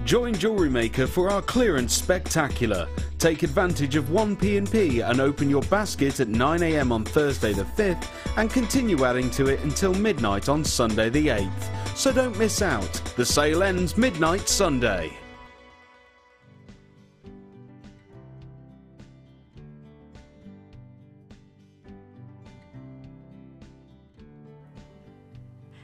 Join Jewellery Maker for our clearance spectacular. Take advantage of 1p&p and open your basket at 9 AM on Thursday the 5th and continue adding to it until midnight on Sunday the 8th. So don't miss out. The sale ends midnight Sunday.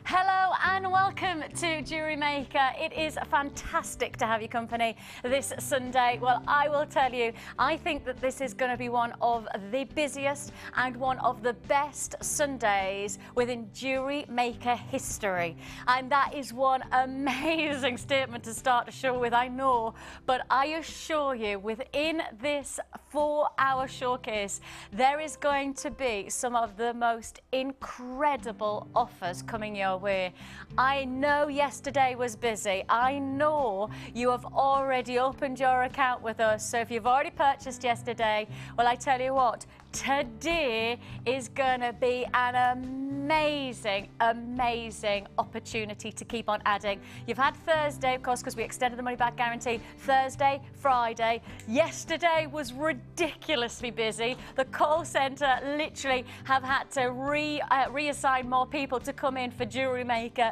Hello and welcome to Jewellery Maker. It is fantastic to have your company this Sunday. Well, I will tell you, I think that this is going to be one of the busiest and one of the best Sundays within Jewellery Maker history. And that is one amazing statement to start the show with, I know. But I assure you, within this 4-hour showcase, there is going to be some of the most incredible offers coming your way. I know yesterday was busy. I know you have already opened your account with us. So if you've already purchased yesterday, well, I tell you what, today is going to be an amazing, amazing opportunity to keep on adding. You've had Thursday, of course, because we extended the money back guarantee. Thursday, Friday. Yesterday was ridiculously busy. The call centre literally have had to reassign more people to come in for Jewellery Maker,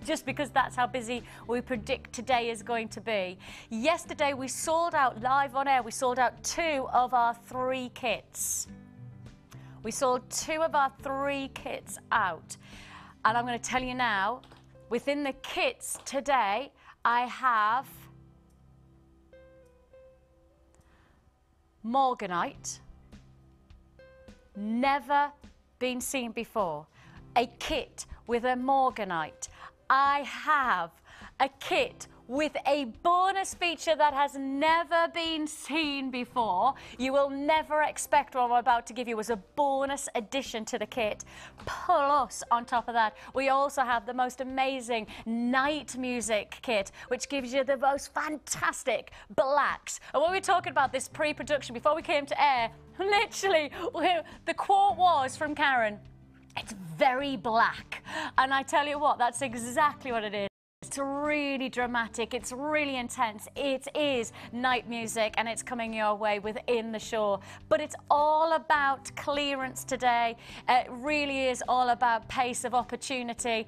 just because that's how busy we predict today is going to be. Yesterday we sold out live on air. We sold out 2 of our 3 kits. We sold 2 of our 3 kits out. And I'm going to tell you now, within the kits today, I have Morganite, never been seen before. A kit with a Morganite. I have a kit with a bonus feature that has never been seen before. You will never expect what I'm about to give you as a bonus addition to the kit. Plus, on top of that, we also have the most amazing night music kit, which gives you the most fantastic blacks. And when we were talking about this pre-production, before we came to air, literally, the quote was from Karen, "It's very black." And I tell you what, that's exactly what it is. It's really dramatic, it's really intense, it is night music and it's coming your way within the show. But it's all about clearance today. It really is all about pace of opportunity.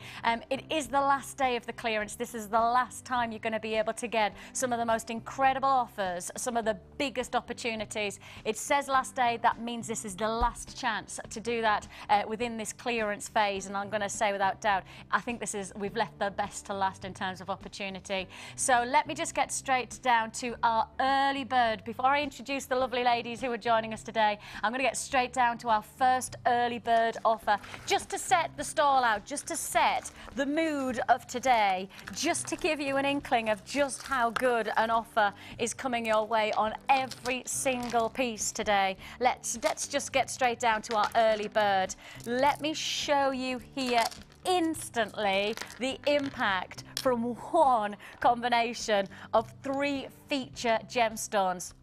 It is the last day of the clearance. This is the last time you're going to be able to get some of the most incredible offers, some of the biggest opportunities. It says last day, that means this is the last chance to do that within this clearance phase. And I'm going to say without doubt, I think we've left the best to last in terms of opportunity. So let me just get straight down to our early bird. Before I introduce the lovely ladies who are joining us today, I'm going to get straight down to our first early bird offer, just to set the stall out, just to set the mood of today, just to give you an inkling of just how good an offer is coming your way on every single piece today. Let's just get straight down to our early bird. Let me show you here instantly the impact from one combination of 3 feature gemstones.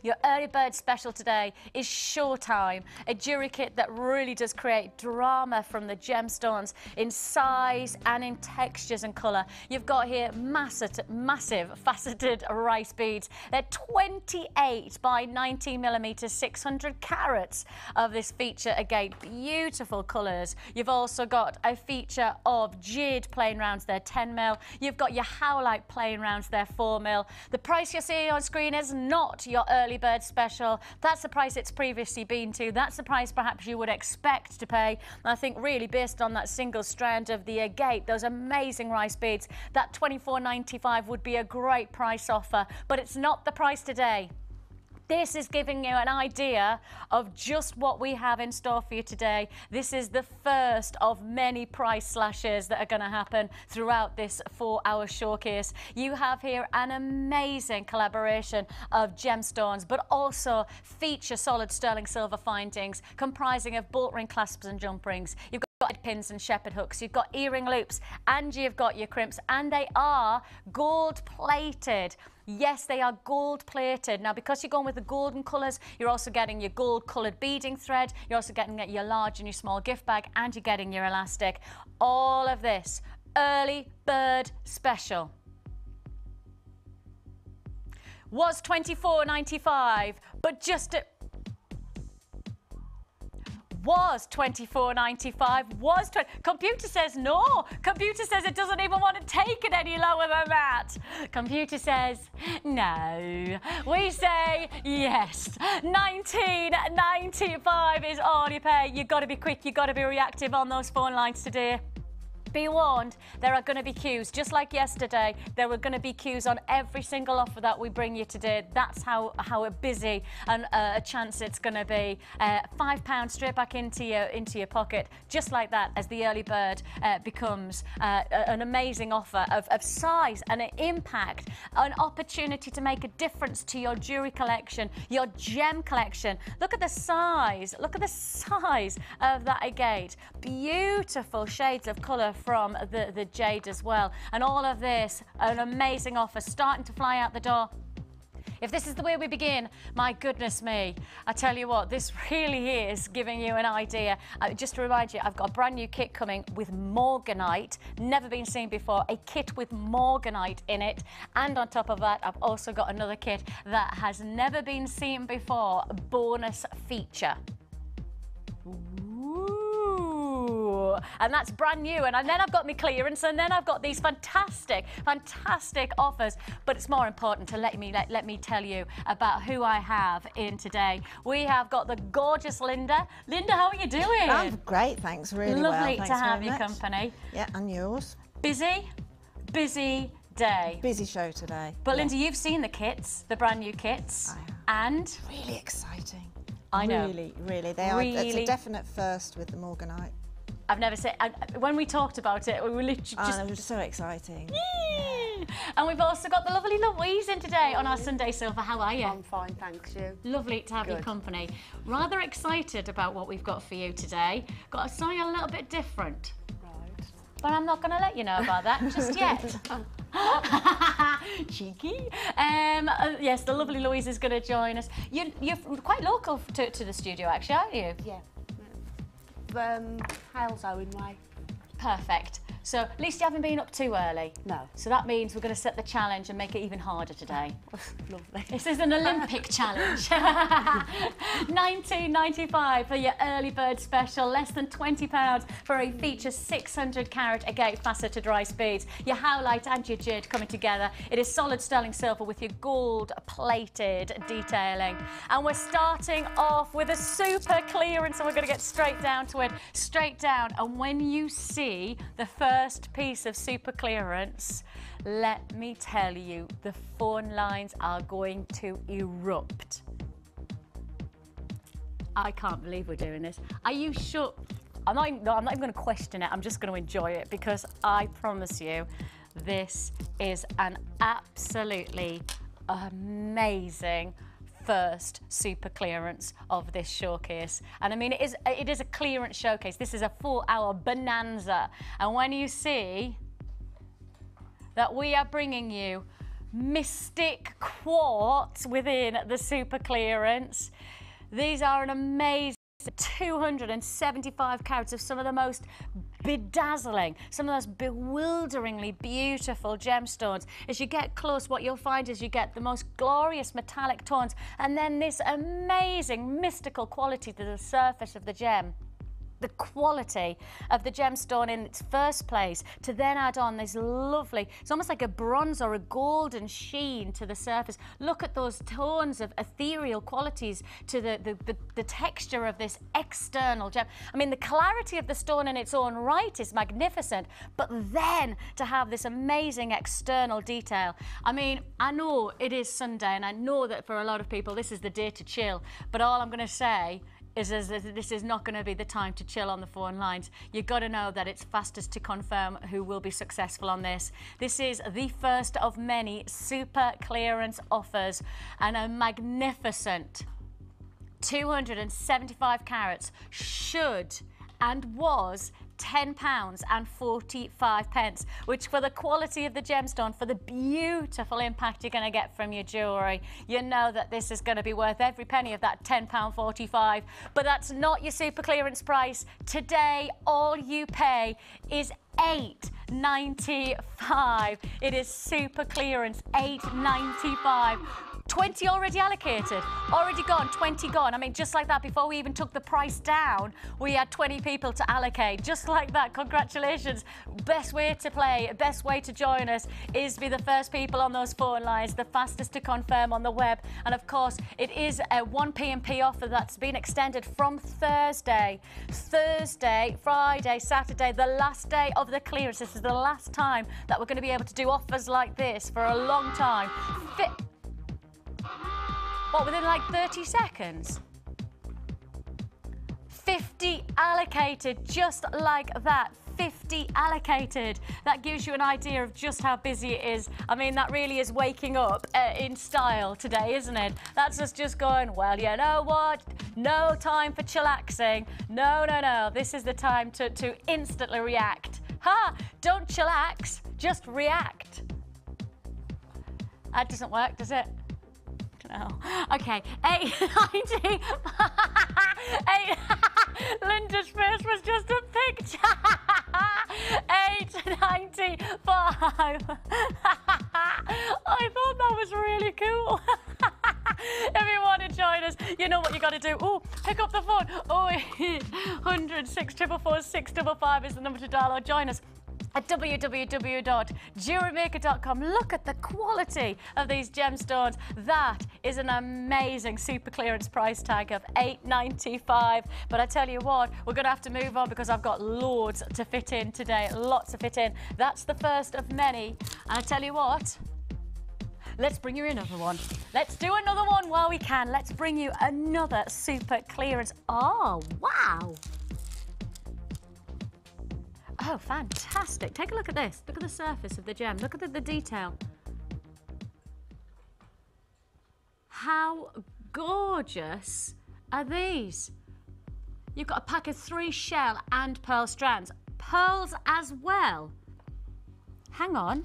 Your early bird special today is Showtime, a jewellery kit that really does create drama from the gemstones in size and in textures and colour. You've got here massive faceted rice beads. They're 28 by 19 millimetres, 600 carats of this feature. Again, beautiful colours. You've also got a feature of jade plain rounds, they're 10 mil. You've got your howlite plain rounds, they're 4 mil. The price you're seeing on screen is not your early bird special. That's the price it's previously been to. That's the price perhaps you would expect to pay. And I think really based on that single strand of the agate, those amazing rice beads, that $24.95 would be a great price offer, but it's not the price today. This is giving you an idea of just what we have in store for you today. This is the first of many price slashes that are going to happen throughout this 4-hour showcase. You have here an amazing collaboration of gemstones, but also feature solid sterling silver findings comprising of bolt ring clasps and jump rings. You've got pins and shepherd hooks, you've got earring loops, and you've got your crimps, and they are gold plated. Yes, they are gold plated. Now, because you're going with the golden colours, you're also getting your gold coloured beading thread, you're also getting your large and your small gift bag, and you're getting your elastic. All of this early bird special. was $24.95, but just at was $24.95, was Computer says no. Computer says it doesn't even want to take it any lower than that. Computer says no. We say yes. $19.95 is all you pay. You've got to be quick, you've got to be reactive on those phone lines today. Be warned, there are going to be queues. Just like yesterday, there were going to be queues on every single offer that we bring you today. That's how busy and a chance it's going to be. £5 straight back into your pocket, just like that, as the early bird becomes an amazing offer of size and an impact, an opportunity to make a difference to your jewellery collection, your gem collection. Look at the size. Look at the size of that agate. Beautiful shades of colour from the jade as well, and all of this, an amazing offer starting to fly out the door. If this is the way we begin, my goodness me, I tell you what, this really is giving you an idea. Just to remind you, I've got a brand new kit coming with morganite, never been seen before, a kit with morganite in it, and on top of that, I've also got another kit that has never been seen before, a bonus feature. And that's brand new, and then I've got my clearance, and then I've got these fantastic offers. But it's more important to let me tell you about who I have in today. We have got the gorgeous Linda. Linda, how are you doing? I'm great, thanks, really well. Lovely Thanks to have very your much. company. Yeah, and yours. Busy day. Busy show today. But yeah. Linda, you've seen the kits, the brand new kits. I have. And Really exciting. I know. Really. They are. It's a definite first with the morganite. I've never seen. When we talked about it, we were literally just. It was so exciting. Yeah. And we've also got the lovely Louise in today on our Sunday Silver. How are you? I'm fine, thanks, you. Lovely to have your company. Rather excited about what we've got for you today. Got something a little bit different. Right. But I'm not going to let you know about that just yet. Cheeky. Yes, the lovely Louise is going to join us. You're quite local to the studio, actually, aren't you? Yeah. Hales Owen Way. Perfect. So at least you haven't been up too early. No. So that means we're going to set the challenge and make it even harder today. Lovely. This is an Olympic challenge. $19.95 for your early bird special, less than £20 for a feature 600 carat agate faster to dry speeds. Your howlite and your jade coming together. It is solid sterling silver with your gold plated detailing. And we're starting off with a super clearance, and we're going to get straight down to it. Straight down. And when you see the first piece of super clearance, let me tell you, the phone lines are going to erupt. I can't believe we're doing this. Are you sure? I'm not even going to question it. I'm just going to enjoy it, because I promise you, this is an absolutely amazing first super clearance of this showcase. And I mean, it is a clearance showcase. This is a 4-hour bonanza. And when you see that we are bringing you mystic quartz within the super clearance, these are an amazing 275 carats of some of the most bedazzling, some of those bewilderingly beautiful gemstones. As you get close, what you'll find is you get the most glorious metallic tones, and then this amazing mystical quality to the surface of the gem. The quality of the gemstone in its first place, to then add on this lovely, it's almost like a bronze or a golden sheen to the surface. Look at those tones of ethereal qualities to the texture of this external gem. I mean, the clarity of the stone in its own right is magnificent, but then to have this amazing external detail. I mean, I know it is Sunday, and I know that for a lot of people this is the day to chill, but all I'm going to say is this is not going to be the time to chill on the phone lines. You've got to know that it's fastest to confirm who will be successful on this. This is the first of many super clearance offers, and a magnificent 275 carats should and was £10.45, which, for the quality of the gemstone, for the beautiful impact you're going to get from your jewellery, you know that this is going to be worth every penny of that £10.45. But that's not your super clearance price. Today, all you pay is $8.95. It is super clearance, $8.95. 20 already allocated, already gone, 20 gone. I mean, just like that, before we even took the price down, we had 20 people to allocate. Just like that, congratulations. Best way to play, best way to join us is be the first people on those phone lines, the fastest to confirm on the web. And of course, it is a 1 P&P offer that's been extended from Thursday, Friday, Saturday, the last day of the clearance. This is the last time that we're going to be able to do offers like this for a long time. What, within like 30 seconds? 50 allocated, just like that. 50 allocated. That gives you an idea of just how busy it is. I mean, that really is waking up in style today, isn't it? That's us just going, well, you know what? No time for chillaxing. No, no, no. This is the time to instantly react. Ha! Don't chillax, just react. That doesn't work, does it? No. Okay, 890. Linda's face was just a picture. 895. I thought that was really cool. If you want to join us, you know what you got to do. Oh, pick up the phone. 0800 644 655 is the number to dial or join us at www.jewellerymaker.com. Look at the quality of these gemstones. That is an amazing super clearance price tag of $8.95. But I tell you what, we're going to have to move on because I've got loads to fit in today. Lots to fit in. That's the first of many. And I tell you what, let's bring you another one. Let's do another one while we can. Let's bring you another super clearance. Oh, wow. Oh, fantastic. Take a look at this. Look at the surface of the gem. Look at the detail. How gorgeous are these? You've got a pack of 3 shell and pearl strands. Pearls as well. Hang on.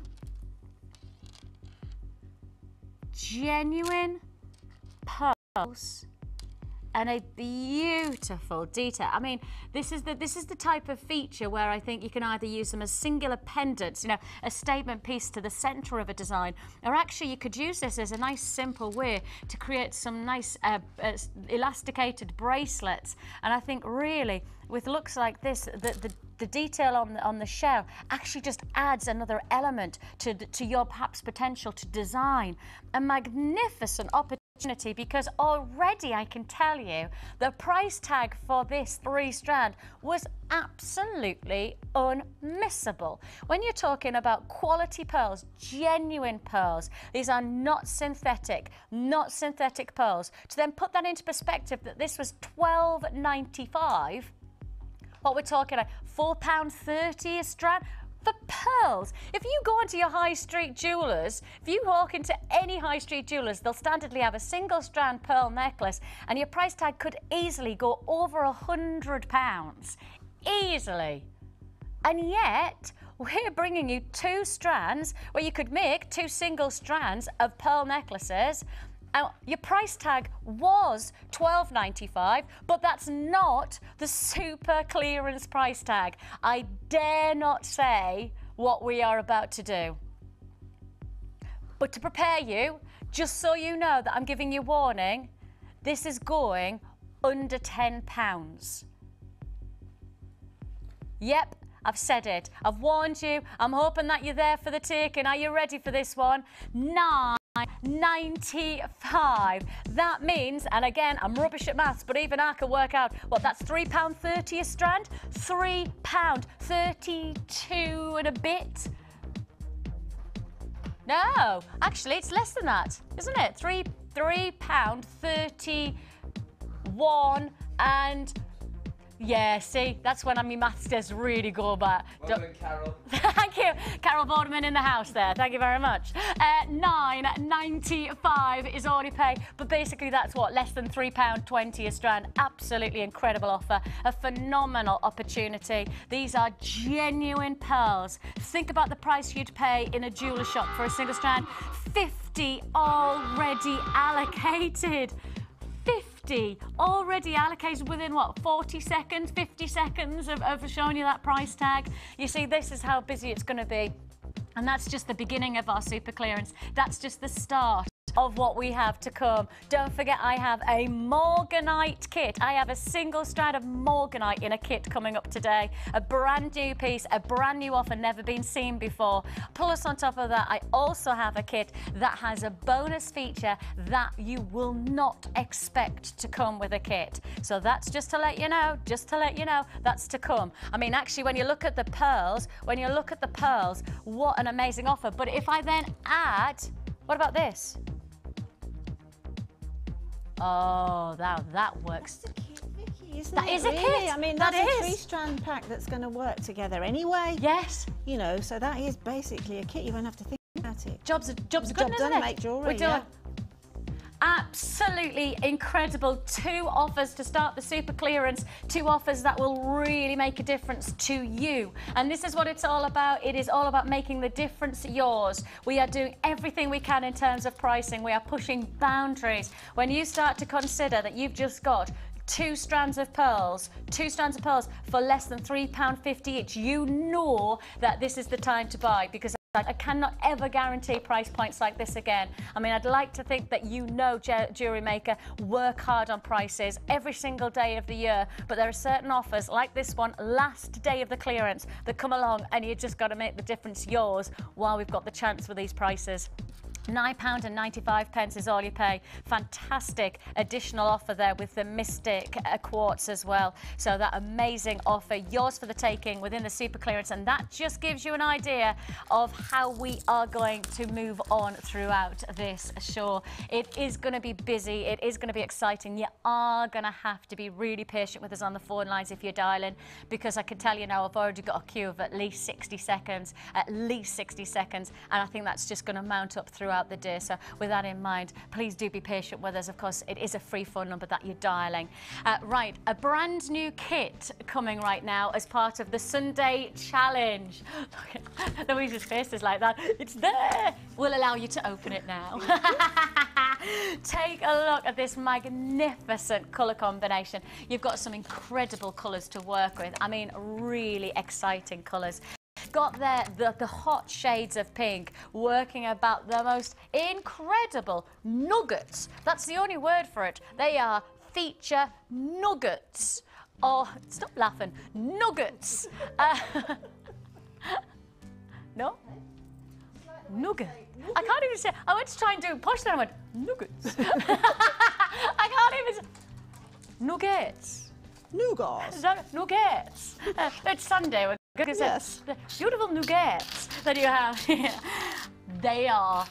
Genuine pearls. And a beautiful detail. I mean, this is the type of feature where I think you can either use them as singular pendants, you know, a statement piece to the centre of a design, or actually you could use this as a nice simple way to create some nice elasticated bracelets. And I think really, with looks like this, the detail on the shell actually just adds another element to your perhaps potential to design a magnificent opportunity, because already I can tell you the price tag for this 3-strand was absolutely unmissable. When you're talking about quality pearls, genuine pearls, these are not synthetic pearls. To then put that into perspective, that this was $12.95. What we're talking about, £4.30 a strand for pearls. If you go into your high street jewellers, if you walk into any high street jewellers, they'll standardly have a single strand pearl necklace, and your price tag could easily go over £100. Easily. And yet, we're bringing you 2 strands where you could make 2 single strands of pearl necklaces. Your price tag was $12.95, but that's not the super clearance price tag. I dare not say what we are about to do. But to prepare you, just so you know that I'm giving you warning, this is going under £10. Yep, I've said it. I've warned you. I'm hoping that you're there for the taking. Are you ready for this one? $9.95. That means, and again, I'm rubbish at maths, but even I can work out what that's £3.30 a strand. £3.32 and a bit. No, actually, it's less than that, isn't it? £3.31 and. Yeah, see, that's when my maths does really go back. Well done, Carol. Thank you. Carol Boardman in the house there. Thank you very much. $9.95 is all you pay, but basically that's what, less than £3.20 a strand. Absolutely incredible offer. A phenomenal opportunity. These are genuine pearls. Think about the price you'd pay in a jeweller shop for a single strand. 50 already allocated. 50 already allocated within what, 40 seconds, 50 seconds of showing you that price tag. You see, this is how busy it's going to be. And that's just the beginning of our super clearance. That's just the start of what we have to come. Don't forget, I have a Morganite kit. I have a single strand of Morganite in a kit coming up today. A brand new piece, a brand new offer, never been seen before. Plus, on top of that, I also have a kit that has a bonus feature that you will not expect to come with a kit. So that's just to let you know, that's to come. I mean, actually, when you look at the pearls, what an amazing offer. But if I then add, what about this? Oh, that works. That's a kit, Vicky, isn't That it? is a Really? kit. I mean, That that's is. a three-strand pack that's going to work together anyway. Yes. You know, so that is basically a kit. You won't have to think about it. Job's good, Job isn't done, it? make jewellery, We're done. yeah. Absolutely incredible. 2 offers to start the super clearance. 2 offers that will really make a difference to you. And this is what it's all about. It is all about making the difference yours. We are doing everything we can in terms of pricing. We are pushing boundaries. When you start to consider that you've just got 2 strands of pearls for less than £3.50 each, you know that this is the time to buy, because I cannot ever guarantee price points like this again. I mean, I'd like to think that you know Jewellery Maker work hard on prices every single day of the year, but there are certain offers like this one, last day of the clearance, that come along and you just got to make the difference yours while we've got the chance with these prices. £9.95 is all you pay. Fantastic additional offer there with the Mystic quartz as well. So that amazing offer, yours for the taking within the super clearance, and that just gives you an idea of how we are going to move on throughout this show. It is going to be busy, it is going to be exciting. You are going to have to be really patient with us on the phone lines if you're dialing, because I can tell you now, I've already got a queue of at least 60 seconds, and I think that's just going to mount up throughout the day. So with that in mind, please do be patient with us. Of course, it is a free phone number that you're dialing. Right, a brand new kit coming right now as part of the Sunday challenge. Louise's face is like that. It's there. We'll allow you to open it now. Take a look at this magnificent colour combination. You've got some incredible colours to work with. I mean, really exciting colours. Got there the hot shades of pink, working about the most incredible nuggets. That's the only word for it. They are feature nuggets. Oh, stop laughing. Nuggets. No? Nugget. I can't even say. I went to try and do posh and I went, nuggets. I can't even say. Nuggets. Nougats. Nuggets. It's Sunday. Yes. The beautiful nuggets that you have here, they are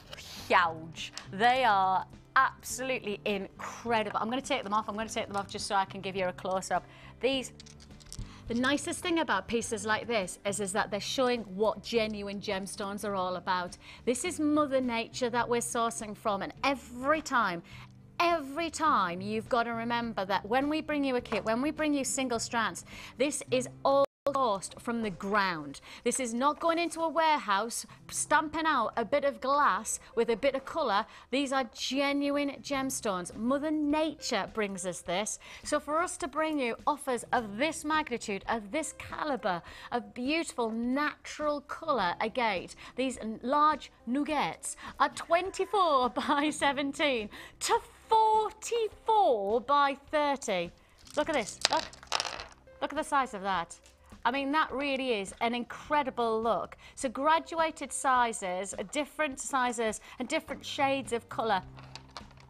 huge. They are absolutely incredible. I'm going to take them off. Just so I can give you a close-up. The nicest thing about pieces like this is that they're showing what genuine gemstones are all about. This is Mother Nature that we're sourcing from, and every time you've got to remember that when we bring you a kit, when we bring you single strands, this is all sourced from the ground. This is not going into a warehouse, stamping out a bit of glass with a bit of colour. These are genuine gemstones. Mother Nature brings us this. So for us to bring you offers of this magnitude, of this calibre, of beautiful natural colour agate, these large nuggets are 24 by 17 to 44 by 30. Look at this. Look at the size of that. I mean, that really is an incredible look. So graduated sizes, different sizes and different shades of colour.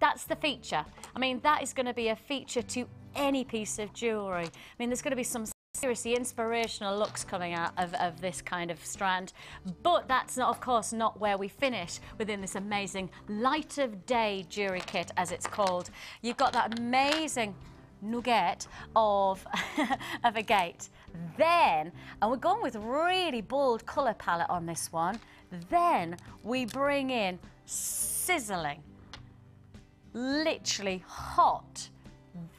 That's the feature. I mean, that is going to be a feature to any piece of jewellery. I mean, there's going to be some seriously inspirational looks coming out of this kind of strand. But that's not, of course, not where we finish within this amazing light of day jewellery kit, as it's called. You've got that amazing nugget of agate. Then, and we're going with really bold colour palette on this one, then we bring in sizzling, literally hot,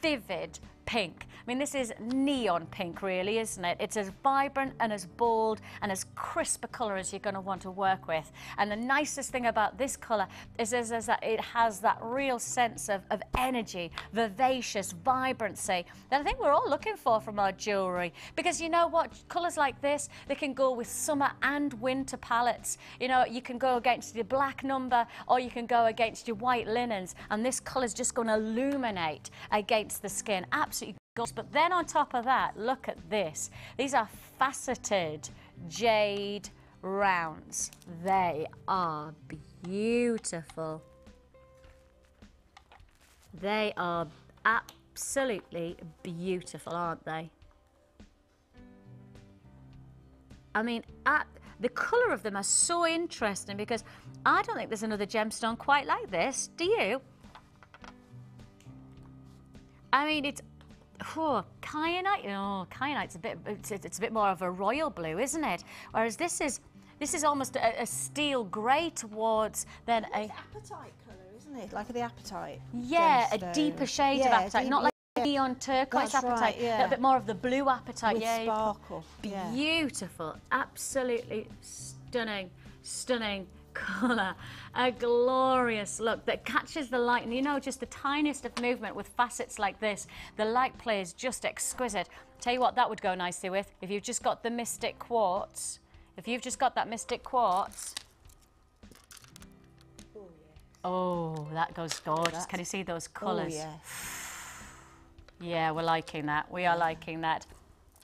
vivid pink. I mean, this is neon pink, really, isn't it? It's as vibrant and as bold and as crisp a colour as you're going to want to work with. And the nicest thing about this colour is that it has that real sense of energy, vivacious vibrancy that I think we're all looking for from our jewellery. Because you know what? Colours like this, they can go with summer and winter palettes. You know, you can go against your black number or you can go against your white linens, and this colour's just going to illuminate against the skin. Absolutely gorgeous. But then on top of that, look at this. These are faceted jade rounds. They are beautiful. They are absolutely beautiful, aren't they? I mean, the colour of them are so interesting because I don't think there's another gemstone quite like this. Do you? I mean, it's kyanite. Oh, kyanite's it's a bit more of a royal blue, isn't it? Whereas this is almost a steel grey towards then a apatite colour, isn't it? Like the apatite. Yeah, gemstone. a deeper shade of apatite, not like neon turquoise apatite. A little bit more of the blue apatite. With sparkle. Beautiful, absolutely stunning, stunning colour. A glorious look that catches the light, and you know, just the tiniest of movement with facets like this, the light play is just exquisite. Tell you what, that would go nicely with if you've just got the Mystic Quartz. If you've just got that Mystic Quartz. Oh, that goes gorgeous. Can you see those colours? Oh, yes. Yeah, we're liking that. We are liking that.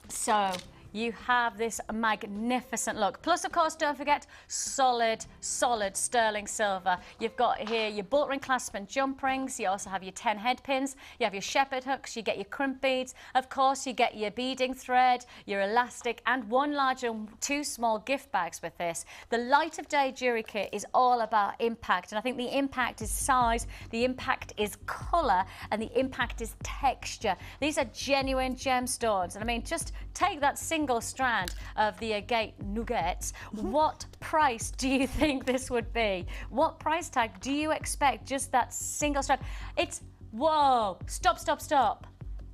So you have this magnificent look. Plus, of course, don't forget, solid sterling silver. You've got here your bolt ring clasp and jump rings. You also have your 10 head pins. You have your shepherd hooks. You get your crimp beads. Of course, you get your beading thread, your elastic, and one large and two small gift bags with this. The Light of Day jewelry kit is all about impact, and I think the impact is size, the impact is colour, and the impact is texture. These are genuine gemstones, and I mean, just take that single strand of the agate nuggets. What price do you think this would be? What price tag do you expect just that single strand? It's, whoa, stop.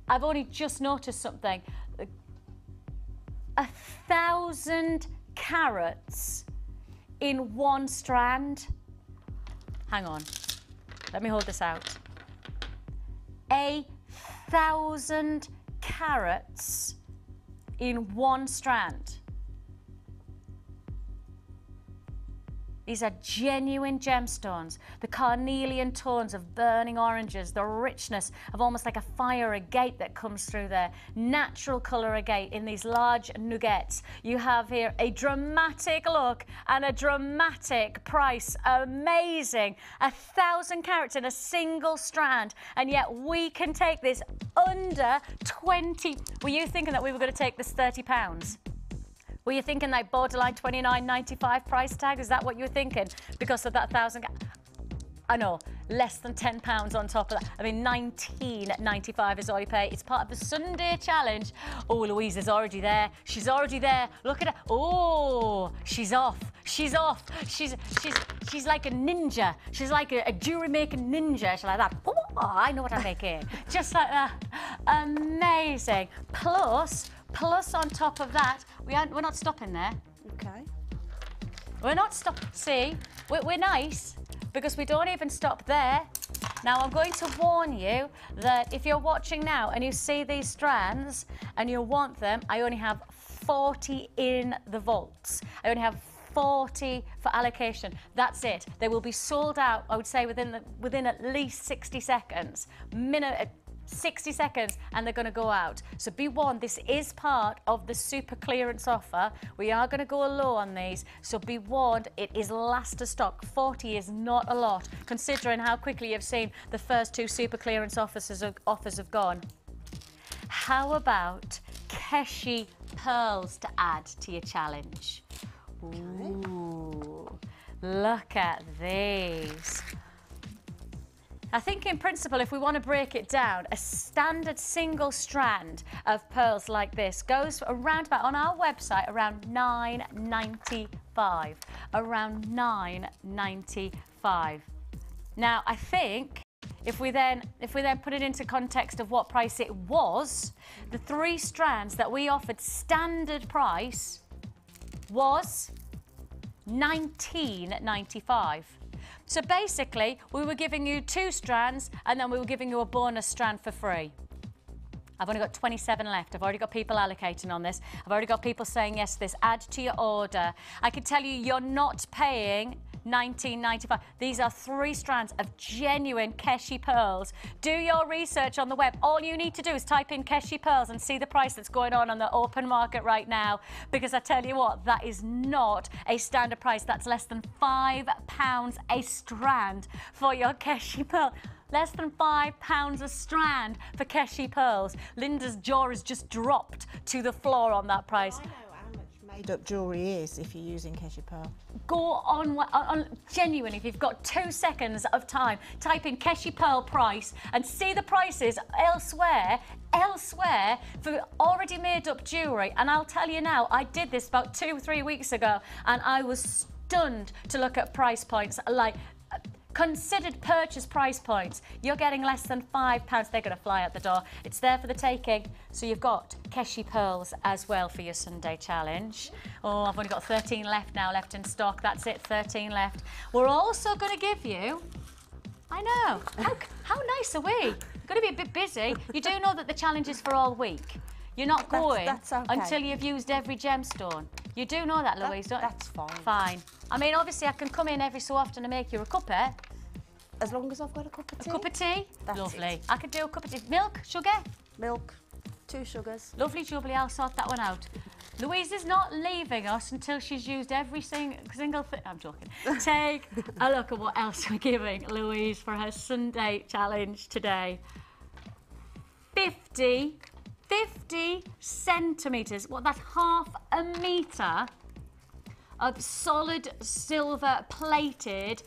I've only just noticed something. 1,000 carats in one strand. Hang on, let me hold this out. 1,000 carats in one strand. These are genuine gemstones. The carnelian tones of burning oranges, the richness of almost like a fire agate that comes through there. Natural colour agate in these large nuggets. You have here a dramatic look and a dramatic price. Amazing. 1,000 carats in a single strand, and yet we can take this under 20. Were you thinking that we were going to take this £30? Were you thinking like borderline $29.95 price tag? Is that what you were thinking? Because of that 1,000... I know, less than £10 on top of that. I mean, $19.95 is all you pay. It's part of the Sunday challenge. Oh, Louise is already there. She's already there. Look at her. Oh, she's off. She's off. She's like a ninja. She's like a jewellery making ninja. She's like that. Oh, I know what I'm making. Just like that. Amazing. Plus on top of that, we're not stopping there. Okay. We're not stopping. See, we're nice because we don't even stop there. Now, I'm going to warn you that if you're watching now and you see these strands and you want them, I only have 40 in the vaults. I only have 40 for allocation. That's it. They will be sold out, I would say, within at least 60 seconds. 60 seconds, and they're going to go out. So be warned, this is part of the super clearance offer. We are going to go low on these, so be warned, it is last to stock. 40 is not a lot, considering how quickly you've seen the first two super clearance offers have gone. How about Keshi pearls to add to your challenge? Ooh, look at these. I think in principle, if we want to break it down, a standard single strand of pearls like this goes around about, on our website, around $9.95. Around $9.95. Now, I think if we then put it into context of what price it was, the 3 strands that we offered standard price was $19.95. So basically, we were giving you 2 strands and then we were giving you a bonus strand for free. I've only got 27 left. I've already got people allocating on this. I've already got people saying yes to this. Add to your order. I can tell you, you're not paying $19.95. These are 3 strands of genuine Keshi pearls. Do your research on the web. All you need to do is type in Keshi pearls and see the price that's going on the open market right now. Because I tell you what, that is not a standard price. That's less than £5 a strand for your Keshi pearl. Less than £5 a strand for Keshi pearls. Linda's jaw has just dropped to the floor on that price. I know how much made-up jewellery is if you're using Keshi pearl. Go on, genuinely, if you've got 2 seconds of time, type in Keshi pearl price and see the prices elsewhere for already made-up jewellery. And I'll tell you now, I did this about 2 or 3 weeks ago, and I was stunned to look at price points like considered purchase price points. You're getting less than £5. They're going to fly out the door. It's there for the taking. So you've got Keshi pearls as well for your Sunday challenge. Oh, I've only got 13 left now, left in stock. That's it, 13 left. We're also going to give you, I know, how nice are we? We're going to be a bit busy. You do know that the challenge is for all week. You're not going that's okay. until you've used every gemstone. You do know that, Louise, don't you? That's fine. Fine. I mean, obviously, I can come in every so often and make you a cuppa. As long as I've got a cup of tea. A cup of tea? That's Lovely. it. I could do a cup of tea. Milk? Sugar? Milk, 2 sugars. Lovely, Jubilee. I'll sort that one out. Louise is not leaving us until she's used every single thing. I'm joking. Take a look at what else we're giving Louise for her Sunday challenge today. 50 centimetres. Well, that's half a metre of solid silver plated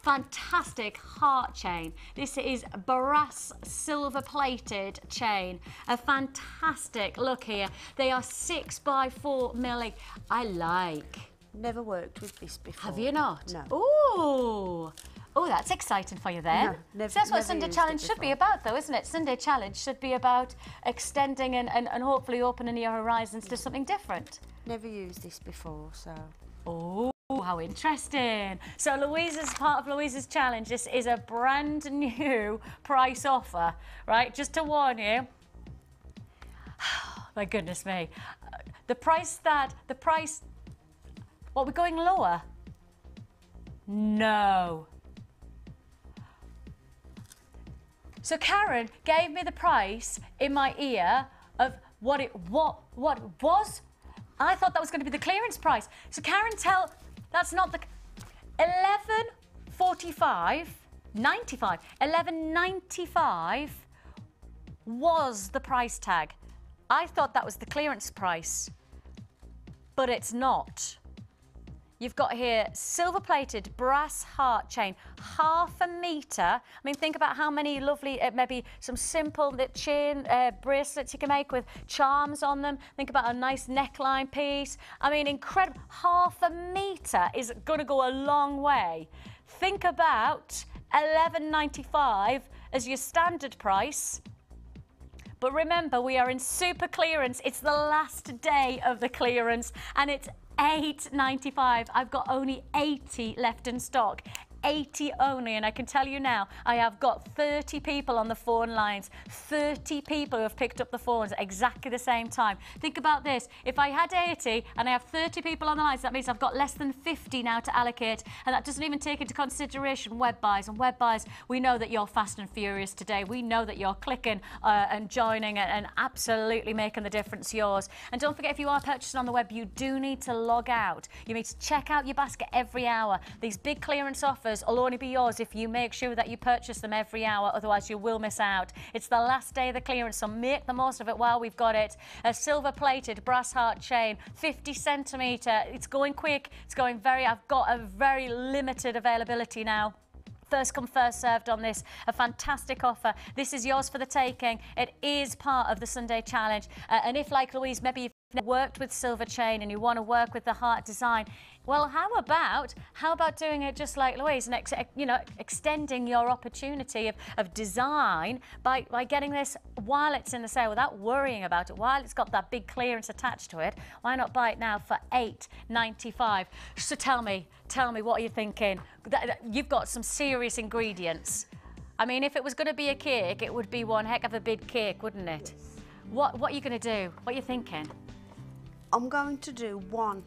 fantastic heart chain. This is brass silver plated chain. A fantastic look here. They are 6x4 milli. I like. Never worked with this before. Have you not? No. Ooh. Oh, that's exciting for you then. No, So that's what never Sunday used Challenge it should be before. about though, isn't it? Sunday Challenge should be about extending and hopefully opening your horizons to something different. Never used this before, so. Oh, how interesting. So Louise's part of Louise's challenge, this is a brand new price offer, right? Just to warn you. My goodness me. What, we're going lower? No. So Karen gave me the price in my ear of what was. I thought that was going to be the clearance price. So Karen, that's not the 11.95 was the price tag. I thought that was the clearance price, but it's not. You've got here silver-plated brass heart chain, half a metre. I mean, think about how many lovely, maybe some simple chain bracelets you can make with charms on them. Think about a nice neckline piece. I mean, incredible. Half a metre is going to go a long way. Think about $11.95 as your standard price. But remember, we are in super clearance. It's the last day of the clearance, and it's $8.95. I've got only 80 left in stock. 80 only, and I can tell you now, I have got 30 people on the phone lines, 30 people who have picked up the phones at exactly the same time. Think about this, if I had 80 and I have 30 people on the lines, that means I've got less than 50 now to allocate, and that doesn't even take into consideration web buys. And web buys, we know that you're fast and furious today. We know that you're clicking and joining and absolutely making the difference yours. And don't forget, if you are purchasing on the web, you do need to log out. You need to check out your basket every hour. These big clearance offers will only be yours if you make sure that you purchase them every hour, otherwise you will miss out. It's the last day of the clearance, so make the most of it while we've got it. A silver-plated brass heart chain, 50 centimetre. It's going quick. It's going I've got a very limited availability now. First come, first served on this. A fantastic offer. This is yours for the taking. It is part of the Sunday Challenge. And if, like Louise, maybe you've worked with silver chain and you want to work with the heart design, well, how about doing it just like Louise and extending your opportunity of design by getting this while it's in the sale without worrying about it, while it's got that big clearance attached to it. Why not buy it now for $8.95? So tell me, what are you thinking? You've got some serious ingredients. I mean, if it was going to be a cake, it would be one heck of a big cake, wouldn't it? Yes. What are you going to do? What are you thinking? I'm going to do one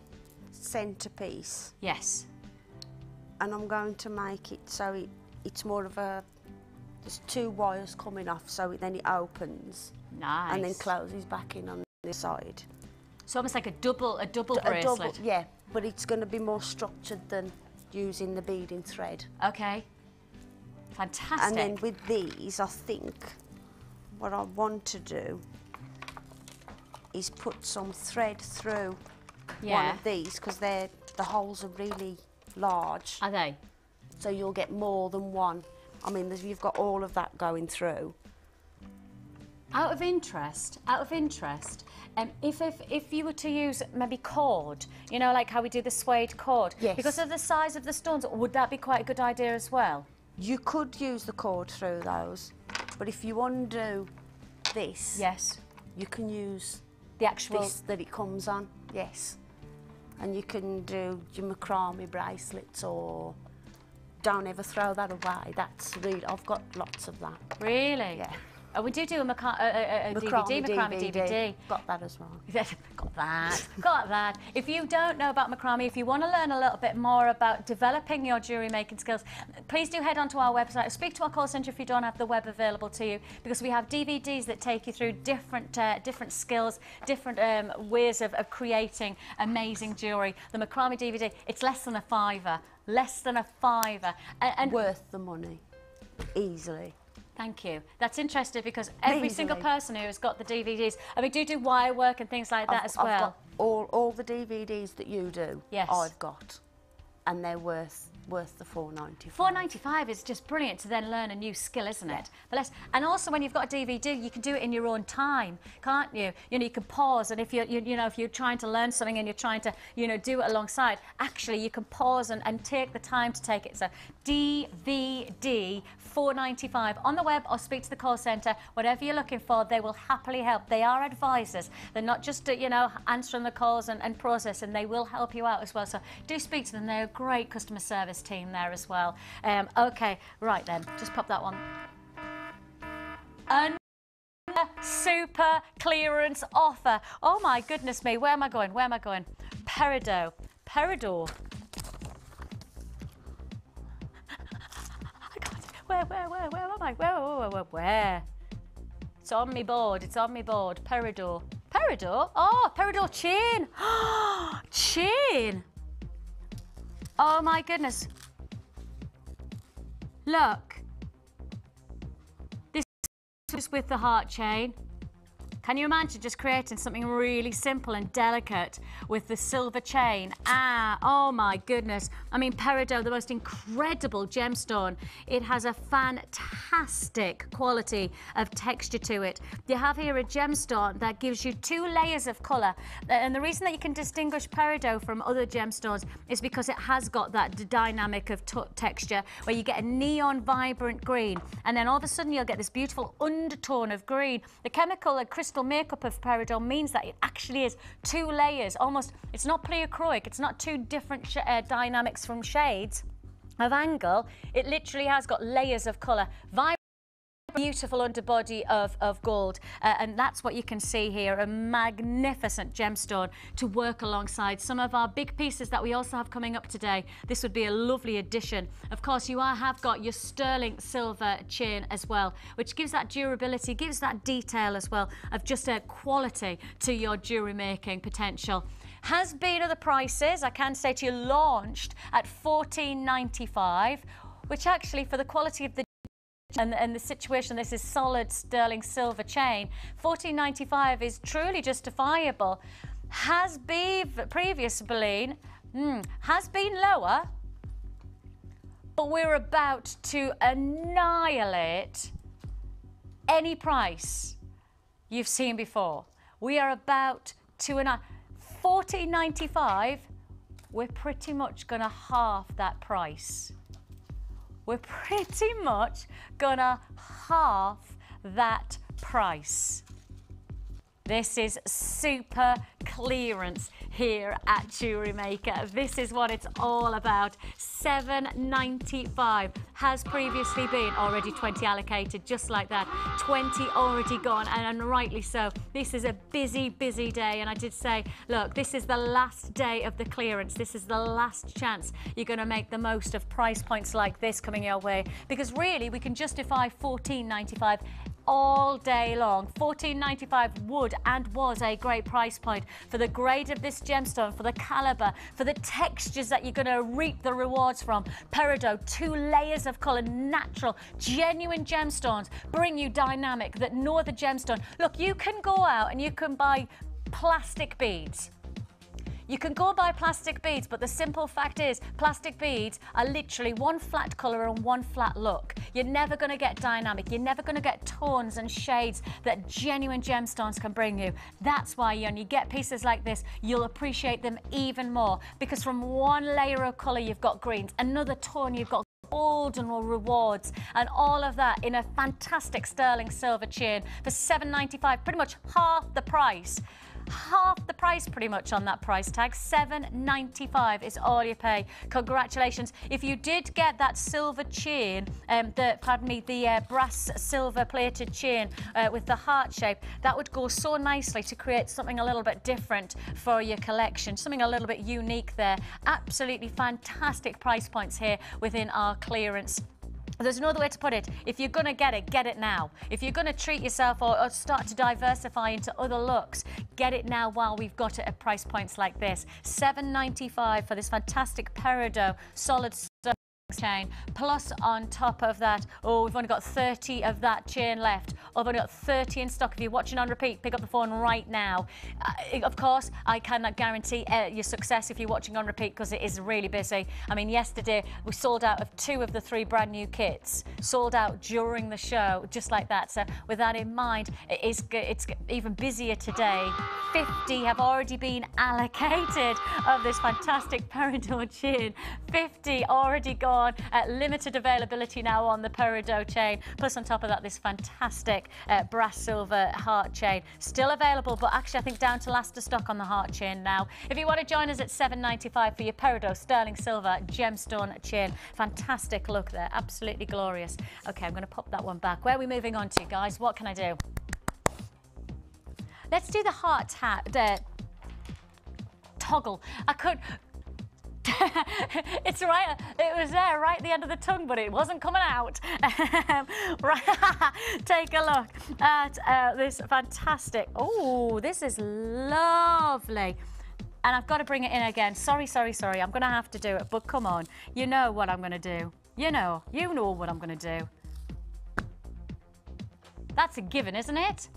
centerpiece. Yes. And I'm going to make it so it's more of there's 2 wires coming off, so then it opens. Nice. And then closes back in on the side. So almost like a double bracelet. Yeah, but it's going to be more structured than using the beading thread. Okay. Fantastic. And then with these, I think what I want to do is put some thread through one of these, because the holes are really large. Are they? So you'll get more than one. I mean, you've got all of that going through. Out of interest, if you were to use maybe cord, you know, like how we do the suede cord, yes, because of the size of the stones, would that be quite a good idea as well? You could use the cord through those, but if you undo this, yes, you can use the actual this that it comes on. Yes, and you can do your macrame bracelets, or don't ever throw that away. That's really, I've got lots of that. Really? Yeah. Oh, we do a macrame DVD. Got that as well. Got that. If you don't know about macrame, if you want to learn a little bit more about developing your jewellery making skills, please do head onto our website. Speak to our call centre if you don't have the web available to you, because we have DVDs that take you through different skills, different ways of creating amazing jewellery. The macrame DVD, it's less than a £5. Less than a £5. And worth the money, easily. Thank you. That's interesting, because every single person who has got the DVDs, I mean, do you do wire work and things like that as well? I've got all the DVDs that you do. Yes. I've got, and they're worth the $4.95. $4.95 is just brilliant to then learn a new skill, isn't it? But and also when you've got a DVD, you can do it in your own time, can't you? You know, you can pause, and if if you're trying to learn something and you're trying to do it alongside, actually you can pause and take the time to take it. So DVD $4.95 on the web, or speak to the call centre. Whatever you're looking for, they will happily help. They are advisors. They're not just answering the calls and processing. They will help you out as well. So do speak to them. They're a great customer service team there as well. Okay, right then, just pop that one. Another super clearance offer. Oh my goodness me, where am I going? Peridot. Where am I? Where? It's on me board. Peridot. Oh, Peridot chain. Chain. Oh my goodness. Look. This is with the heart chain. Can you imagine just creating something really simple and delicate with the silver chain? Oh my goodness. I mean, peridot, the most incredible gemstone. It has a fantastic quality of texture to it. You have here a gemstone that gives you 2 layers of colour. And the reason that you can distinguish peridot from other gemstones is because it has got that dynamic of texture, where you get a neon vibrant green, and then all of a sudden you'll get this beautiful undertone of green. The chemical and crystal makeup of peridot means that it actually is 2 layers, almost. It's not pleochroic, it's not 2 different dynamics from shades of angle. It literally has got layers of colour. Beautiful underbody of gold, and that's what you can see here, a magnificent gemstone to work alongside some of our big pieces that we also have coming up today. This would be a lovely addition. Of course, you have got your sterling silver chain as well, which gives that durability, gives that detail as well of just a quality to your jewellery making potential. Has been at the prices, I can say to you, launched at $14.95, which actually, for the quality of the and the situation, this is solid sterling silver chain, $14.95 is truly justifiable. Has been previously has been lower, but we're about to annihilate any price you've seen before. We are about $14.95, we're pretty much gonna half that price. We're pretty much gonna half that price. This is super clearance here at Jewellery Maker. This is what it's all about. $7.95 has previously been already 20 allocated, just like that. 20 already gone, and rightly so. This is a busy, busy day, and I did say, look, this is the last day of the clearance. This is the last chance you're going to make the most of price points like this coming your way, because really we can justify $14.95 all day long. $14.95 would and was a great price point for the grade of this gemstone, for the caliber, for the textures that you're going to reap the rewards from. Peridot, 2 layers of colour, natural, genuine gemstones, bring you dynamic that no other gemstone. Look, you can go out and you can buy plastic beads. You can go buy plastic beads, but the simple fact is plastic beads are literally one flat colour and one flat look. You're never going to get dynamic. You're never going to get tones and shades that genuine gemstones can bring you. That's why when you get pieces like this, you'll appreciate them even more, because from one layer of colour you've got greens, another tone you've got golden rewards, and all of that in a fantastic sterling silver chain for $7.95, pretty much half the price. Half the price pretty much on that price tag. $7.95 is all you pay. Congratulations. If you did get that silver chain, the brass silver plated chain with the heart shape, that would go so nicely to create something a little bit different for your collection, something a little bit unique there. Absolutely fantastic price points here within our clearance. There's no other way to put it. If you're going to get it now. If you're going to treat yourself or start to diversify into other looks, get it now while we've got it at price points like this. $7.95 for this fantastic peridot solid chain, plus on top of that, oh, we've only got 30 of that chain left. I've only got 30 in stock. If you're watching on repeat, pick up the phone right now. Of course, I cannot guarantee your success if you're watching on repeat, because it is really busy. I mean, yesterday we sold out of 2 of the 3 brand new kits, sold out during the show, just like that. So with that in mind, it's even busier today. 50 have already been allocated of this fantastic peridot chain. 50 already gone. Limited availability now on the peridot chain, plus on top of that this fantastic brass silver heart chain, still available, but actually I think down to last of stock on the heart chain now. If you want to join us at $7.95 for your peridot sterling silver gemstone chain, fantastic look there, absolutely glorious. Okay, I'm going to pop that one back. Where are we moving on to, guys? What can I do? Let's do the heart toggle. I could it's right, it was there right at the end of the tongue, but it wasn't coming out. Right, take a look at this fantastic, oh, this is lovely. And I've got to bring it in again. Sorry, I'm going to have to do it, but come on, you know what I'm going to do. You know what I'm going to do. That's a given, isn't it?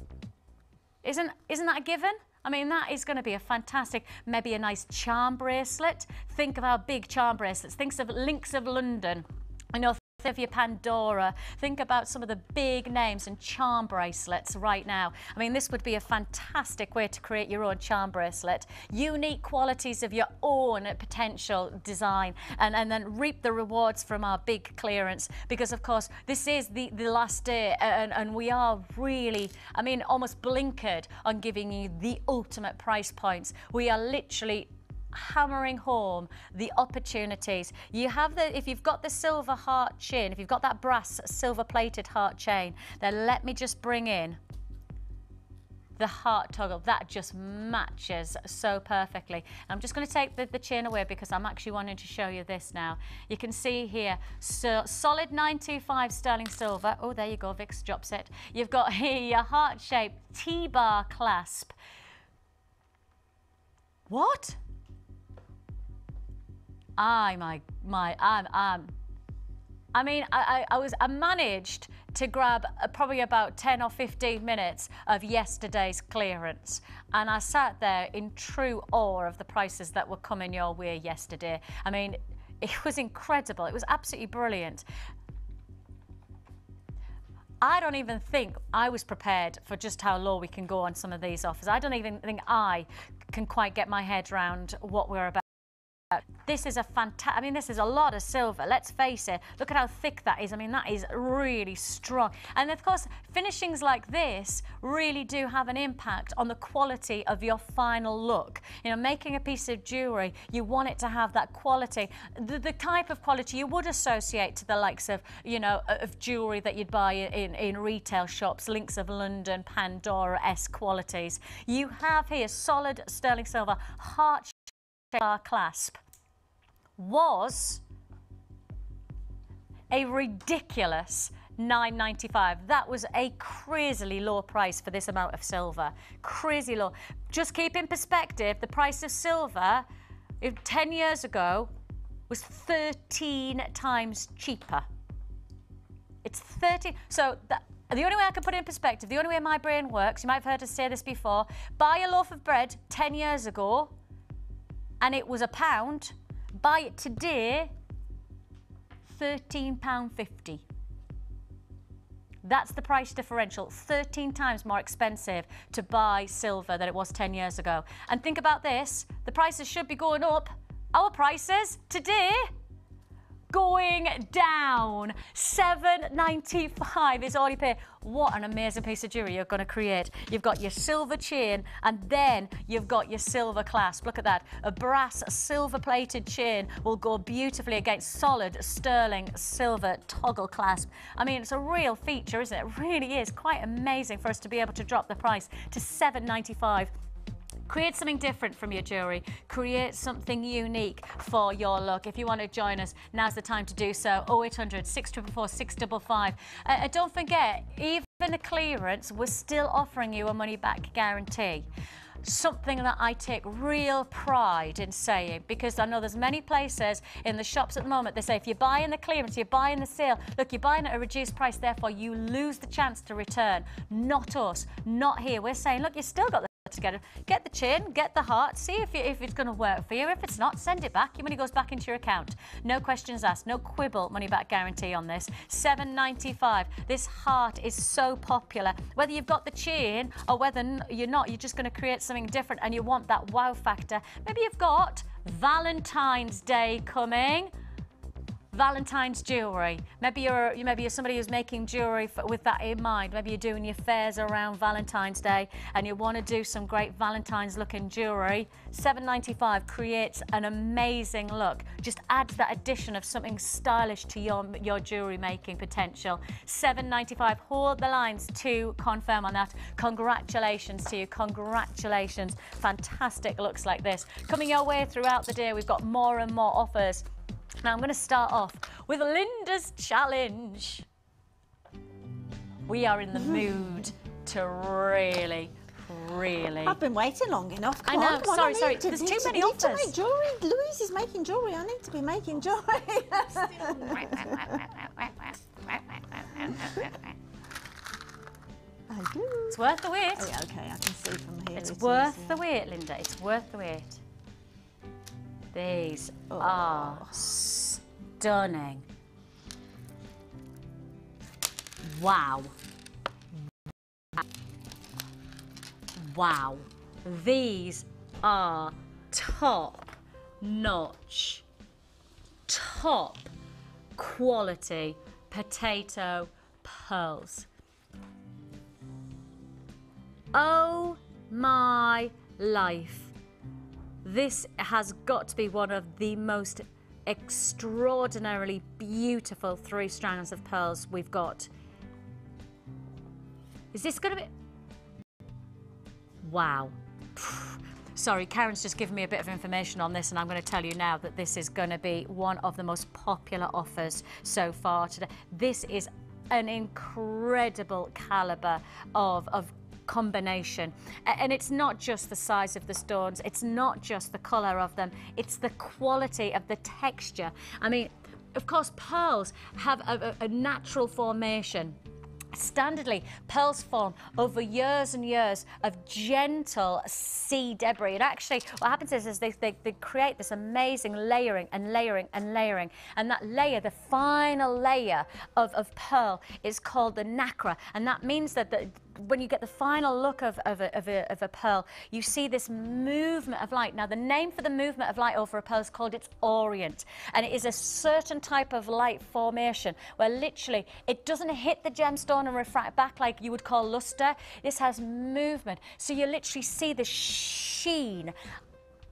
Isn't that a given? I mean, that is going to be a fantastic, maybe a nice charm bracelet. Think of our big charm bracelets. Think of Links of London. I know, think of your Pandora. Think about some of the big names and charm bracelets right now. I mean, this would be a fantastic way to create your own charm bracelet. Unique qualities of your own potential design, and then reap the rewards from our big clearance, because of course this is the last day, and we are really, I mean, almost blinkered on giving you the ultimate price points. We are literally hammering home the opportunities. You have if you've got the silver heart chain, if you've got that brass silver plated heart chain, then let me just bring in the heart toggle. That just matches so perfectly. I'm just going to take the chain away because I'm actually wanting to show you this now. You can see here, so solid 925 sterling silver. Oh, there you go, Vic's drop set. You've got here your heart-shaped T-bar clasp. What? I managed to grab probably about 10 or 15 minutes of yesterday's clearance, and I sat there in true awe of the prices that were coming your way yesterday. I mean, it was incredible. It was absolutely brilliant. I don't even think I was prepared for just how low we can go on some of these offers. I don't even think I can quite get my head around what we're about. This is a fantastic, I mean, this is a lot of silver, let's face it. Look at how thick that is. I mean, that is really strong. And of course, finishings like this really do have an impact on the quality of your final look. You know, making a piece of jewellery, you want it to have that quality, the type of quality you would associate to the likes of, you know, of jewellery that you'd buy in retail shops, Links of London, Pandora-esque qualities. You have here solid sterling silver, heart clasp. Was a ridiculous $9.95. That was a crazily low price for this amount of silver. Crazy low. Just keep in perspective, the price of silver 10 years ago was 13 times cheaper. It's 30. So the only way I can put it in perspective, the only way my brain works, you might have heard us say this before, buy a loaf of bread 10 years ago and it was £1. Buy it today, £13.50. That's the price differential, 13 times more expensive to buy silver than it was 10 years ago. And think about this, the prices should be going up. Our prices today, going down. $7.95 is all you pay. What an amazing piece of jewellery you're going to create. You've got your silver chain and then you've got your silver clasp. Look at that. A brass silver plated chain will go beautifully against solid sterling silver toggle clasp. I mean, it's a real feature, isn't it? It really is quite amazing for us to be able to drop the price to $7.95. Create something different from your jewellery. Create something unique for your look. If you want to join us, now's the time to do so. 0800 644 655. Don't forget, even the clearance, we're still offering you a money-back guarantee. Something that I take real pride in saying, because I know there's many places in the shops at the moment, they say if you buy in the clearance, you buy in the sale, look, you're buying at a reduced price, therefore you lose the chance to return. Not us, not here. We're saying, look, you still got the together. Get the chain, get the heart, see if it's going to work for you. If it's not, send it back. Your money goes back into your account. No questions asked, no quibble, money back guarantee on this. $7.95. This heart is so popular. Whether you've got the chain or whether you're not, you're just going to create something different and you want that wow factor. Maybe you've got Valentine's Day coming. Valentine's jewellery. Maybe you're somebody who's making jewellery with that in mind. Maybe you're doing your fairs around Valentine's Day and you want to do some great Valentine's looking jewellery. $7.95 creates an amazing look. Just adds that addition of something stylish to your jewellery making potential. $7.95. Hold the lines to confirm on that. Congratulations to you. Congratulations. Fantastic looks like this. Coming your way throughout the day, we've got more and more offers. Now I'm going to start off with Linda's challenge. We are in the mood to really. I've been waiting long enough. Come on. Sorry. There's too many offers. I need to make jewellery. Louise is making jewellery. I need to be making jewellery. I do. It's worth the wait. Oh, yeah, okay, I can see from here. It's worth the wait, Linda. It's worth the wait. These are stunning. Wow. Wow. These are top-notch, top quality potato pearls. Oh my life. This has got to be one of the most extraordinarily beautiful 3 strands of pearls we've got. Is this going to be... Wow. Sorry, Karen's just given me a bit of information on this and I'm going to tell you now that this is going to be one of the most popular offers so far today. This is an incredible calibre of combination, and it's not just the size of the stones, it's not just the colour of them, it's the quality of the texture. I mean, of course, pearls have a natural formation. Standardly, pearls form over years and years of gentle sea debris. And actually, what happens is they create this amazing layering and layering and layering. And that layer, the final layer of pearl, is called the nacre. And that means that when you get the final look of a pearl, you see this movement of light. Now, the name for the movement of light over a pearl is called its orient. And it is a certain type of light formation where literally it doesn't hit the gemstone and refract back like you would call luster. This has movement. So you literally see the sheen.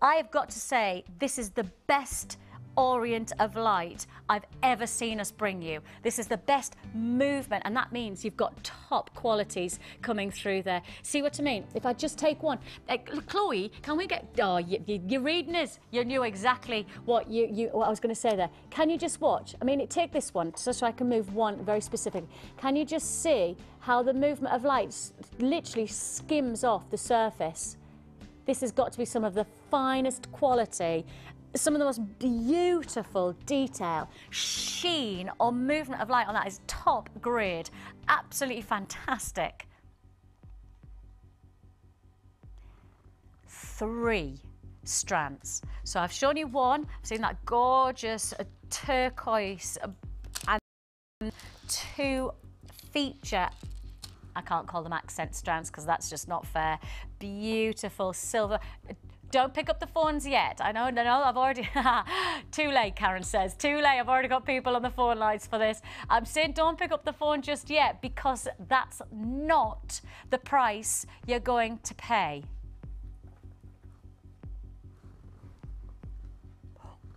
I have got to say, this is the best orient of light I've ever seen us bring you. This is the best movement, and that means you've got top qualities coming through there. See what I mean? If I just take one, Chloe, can we get? Oh, you're reading this. You knew exactly what what I was going to say there. Can you just watch? I mean, take this one so I can move one very specific. Can you just see how the movement of light literally skims off the surface? This has got to be some of the finest quality. Some of the most beautiful detail, sheen or movement of light on that is top grade. Absolutely fantastic. 3 strands. So I've shown you one, I've seen that gorgeous turquoise and 2 feature, I can't call them accent strands because that's just not fair, beautiful silver. Don't pick up the phones yet. I know, no, I've already... Too late, Karen says. Too late. I've already got people on the phone lines for this. I'm saying don't pick up the phone just yet because that's not the price you're going to pay.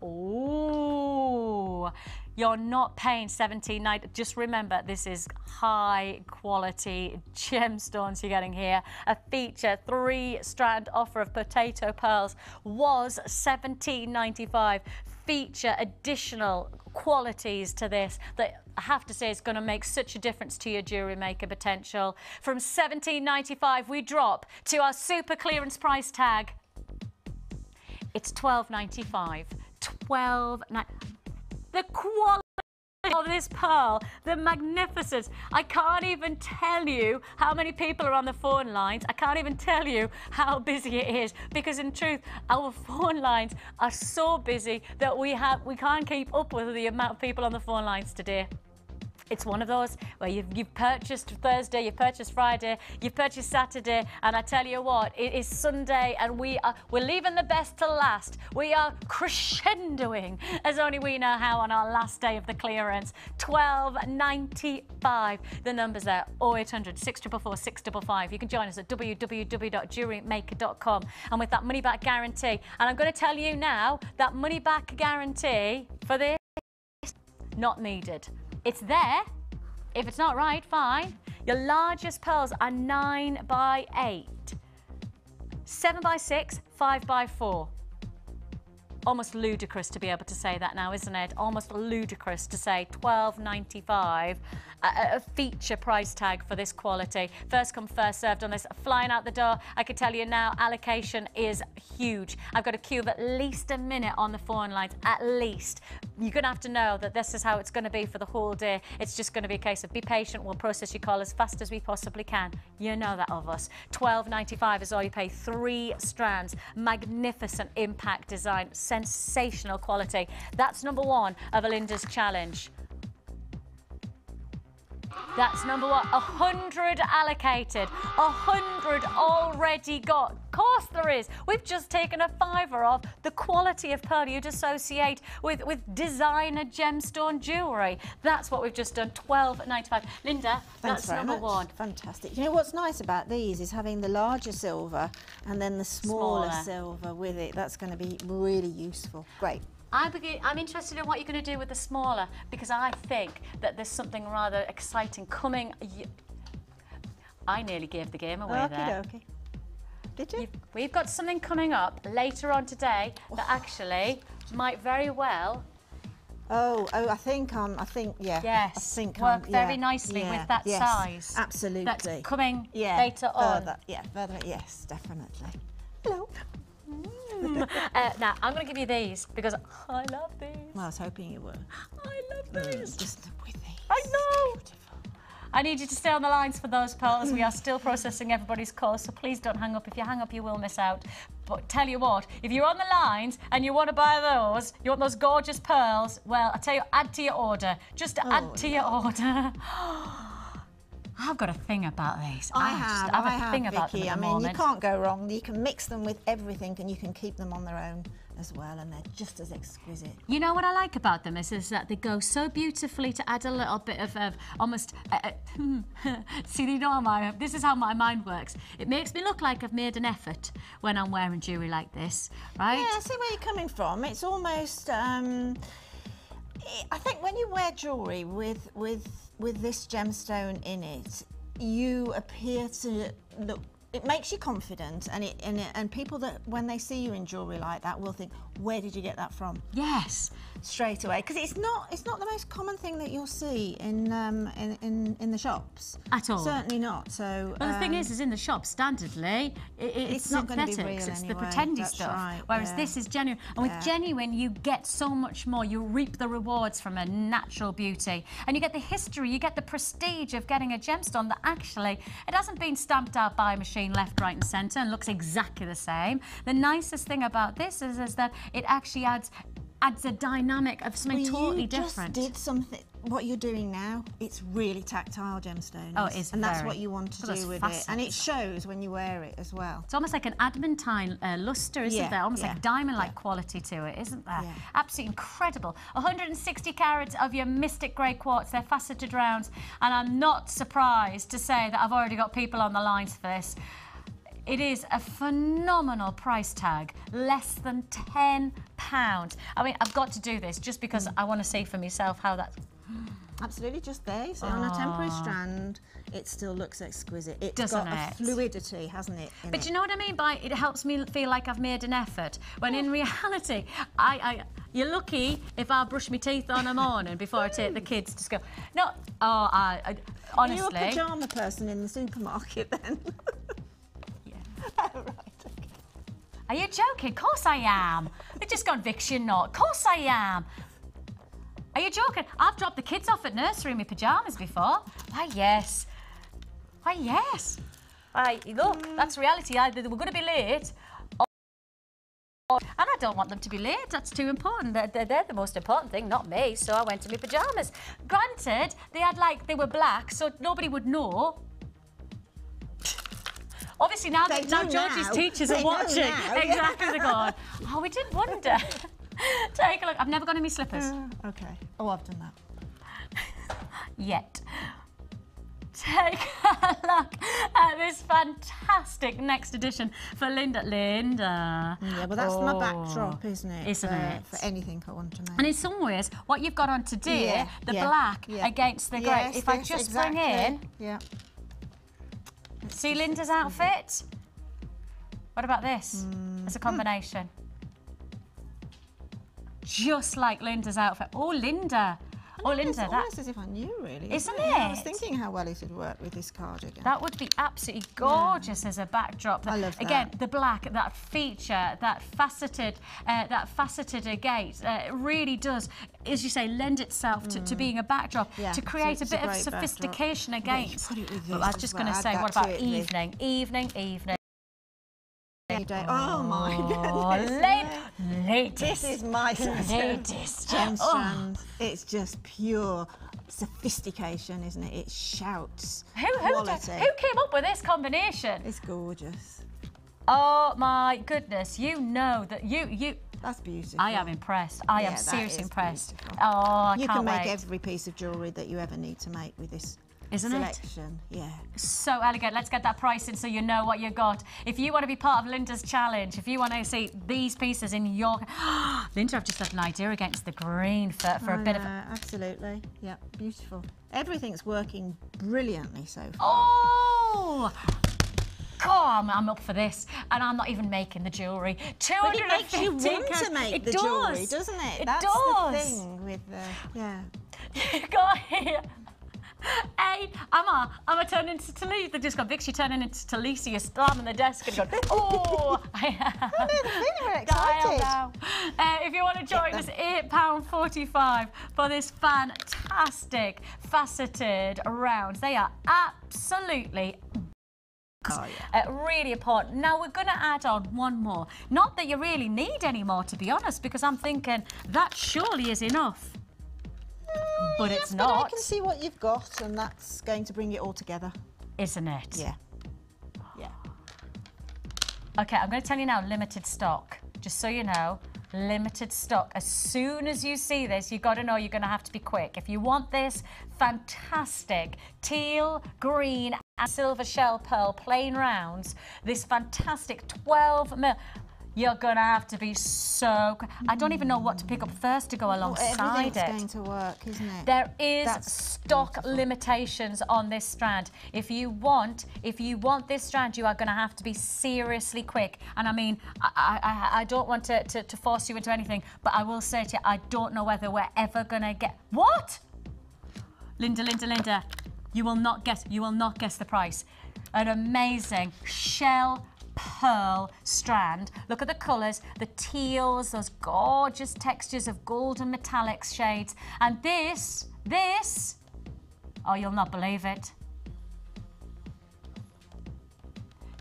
Oh, you're not paying $17.90. Just remember, this is high quality gemstones you're getting here. A feature 3-strand offer of potato pearls was $17.95. Feature additional qualities to this that I have to say is going to make such a difference to your jewellery maker potential. From $17.95, we drop to our super clearance price tag. It's $12.95. $12.95. The quality of this pearl, the magnificence. I can't even tell you how many people are on the phone lines. I can't even tell you how busy it is because in truth, our phone lines are so busy that we can't keep up with the amount of people on the phone lines today. It's one of those where you've purchased Thursday, you've purchased Friday, you've purchased Saturday, and I tell you what, it is Sunday and we're leaving the best to last. We are crescendoing as only we know how on our last day of the clearance. $12.95. The number's there, 0800 644 655. You can join us at www.jewellerymaker.com. And with that money back guarantee, and I'm going to tell you now, that money back guarantee for this, not needed. It's there. If it's not right, fine. Your largest pearls are 9 by 8, 7 by 6, 5 by 4. Almost ludicrous to be able to say that now, isn't it? Almost ludicrous to say $12.95, a feature price tag for this quality. First come, first served on this. Flying out the door, I can tell you now, allocation is huge. I've got a queue of at least a minute on the phone lines, at least. You're going to have to know that this is how it's going to be for the whole day. It's just going to be a case of be patient. We'll process your call as fast as we possibly can. You know that of us. $12.95 is all you pay. 3 strands, magnificent impact design, sensational quality. That's number 1 of Alinda's challenge. That's number 1. 100 allocated, 100 already got. Of course there is. We've just taken a $5 off the quality of pearl you'd associate with designer gemstone jewellery. That's what we've just done. $12.95. Linda, thanks that's number 1. Fantastic. You know what's nice about these is having the larger silver and then the smaller silver with it. That's going to be really useful. Great. I'm interested in what you're going to do with the smaller because I think that there's something rather exciting coming. I nearly gave the game away there. Okay. Did you? We've got something coming up later on today that actually might very well. I think yeah. Yes. I think work very nicely with that size. Absolutely. That's coming later on. Further. Yes, definitely. Hello. Now, I'm going to give you these because I love these. Well, I was hoping you were. I love these. Just with these. I know. Beautiful. I need you to stay on the lines for those pearls. We are still processing everybody's calls, so please don't hang up. If you hang up, you will miss out. But tell you what, if you're on the lines and you want to buy those, you want those gorgeous pearls, well, I tell you, add to your order. Just add to your order. I've got a thing about these. I have a thing about them Vicky. at the I mean, moment. you can't go wrong. You can mix them with everything, and you can keep them on their own as well, and they're just as exquisite. You know what I like about them is that they go so beautifully to add a little bit of almost. See, you know this is how my mind works. It makes me look like I've made an effort when I'm wearing jewellery like this, right? Yeah, I see where you're coming from. It's almost. I think when you wear jewellery with this gemstone in it, you appear to look. It makes you confident, and people that when they see you in jewellery like that will think, where did you get that from? Yes, straight away, because it's not the most common thing that you'll see in the shops at all. Certainly not. So, well, the thing is in the shop, standardly, it's not going to be synthetics. real It's anyway. the pretendy That's stuff. right, Whereas yeah. this is genuine, and with genuine, you get so much more. You reap the rewards from a natural beauty, and you get the history, you get the prestige of getting a gemstone that actually it hasn't been stamped out by a machine left, right, and centre, and looks exactly the same. The nicest thing about this is that it actually adds a dynamic of something totally different. You just did something. What you're doing now, it's really tactile gemstones. Oh, it is, and that's what you want to do with it, and it shows when you wear it as well. It's almost like an adamantine lustre, isn't there? Almost like diamond-like quality to it, isn't there? Yeah. Absolutely incredible. 160 carats of your mystic grey quartz. They're faceted rounds, and I'm not surprised to say that I've already got people on the lines for this. It is a phenomenal price tag, less than £10. I mean, I've got to do this just because I want to see for myself how that. Absolutely, just there. So on a temporary strand, it still looks exquisite. It's Doesn't got a fluidity, hasn't it? But you know what I mean by it helps me feel like I've made an effort. When in reality, you're lucky if I brush my teeth on a morning before I take the kids to school. No, honestly. Are you a pyjama person in the supermarket then? Right, okay. Are you joking? Of course I am. They've just gone Viction not. Of course I am. Are you joking? I've dropped the kids off at nursery in my pyjamas before. Why, yes. Why, yes. Right, look, that's reality. Either we're going to be late and I don't want them to be late. That's too important. They're the most important thing, not me. So I went to my pyjamas. Granted, they were black, so nobody would know. Obviously, now Georgie's teachers are watching. Exactly, they're going, oh, we did wonder. Take a look. I've never gone in my slippers. Okay. Oh, I've done that. Yet. Take a look at this fantastic next edition for Linda. Yeah, well, that's my backdrop, isn't it? Isn't it? For anything I want to make. And in some ways, what you've got on today, the black against the grey. If I just bring in... Yeah. See Linda's outfit? What about this as a combination? Just like Linda's outfit. Oh, Linda. Oh, Linda. It's almost as if I knew, really. Isn't it? Yeah, I was thinking how well it would work with this cardigan. That would be absolutely gorgeous as a backdrop. I love that. Again, the black, that feature, that faceted agate, really does, as you say, lend itself to being a backdrop, to create a bit of sophistication against. I was just going to say, what about evening? Evening. Oh my goodness. Latest. This is my latest gemstone. It's just pure sophistication, isn't it? It shouts quality. Who came up with this combination? It's gorgeous. Oh my goodness! You know that you. That's beautiful. I am impressed. I am seriously impressed. Beautiful. Oh, I you can't can make wait. every piece of jewellery that you ever need to make with this. Isn't selection. Yeah. So elegant. Let's get that pricing so you know what you got. If you want to be part of Linda's challenge, if you want to see these pieces in your... Linda, I've just had an idea against the green for a bit of... Absolutely. Yeah, beautiful. Everything's working brilliantly so far. Oh! God, I'm up for this, and I'm not even making the jewellery. 250. But it makes you want to make the jewellery, doesn't it? That's the thing with the... Yeah. You got here. Hey, Emma turning into Talisa. They just got Vix, you're turning into Talisa. You're slamming the desk and going, oh! I know, they're feeling very excited. Now. If you want to join us, £8.45 for this fantastic faceted rounds. They are absolutely really important. Now we're going to add on one more. Not that you really need any more, to be honest, because I'm thinking that surely is enough. But it's not. But I can see what you've got, and that's going to bring it all together. Isn't it? Yeah. Yeah. Okay, I'm going to tell you now, limited stock. Just so you know, limited stock. As soon as you see this, you've got to know you're going to have to be quick. If you want this fantastic teal, green and silver shell pearl plain rounds, this fantastic 12mm, you're going to have to be so quick. I don't even know what to pick up first to go alongside it. Everything's going to work, isn't it? There is stock limitations on this strand. If you want this strand, you are going to have to be seriously quick. And I mean, I don't want to force you into anything, but I will say to you, I don't know whether we're ever going to get... What? Linda, you will not guess the price. An amazing shell pearl strand. Look at the colours, the teals, those gorgeous textures of golden metallic shades. And this, oh, you'll not believe it,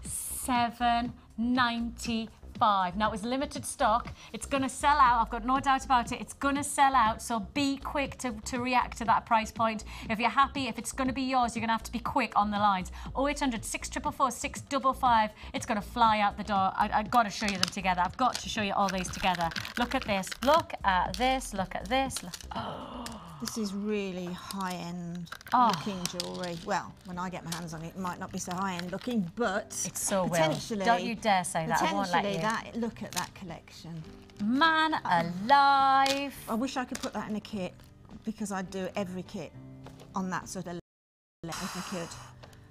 £7.95. Now, it was limited stock. It's going to sell out. I've got no doubt about it. It's going to sell out, so be quick to react to that price point. If you're happy, if it's going to be yours, you're going to have to be quick on the lines. 0800 644 655. It's going to fly out the door. I've got to show you them together. I've got to show you all these together. Look at this. Look at this. Look at this. Look. Oh. This is really high-end looking jewellery. Well, when I get my hands on it, it might not be so high-end looking, but it's so potentially. Don't you dare say that. I won't let you. Look at that collection. Man alive! I wish I could put that in a kit, because I'd do every kit on that sort of level if I could,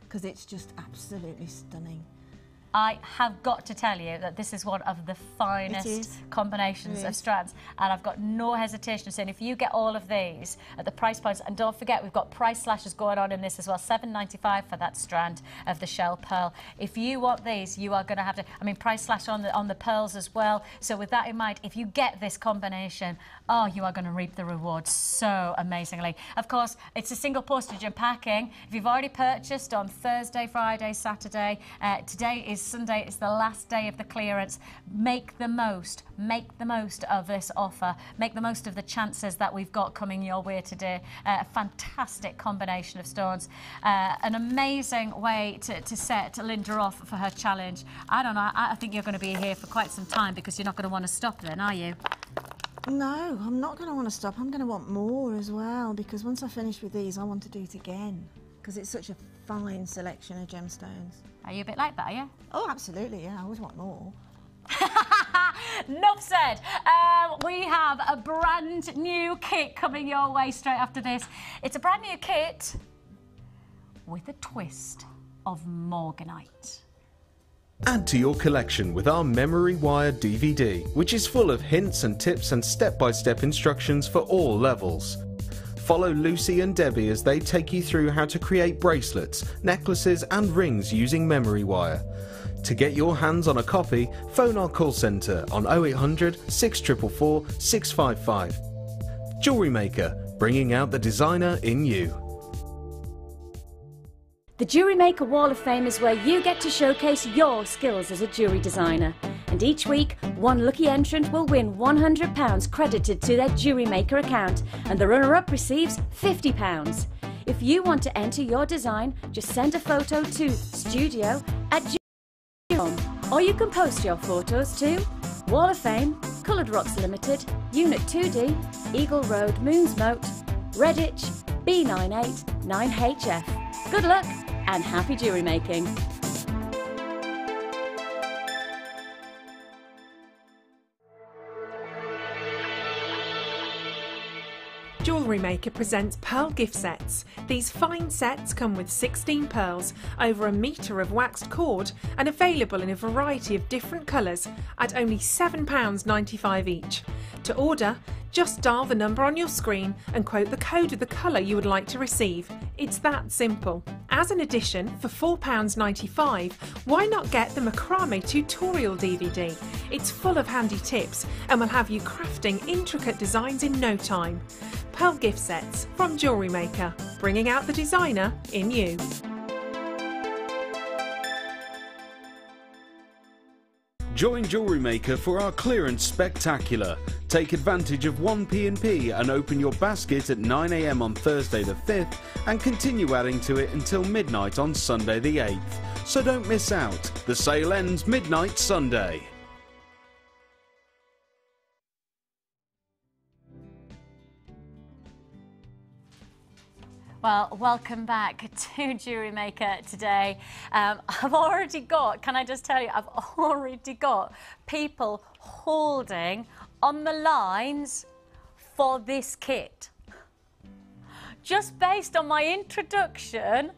because it's just absolutely stunning. I have got to tell you that this is one of the finest combinations of strands, and I've got no hesitation of saying if you get all of these at the price points, and don't forget we've got price slashes going on in this as well, £7.95 for that strand of the shell pearl. If you want these, you are going to have to, I mean, price slash on the pearls as well. So with that in mind, if you get this combination, oh, you are going to reap the rewards so amazingly. Of course, it's a single postage and packing. If you've already purchased on Thursday, Friday, Saturday, today is Sunday, it's the last day of the clearance. Make the most of this offer. Make the most of the chances that we've got coming your way today. A fantastic combination of stones. An amazing way to set Linda off for her challenge. I don't know, I think you're going to be here for quite some time, because you're not going to want to stop then, are you? No, I'm not going to want to stop. I'm going to want more as well, because once I finish with these, I want to do it again, because it's such a fine selection of gemstones. Are you a bit like that, are you? Oh, absolutely, yeah. I always want more. Enough said. We have a brand new kit coming your way straight after this. It's a brand new kit with a twist of morganite. Add to your collection with our Memory Wire DVD, which is full of hints and tips and step-by-step instructions for all levels. Follow Lucy and Debbie as they take you through how to create bracelets, necklaces and rings using memory wire. To get your hands on a copy, phone our call centre on 0800 644 655. Jewellery Maker, bringing out the designer in you. The Jewellery Maker Wall of Fame is where you get to showcase your skills as a jewellery designer. And each week, one lucky entrant will win £100 credited to their Jewellery Maker account, and the runner-up receives £50. If you want to enter your design, just send a photo to studio@jewellery.com, or you can post your photos to Wall of Fame, Coloured Rocks Limited, Unit 2D, Eagle Road, Moonsmote, Redditch, B98 9HF. Good luck and happy jewellery making! Jewellery Maker presents Pearl Gift Sets. These fine sets come with 16 pearls, over 1 metre of waxed cord, and available in a variety of different colours at only £7.95 each. To order, Just dial the number on your screen and quote the code of the colour you would like to receive. It's that simple. As an addition, for £4.95, why not get the Macrame tutorial DVD? It's full of handy tips and will have you crafting intricate designs in no time. Pearl gift sets from Jewellery Maker, bringing out the designer in you. Join Jewellery Maker for our clearance spectacular. Take advantage of 1p&p and open your basket at 9 AM on Thursday the 5th and continue adding to it until midnight on Sunday the 8th. So don't miss out. The sale ends midnight Sunday. Well, welcome back to Jewellery Maker today. I've already got, can I just tell you, I've already got people holding on the lines for this kit. Just based on my introduction,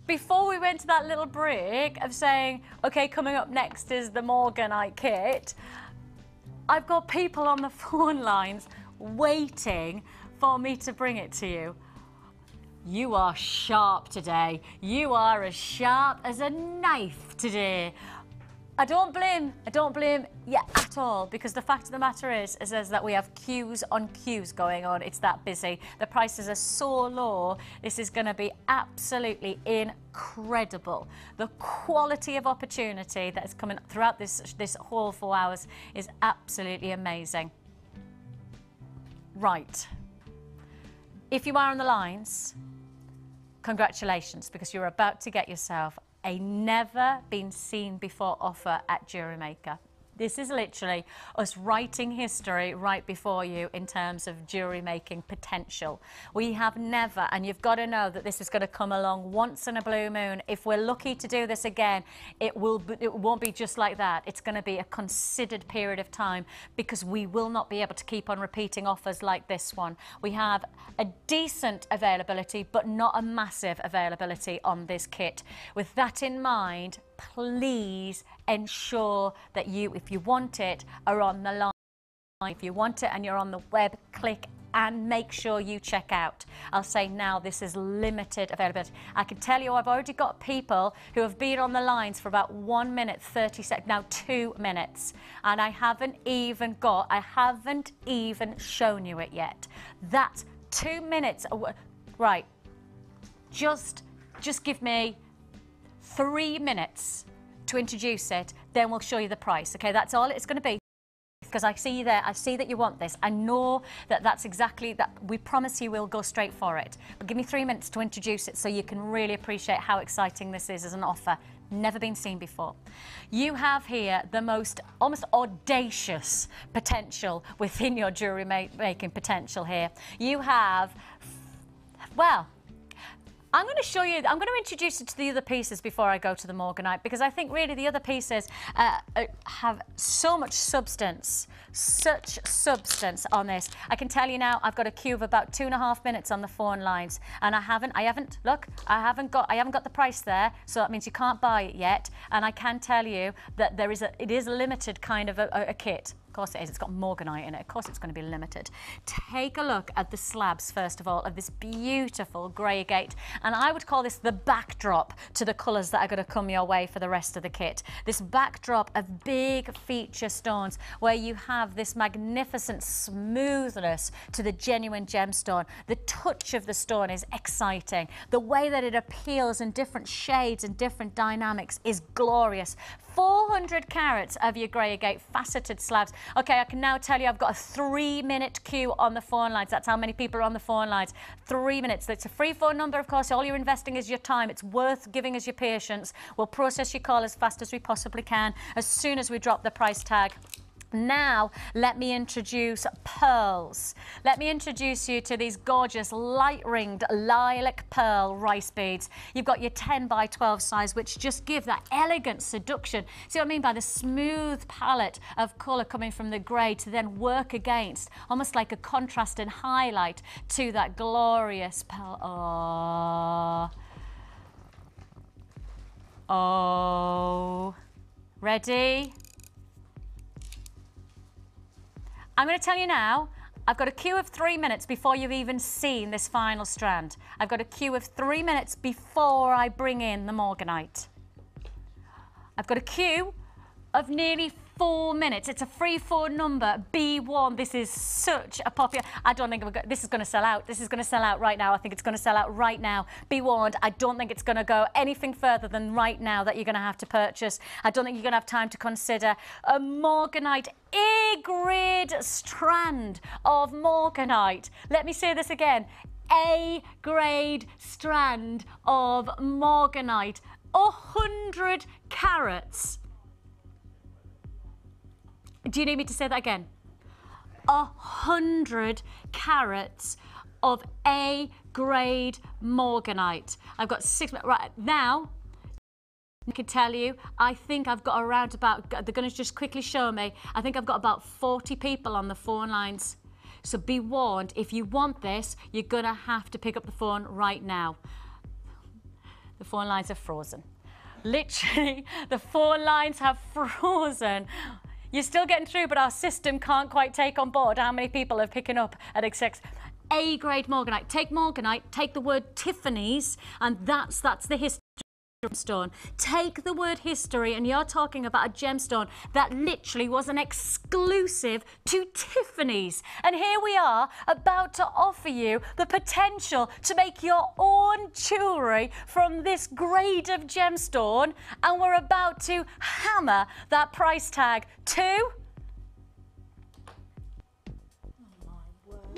before we went to that little break of saying, okay, coming up next is the Morganite kit, I've got people on the phone lines waiting for me to bring it to you. You are sharp today. You are as sharp as a knife today. I don't blame you at all, because the fact of the matter is that we have queues on queues going on. It's that busy. The prices are so low. This is going to be absolutely incredible. The quality of opportunity that is coming throughout this whole 4 hours is absolutely amazing. Right. If you are on the lines, congratulations, because you're about to get yourself a never been seen before offer at Jewellery Maker. This is literally us writing history right before you in terms of jewellery making potential. We have never, and you've got to know that this is going to come along once in a blue moon. If we're lucky to do this again, it won't be just like that. It's going to be a considered period of time, because we will not be able to keep on repeating offers like this one. We have a decent availability, but not a massive availability on this kit. With that in mind, please ensure that you, if you want it, are on the line. If you want it and you're on the web, click and make sure you check out. I'll say now, this is limited availability. I can tell you I've already got people who have been on the lines for about 1 minute 30 seconds, now 2 minutes, and I haven't even shown you it yet. That's 2 minutes. Right, just give me 3 minutes to introduce it, then we'll show you the price. Okay, that's all it's going to be, because I see you there. I see that you want this. I know that that's exactly that. We promise you we'll go straight for it, but give me 3 minutes to introduce it so you can really appreciate how exciting this is as an offer. Never been seen before. You have here the most almost audacious potential within your jewellery making potential here. You have, well, I'm going to show you, I'm going to introduce you to the other pieces before I go to the Morganite, because I think really the other pieces have so much substance, such substance on this. I can tell you now, I've got a queue of about 2.5 minutes on the phone lines, and I haven't got the price there, so that means you can't buy it yet. And I can tell you that it is a limited kind of a kit. Of course it is. It's got Morganite in it. Of course it's going to be limited. Take a look at the slabs, first of all, of this beautiful grey agate. And I would call this the backdrop to the colours that are going to come your way for the rest of the kit. This backdrop of big feature stones, where you have this magnificent smoothness to the genuine gemstone. The touch of the stone is exciting. The way that it appeals in different shades and different dynamics is glorious. 400 carats of your grey agate faceted slabs. Okay, I can now tell you I've got a 3-minute queue on the phone lines. That's how many people are on the phone lines. 3 minutes. It's a free phone number, of course. All you're investing is your time. It's worth giving us your patience. We'll process your call as fast as we possibly can, as soon as we drop the price tag. Now, let me introduce pearls. Let me introduce you to these gorgeous light-ringed lilac pearl rice beads. You've got your 10 by 12 size, which just give that elegant seduction. See what I mean by the smooth palette of colour coming from the grey to then work against, almost like a contrast and highlight to that glorious pearl. Oh. Ready? I'm going to tell you now, I've got a queue of 3 minutes before you've even seen this final strand. I've got a queue of 3 minutes before I bring in the morganite. I've got a queue of nearly 4 minutes. It's a free phone number, B1. This is such a popular... I don't think this is going to sell out. This is going to sell out right now. I think it's going to sell out right now. Be warned, I don't think it's going to go anything further than right now that you're going to have to purchase. I don't think you're going to have time to consider a morganite A-grade strand of morganite. Let me say this again. A-grade strand of morganite. 100 carats. Do you need me to say that again? 100 carats of A-grade morganite. I've got 6 minutes. Right, now, I can tell you, I think I've got around about, they're going to just quickly show me, I think I've got about 40 people on the phone lines. So be warned, if you want this, you're going to have to pick up the phone right now. The phone lines are frozen. Literally, the phone lines have frozen. You're still getting through, but our system can't quite take on board how many people are picking up at XX. A-grade morganite. Take morganite, take the word Tiffany's, and that's the history gemstone. Take the word history, and you're talking about a gemstone that literally was an exclusive to Tiffany's. And here we are about to offer you the potential to make your own jewellery from this grade of gemstone, and we're about to hammer that price tag to... My word.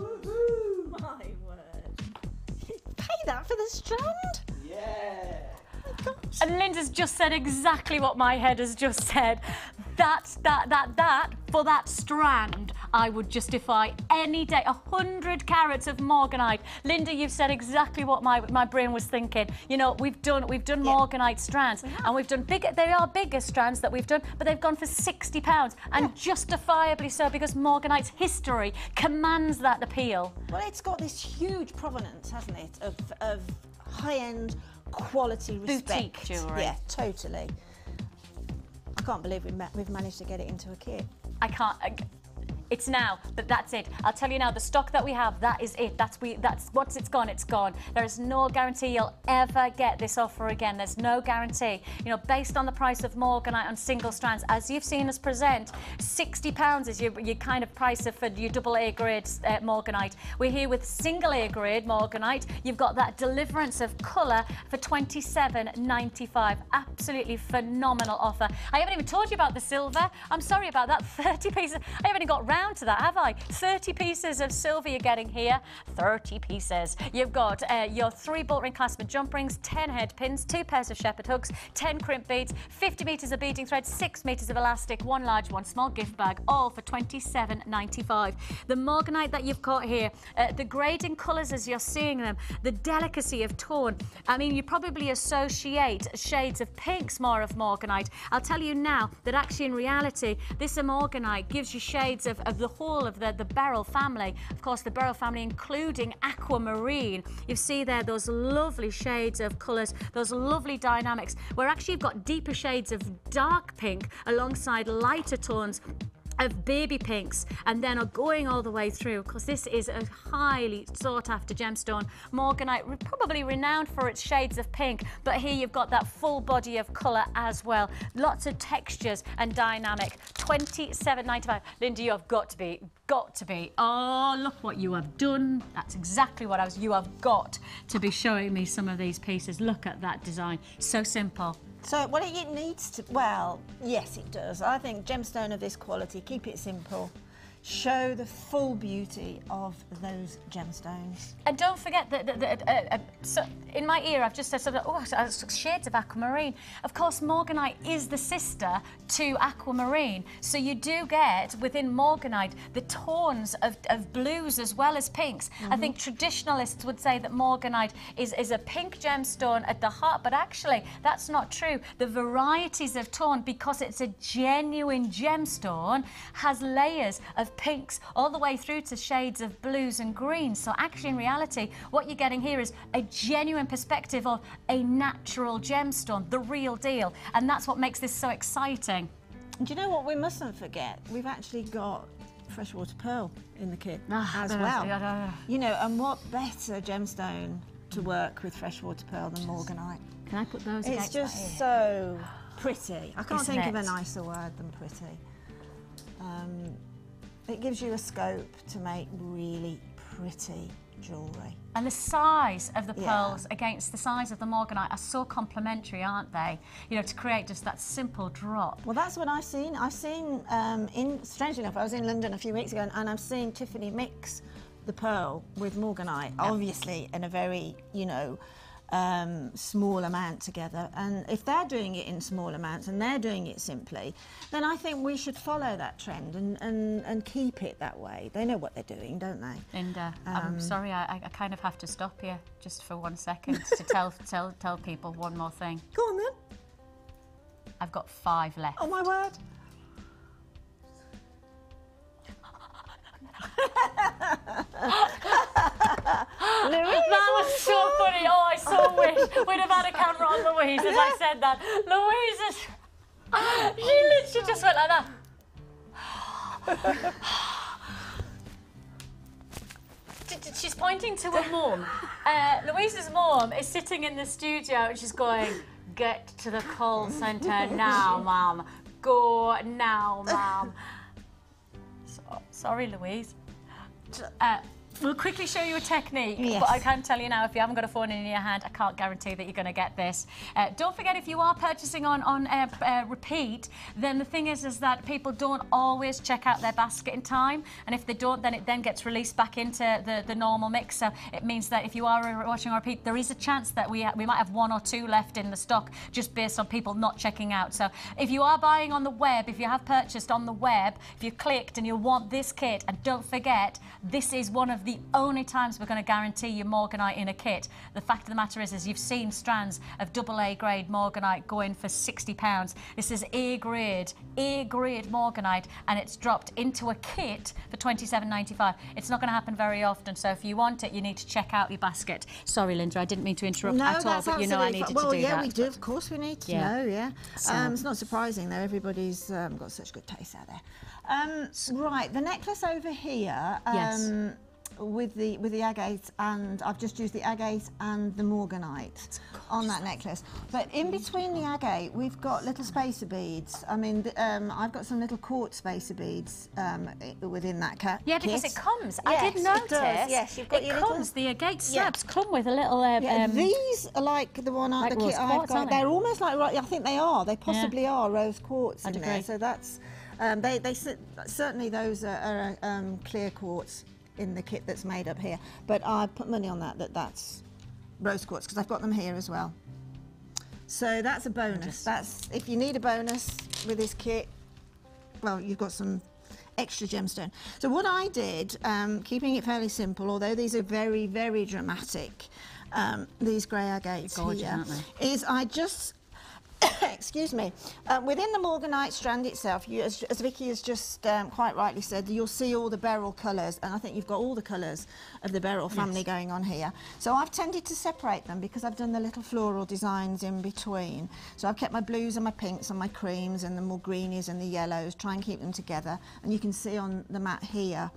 Pay that for the strand? Yeah. And Linda's just said exactly what my head has just said. That for that strand, I would justify any day. 100 carats of morganite. Linda, you've said exactly what my brain was thinking. You know, we've done morganite strands, and we've done bigger. They are bigger strands that we've done, but they've gone for £60, and justifiably so, because morganite's history commands that appeal. Well, it's got this huge provenance, hasn't it, of high-end quality respect. Boutique jewellery. Yeah, totally. I can't believe we've managed to get it into a kit. I can't. It's now, but that's it. I'll tell you now, the stock that we have, that is it. That's once it's gone, it's gone. There is no guarantee you'll ever get this offer again. There's no guarantee. You know, based on the price of morganite on single strands, as you've seen us present, £60 is your kind of price for your double A grade morganite. We're here with single A grade morganite. You've got that deliverance of colour for £27.95. Absolutely phenomenal offer. I haven't even told you about the silver. I'm sorry about that. 30 pieces. I haven't even got round to that, have I? 30 pieces of silver you're getting here. 30 pieces. You've got your 3 bolt ring clasp and jump rings, 10 head pins, 2 pairs of shepherd hooks, 10 crimp beads, 50 metres of beading thread, 6 metres of elastic, 1 large, 1 small gift bag, all for £27.95. The morganite that you've got here, the grading colours as you're seeing them, the delicacy of tone. I mean, you probably associate shades of pinks more of morganite. I'll tell you now that actually in reality, this morganite gives you shades of the whole of the beryl family. Of course, the beryl family including aquamarine. You see there those lovely shades of colours, those lovely dynamics, where actually you've got deeper shades of dark pink alongside lighter tones of baby pinks, and then are going all the way through, because this is a highly sought after gemstone. Morganite, probably renowned for its shades of pink, but here you've got that full body of colour as well. Lots of textures and dynamic. £27.95. Linda, you have got to be. Oh, look what you have done. That's exactly what you have got to be showing me some of these pieces. Look at that design. So simple. So, well, it needs to, well, yes, it does. I think gemstone of this quality, keep it simple. Show the full beauty of those gemstones. And don't forget that so in my ear I've just said something, oh, shades of aquamarine. Of course, morganite is the sister to aquamarine. So you do get, within morganite, the tones of blues as well as pinks. I think traditionalists would say that morganite is a pink gemstone at the heart, but actually that's not true. The varieties of tone, because it's a genuine gemstone, has layers of pinks all the way through to shades of blues and greens. So actually in reality what you're getting here is a genuine perspective of a natural gemstone, the real deal, and that's what makes this so exciting. And do you know what we mustn't forget? We've actually got freshwater pearl in the kit Ah, as no, well. yeah. You know, and what better gemstone to work with freshwater pearl than morganite? Can I put those It's against just that here? so pretty. I can't Isn't think of a it? nicer word than pretty. It gives you a scope to make really pretty jewellery. And the size of the Yeah. pearls against the size of the morganite are so complementary, aren't they? You know, to create just that simple drop. Well, that's what I've seen. Strangely enough, I was in London a few weeks ago and I've seen Tiffany mix the pearl with morganite, obviously in a very, you know, small amount together. And if they're doing it in small amounts and they're doing it simply, then I think we should follow that trend and keep it that way. They know what they're doing, don't they? Linda, I'm sorry, I kind of have to stop you just for 1 second to tell people one more thing. Go on then. I've got 5 left. Oh my word. That was so funny. Oh, I so wish we'd have had a camera on Louise as I said that. Louise is... She literally just went like that. She's pointing to her mum. Louise's mum is sitting in the studio and she's going, "Get to the call centre now, Mum. Go now, Mum." Sorry, Louise. We'll quickly show you a technique, Yes. but I can tell you now, if you haven't got a phone in your hand, I can't guarantee that you're going to get this. Don't forget, if you are purchasing on repeat, then the thing is that people don't always check out their basket in time, and if they don't, then it then gets released back into the normal mix. So it means that if you are watching on repeat, there is a chance that we might have 1 or 2 left in the stock, just based on people not checking out. So if you are buying on the web, if you have purchased on the web, if you clicked and you want this kit, and don't forget, this is one of the only times we're going to guarantee you morganite in a kit. The fact of the matter is you've seen strands of AA grade morganite going for £60. This is A grade morganite, and it's dropped into a kit for £27.95. It's not going to happen very often, so if you want it, you need to check out your basket. Sorry, Linda, I didn't mean to interrupt at all, but you know I needed to do that. Well, yeah, we do. Of course we need to know, yeah. So- It's not surprising, though. Everybody's got such good taste out there. Right, the necklace over here. Yes. With the agate, and I've just used the agate and the morganite on that necklace. But in between the agate, we've got little spacer beads. I mean, I've got some little quartz spacer beads within that kit. Yeah, because it comes. Yes, I did it notice. does, yes, you've got it your comes. little- The agate straps come with a little. Yeah, these are like the one like the rose kit I've quartz, got. aren't they? They're almost like, I think they are. They possibly are rose quartz I'd in there. agree. So that's certainly those are clear quartz in the kit that's made up here, but I put money on that's rose quartz because I've got them here as well. So that's a bonus. That's if you need a bonus with this kit, well, you've got some extra gemstone. So what I did, keeping it fairly simple, although these are very, very dramatic, these grey agates Gorgeous, here, aren't they? is I just excuse me, within the morganite strand itself, as Vicky has just quite rightly said, you'll see all the beryl colours, and I think you've got all the colours of the beryl family going on here. So I've tended to separate them because I've done the little floral designs in between. So I've kept my blues and my pinks and my creams and the more greenies and the yellows, try and keep them together. And you can see on the mat here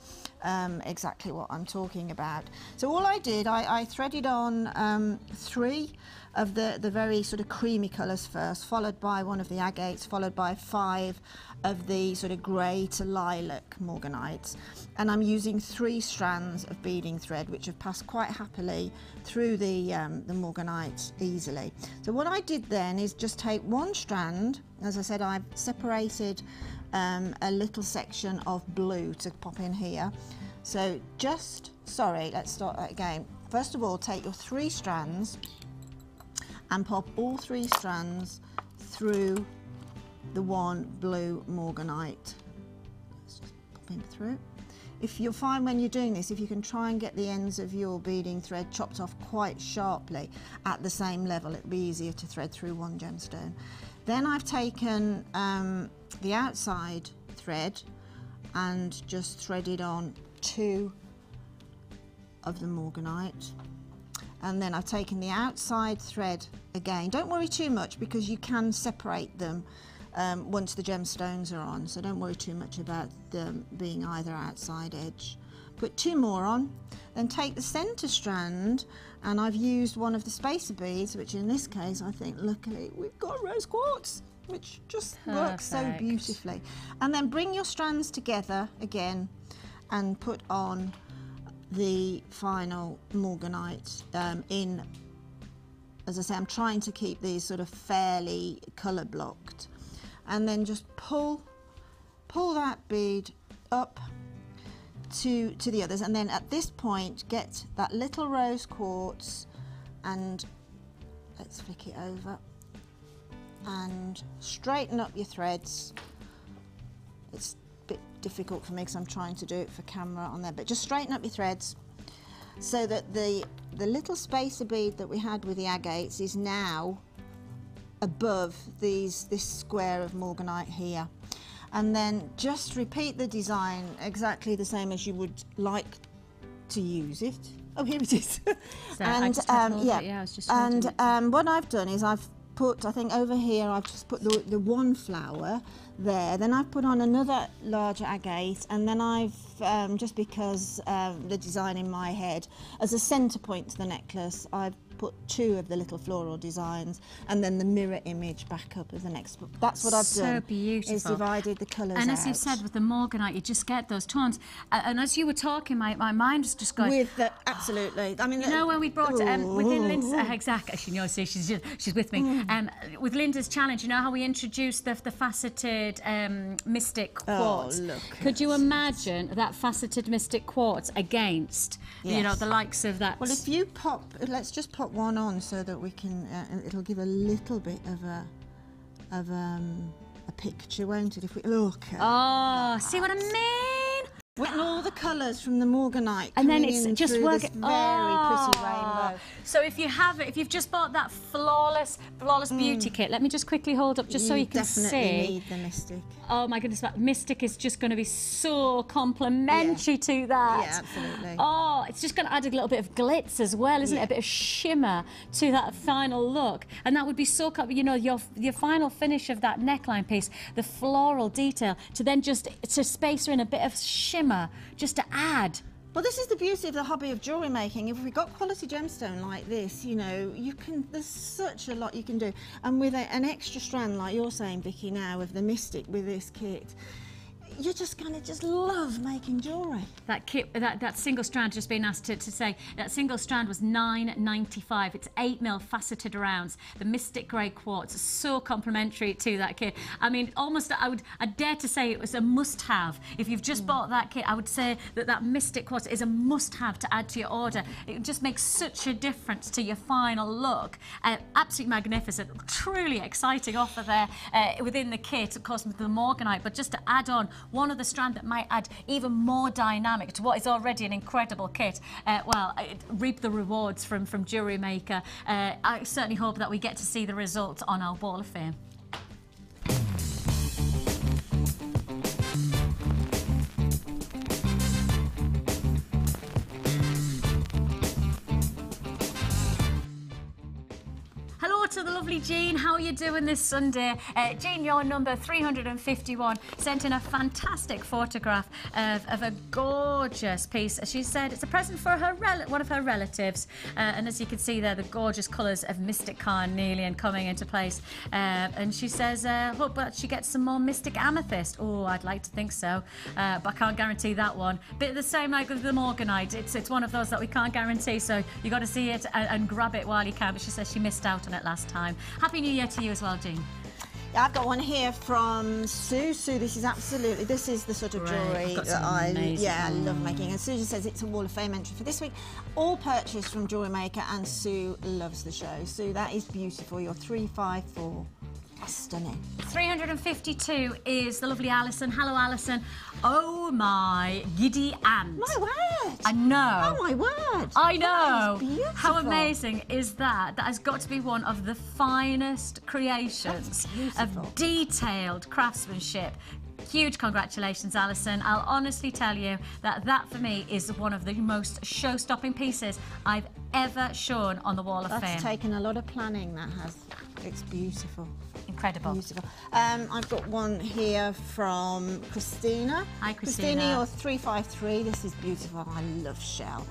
exactly what I'm talking about. So all I did, I threaded on 3 of the very sort of creamy colours first, followed by one of the agates, followed by 5 of the sort of grey to lilac morganites. And I'm using 3 strands of beading thread, which have passed quite happily through the morganite easily. So what I did then is just take 1 strand. As I said, I've separated a little section of blue to pop in here. So let's start that again. First of all, take your 3 strands and pop all 3 strands through the 1 blue morganite. Let's just pop in through. If you'll find when you're doing this, if you can try and get the ends of your beading thread chopped off quite sharply at the same level, it'll be easier to thread through 1 gemstone. Then I've taken the outside thread and just threaded on 2 of the morganite. And then I've taken the outside thread again. Don't worry too much because you can separate them once the gemstones are on, so don't worry too much about them being either outside edge. Put 2 more on, then take the centre strand, and I've used one of the spacer beads, which in this case I think luckily we've got rose quartz, which just works so beautifully. And then bring your strands together again and put on the final morganite in, as I say, I'm trying to keep these sort of fairly colour blocked, and then just pull that bead up to the others, and then at this point get that little rose quartz and let's flick it over and straighten up your threads. It's a bit difficult for me because I'm trying to do it for camera on there, but just straighten up your threads so that the little spacer bead that we had with the agates is now above this square of morganite here. And then just repeat the design exactly the same as you would like to use it. Oh, here it is. So And what I've done is I've put, I think over here, I've just put the one flower there. Then I've put on another larger agate, and then I've, just because the design in my head, as a centre point to the necklace, I've put 2 of the little floral designs, and then the mirror image back up as the next book. That's what I've done. So beautiful. Is divided the colours And out. as you said, with the morganite, you just get those tones. And as you were talking, my mind was just going. With the, absolutely. I mean, You know, when we brought within Linda's, exactly, she knows, see, she's with me. With Linda's challenge, you know how we introduced the faceted mystic quartz. Oh, look. Could you imagine that faceted mystic quartz against, you know, Yes. the likes of that? Well, if you pop, let's just pop one on so that we can, it'll give a little bit of a picture, won't it? If we look at see what I mean? with all the colours from the morganite, And then coming it's in just through work this very pretty rainbow. So if you've just bought that flawless beauty kit, let me just quickly hold up just so you can definitely see. need the mystic. Oh my goodness, that mystic is just going to be so complimentary to that. Yeah, absolutely. Oh, it's just going to add a little bit of glitz as well, isn't it? A bit of shimmer to that final look, and that would be so, you know, your final finish of that neckline piece, the floral detail, to then just to spacer in a bit of shimmer, just to add. Well, this is the beauty of the hobby of jewellery making. If we've got quality gemstone like this, you know, you can, there's such a lot you can do. And with an extra strand, like you're saying, Vicky, now, of the mystic with this kit, you're just going to just love making jewellery. That kit, that single strand, just being asked to say, that single strand was $9.95. It's 8mm faceted rounds. The Mystic Grey quartz is so complimentary to that kit. I mean, almost, I dare to say it was a must-have. If you've just bought that kit, I would say that Mystic quartz is a must-have to add to your order. It just makes such a difference to your final look. Absolutely magnificent, truly exciting offer there within the kit, of course, with the morganite, but just to add on one of the strand that might add even more dynamic to what is already an incredible kit. Reap the rewards from Jewellery Maker. I certainly hope that we get to see the results on our Wall of Fame. To the lovely Jean, how are you doing this Sunday? Jean, your number 351 sent in a fantastic photograph of a gorgeous piece. She said it's a present for one of her relatives, and as you can see there, the gorgeous colours of Mystic Carnelian coming into place. And she says, hope that she gets some more Mystic Amethyst. Oh, I'd like to think so, but I can't guarantee that one. Bit the same like with the Morganite. It's one of those that we can't guarantee, so you got to see it and grab it while you can. But she says she missed out on it last time. Happy New Year to you as well, Jean. Yeah, I've got one here from Sue. Sue, this is the sort of jewellery that I love making. And Sue just says it's a Wall of Fame entry for this week. All purchased from Jewellery Maker, and Sue loves the show. Sue, that is beautiful. You're 354. Stunning. 352 is the lovely Alison. Hello, Alison. Oh my giddy aunt. My word. I know. Oh my word. I know. That is beautiful. How amazing is that? That has got to be one of the finest creations of detailed craftsmanship. Huge congratulations, Alison. I'll honestly tell you that for me is one of the most show-stopping pieces I've ever shown on the Wall of Fame. That's taken a lot of planning, that has. It's beautiful. Incredible. Beautiful. I've got one here from Christina. Hi, Christina. Christina, you're 353. This is beautiful. I love shell.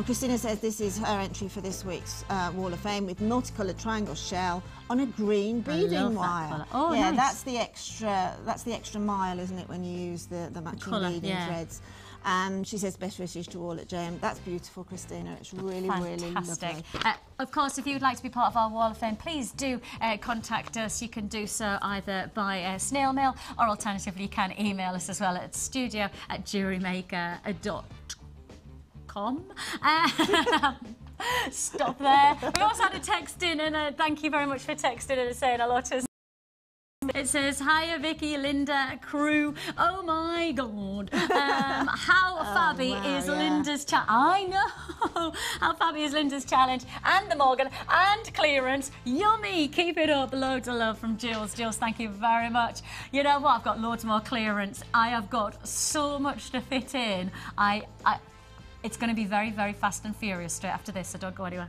Christina says this is her entry for this week's Wall of Fame with multicoloured triangle shell on a green beading wire. Oh, yeah, nice. that's the extra mile, isn't it, when you use the matching beading threads. She says best wishes to all at JM. That's beautiful, Christina. It's really, really lovely. Of course, if you would like to be part of our Wall of Fame, please do contact us. You can do so either by snail mail or alternatively you can email us as well at studio@jewellerymaker.com. Stop there. We also had a text in, and thank you very much for texting and saying a lot of. It says, hiya Vicky, Linda, crew. Oh my God. How fabby is Linda's challenge? I know. How fabby is Linda's challenge? And the Morgan and clearance. Yummy. Keep it up. Loads of love from Jules. Jules, thank you very much. You know what? I've got loads more clearance. I have got so much to fit in. It's going to be very, very fast and furious straight after this, so don't go anywhere.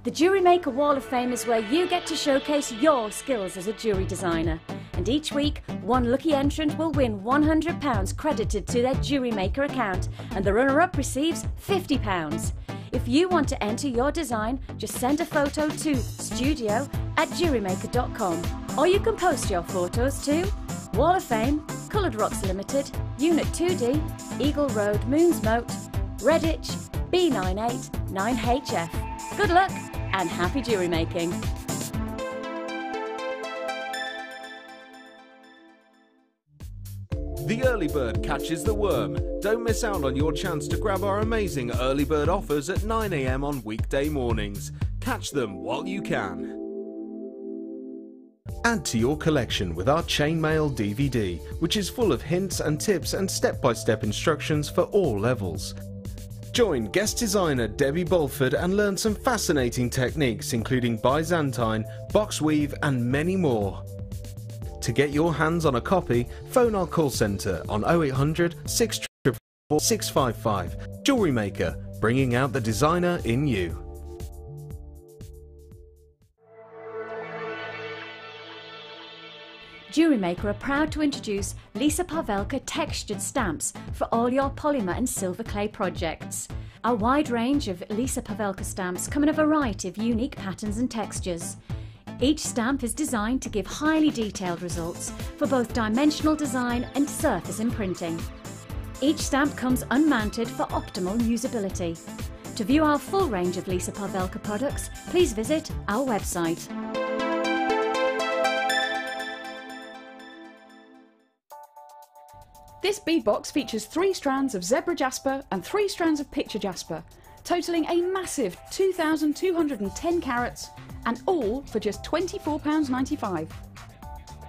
The Jewellery Maker Wall of Fame is where you get to showcase your skills as a jewellery designer. And each week, one lucky entrant will win £100 credited to their Jewellery Maker account, and the runner-up receives £50. If you want to enter your design, just send a photo to studio@jewellerymaker.com, or you can post your photos to Wall of Fame, Coloured Rocks Limited, Unit 2D, Eagle Road, Moonsmote, Redditch, B98 9HF. Good luck and happy jewellery making. The early bird catches the worm. Don't miss out on your chance to grab our amazing early bird offers at 9 AM on weekday mornings. Catch them while you can. Add to your collection with our chainmail DVD, which is full of hints and tips and step-by-step instructions for all levels. Join guest designer Debbie Bulford and learn some fascinating techniques including Byzantine, box weave and many more. To get your hands on a copy, phone our call centre on 0800 644 655. Jewellery Maker, bringing out the designer in you. Jewellery Maker are proud to introduce Lisa Pavelka textured stamps for all your polymer and silver clay projects. A wide range of Lisa Pavelka stamps come in a variety of unique patterns and textures. Each stamp is designed to give highly detailed results for both dimensional design and surface imprinting. Each stamp comes unmounted for optimal usability. To view our full range of Lisa Pavelka products, please visit our website. This bead box features 3 strands of zebra jasper and 3 strands of picture jasper, totalling a massive 2,210 carats, and all for just £24.95.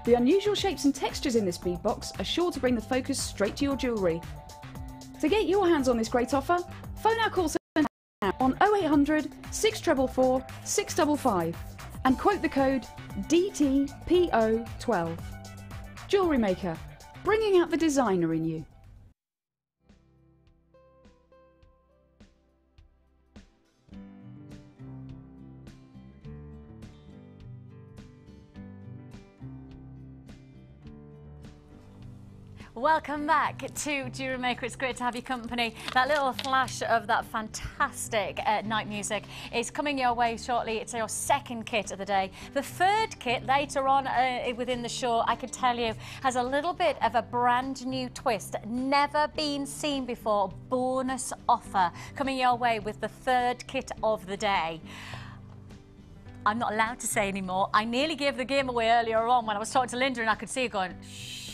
The unusual shapes and textures in this bead box are sure to bring the focus straight to your jewellery. To get your hands on this great offer, phone our call centre on 0800 644 655 and quote the code DTPO12. Jewellery Maker, bringing out the designer in you. Welcome back to Jewellery Maker. It's great to have your company. That little flash of that fantastic night music is coming your way shortly. It's your second kit of the day. The third kit later on within the show, I can tell you, has a little bit of a brand new twist, never been seen before, bonus offer coming your way with the third kit of the day. I'm not allowed to say anymore. I nearly gave the game away earlier on when I was talking to Linda and I could see her going, shh.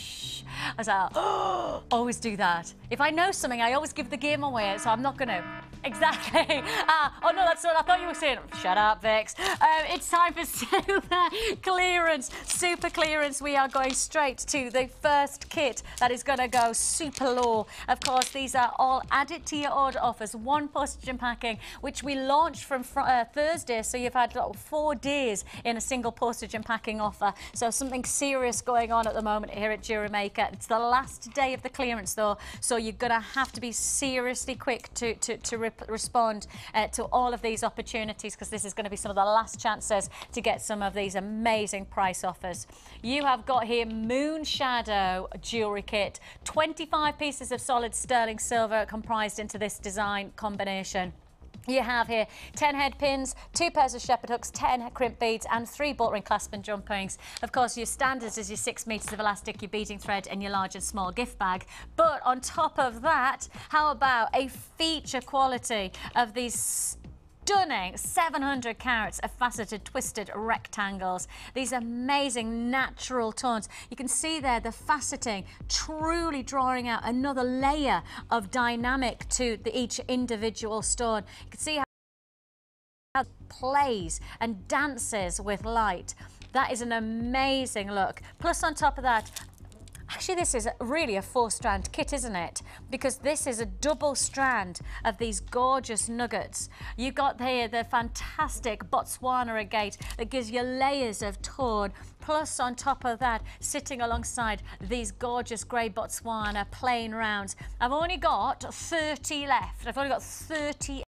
I was like, oh, always do that. If I know something, I always give the game away, so I'm not going to. Exactly. Oh no, that's what I thought you were saying. Shut up, Vix. It's time for super clearance. Super clearance. We are going straight to the first kit that is going to go super low. Of course, these are all added to your order offers. 1 postage and packing, which we launched from Thursday. So you've had 4 days in a single postage and packing offer. So something serious going on at the moment here at Jewellery Maker. It's the last day of the clearance though, so you're going to have to be seriously quick to respond to all of these opportunities, because this is going to be some of the last chances to get some of these amazing price offers. You have got here Moon Shadow jewellery kit, 25 pieces of solid sterling silver comprised into this design combination. You have here 10 head pins, 2 pairs of shepherd hooks, 10 crimp beads and 3 bolt ring clasp and jump rings. Of course, your standards is your 6 metres of elastic, your beading thread and your large and small gift bag. But on top of that, how about a feature quality of these stunning 700 carats of faceted twisted rectangles. These amazing natural tones. You can see there the faceting truly drawing out another layer of dynamic to each individual stone. You can see how it plays and dances with light. That is an amazing look. Plus on top of that, actually, this is really a 4-strand kit, isn't it? Because this is a double strand of these gorgeous nuggets. You've got here the fantastic Botswana agate that gives you layers of tone. Plus, on top of that, sitting alongside these gorgeous grey Botswana plain rounds. I've only got 30 left. I've only got 30.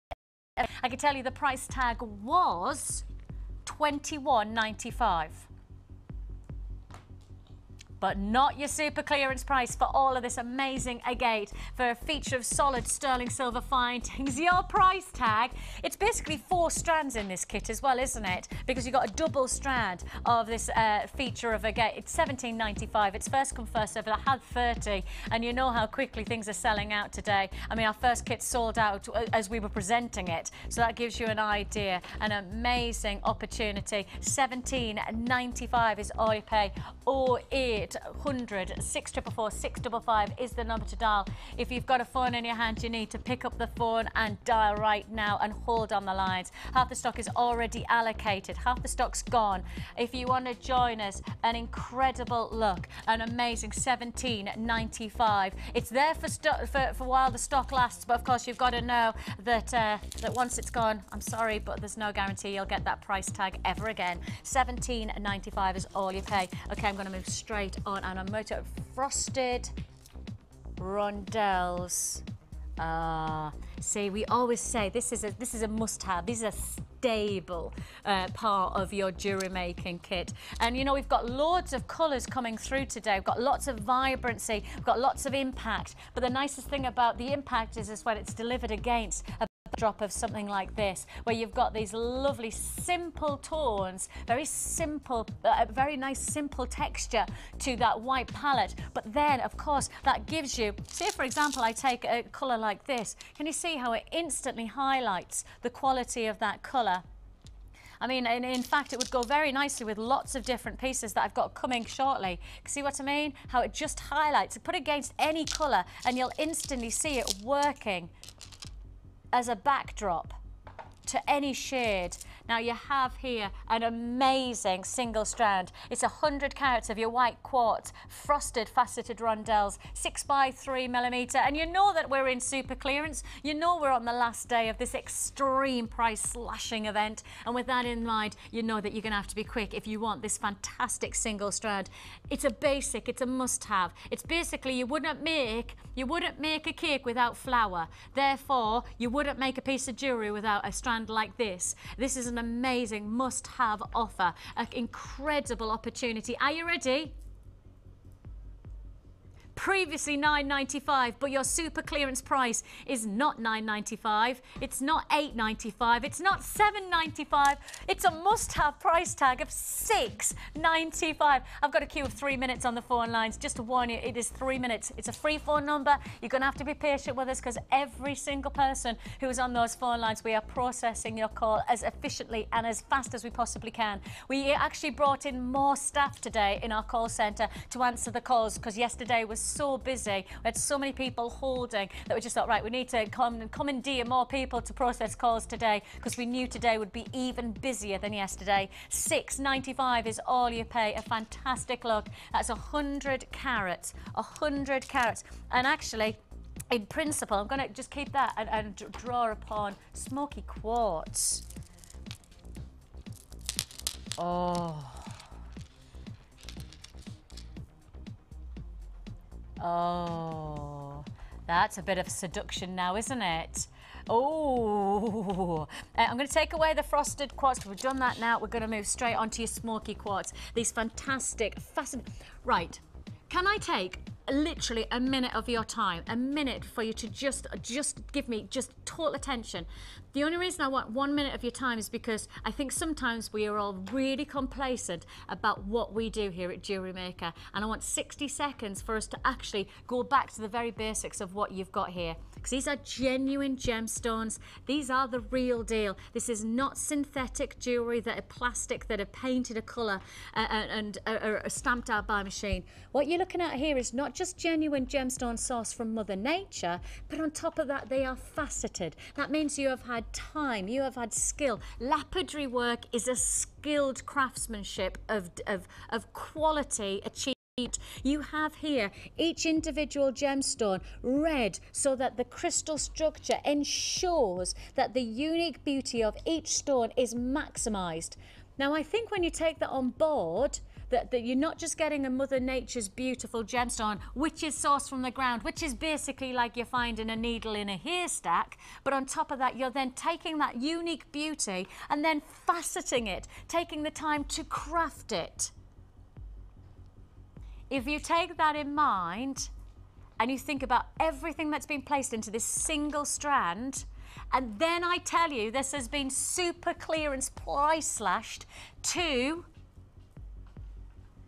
I can tell you the price tag was £21.95. But not your super clearance price for all of this amazing agate for a feature of solid sterling silver findings. Your price tag, it's basically 4 strands in this kit as well, isn't it? Because you've got a double strand of this feature of agate. It's £17.95. It's first come, first served. I had 30, and you know how quickly things are selling out today. I mean, our first kit sold out as we were presenting it, so that gives you an idea. An amazing opportunity. £17.95 is all you pay. 0800 644 655 is the number to dial. If you've got a phone in your hand, you need to pick up the phone and dial right now and hold on the lines. Half the stock is already allocated, half the stock's gone. If you want to join us, an incredible look, an amazing £17.95. It's there for while the stock lasts, but of course you've got to know that that once it's gone, I'm sorry, but there's no guarantee you'll get that price tag ever again. £17.95 is all you pay. Okay, I'm going to move straight on, and I'm going to frosted rondelles. See, we always say this is a must-have. These are staple part of your jewellery making kit. And you know, we've got loads of colours coming through today. We've got lots of vibrancy, we've got lots of impact. But the nicest thing about the impact is when it's delivered against a drop of something like this, where you've got these lovely simple tones, very simple, very nice simple texture to that white palette. But then of course that gives you, say for example I take a colour like this, can you see how it instantly highlights the quality of that colour? I mean, in fact, it would go very nicely with lots of different pieces that I've got coming shortly. See what I mean? How it just highlights, put against any colour and you'll instantly see it working as a backdrop to any shade. Now you have here an amazing single strand. It's 100 carats of your white quartz, frosted faceted rondelles, 6 by 3 millimetre. And you know that we're in super clearance. You know we're on the last day of this extreme price slashing event. And with that in mind, you know that you're going to have to be quick if you want this fantastic single strand. It's a basic, it's a must-have. It's basically you wouldn't make a cake without flour. Therefore, you wouldn't make a piece of jewellery without a strand like this. This is an amazing must-have offer, an incredible opportunity. Are you ready? Previously £9.95, but your super clearance price is not £9.95, it's not £8.95, it's not £7.95, it's a must-have price tag of £6.95. I've got a queue of 3 minutes on the phone lines. Just to warn you, it is 3 minutes. It's a free phone number. You're going to have to be patient with us because every single person who is on those phone lines, we are processing your call as efficiently and as fast as we possibly can. We actually brought in more staff today in our call centre to answer the calls because yesterday was so busy. We had so many people holding that we just thought, right, we need to commandeer more people to process calls today because we knew today would be even busier than yesterday. £6.95 is all you pay. A fantastic look. That's 100 carats. 100 carats. And actually, in principle, I'm going to just keep that and draw upon smoky quartz. Oh. Oh, that's a bit of seduction now, isn't it? Oh, I'm going to take away the frosted quartz. We've done that now. We're going to move straight onto your smoky quartz. These fantastic, fascinating. Right. Can I take literally a minute of your time, a minute for you to just give me just total attention? The only reason I want 1 minute of your time is because I think sometimes we are all really complacent about what we do here at Jewellery Maker, and I want 60 seconds for us to actually go back to the very basics of what you've got here, because these are genuine gemstones. These are the real deal. This is not synthetic jewellery that are plastic, that are painted a colour and are stamped out by machine. What you're looking at here is not just genuine gemstone sourced from Mother Nature, but on top of that they are faceted. That means you have had time, you have had skill. Lapidary work is a skilled craftsmanship of quality achieved. You have here each individual gemstone read so that the crystal structure ensures that the unique beauty of each stone is maximised. Now I think when you take that on board, that you're not just getting a Mother Nature's beautiful gemstone, which is sourced from the ground, which is basically like you're finding a needle in a haystack, but on top of that, you're then taking that unique beauty and then faceting it, taking the time to craft it. If you take that in mind and you think about everything that's been placed into this single strand, and then I tell you this has been super clearance price slashed to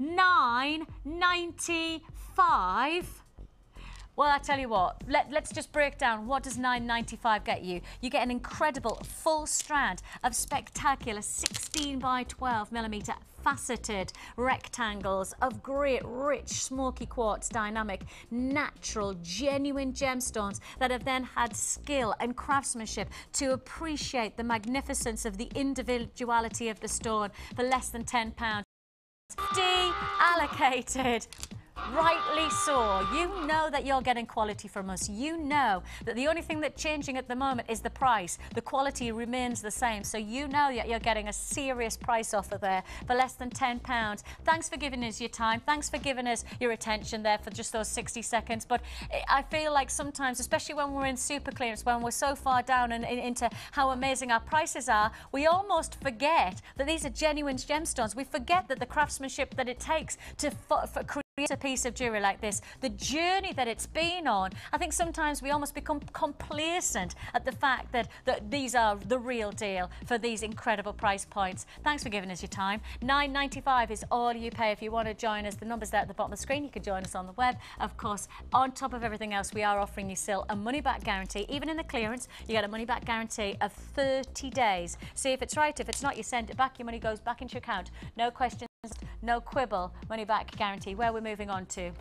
$9.95. Well, I tell you what, let's just break down what does $9.95 get you. You get an incredible full strand of spectacular 16 by 12 millimeter faceted rectangles of great, rich, smoky quartz, dynamic, natural, genuine gemstones that have then had skill and craftsmanship to appreciate the magnificence of the individuality of the stone for less than £10. Allocated. Rightly so. You know that you're getting quality from us. You know that the only thing that's changing at the moment is the price. The quality remains the same. So you know that you're getting a serious price offer there for less than £10. Thanks for giving us your time. Thanks for giving us your attention there for just those 60 seconds. But I feel like sometimes, especially when we're in super clearance, when we're so far down and into how amazing our prices are, we almost forget that these are genuine gemstones. We forget that the craftsmanship that it takes to create a piece of jewellery like this, the journey that it's been on. I think sometimes we almost become complacent at the fact that these are the real deal for these incredible price points. Thanks for giving us your time. $9.95 is all you pay if you want to join us. The number's there at the bottom of the screen. You can join us on the web. Of course, on top of everything else, we are offering you still a money-back guarantee. Even in the clearance, you get a money-back guarantee of 30 days. See if it's right. If it's not, you send it back. Your money goes back into your account. No questions. No quibble, money back guarantee. Where we're moving on to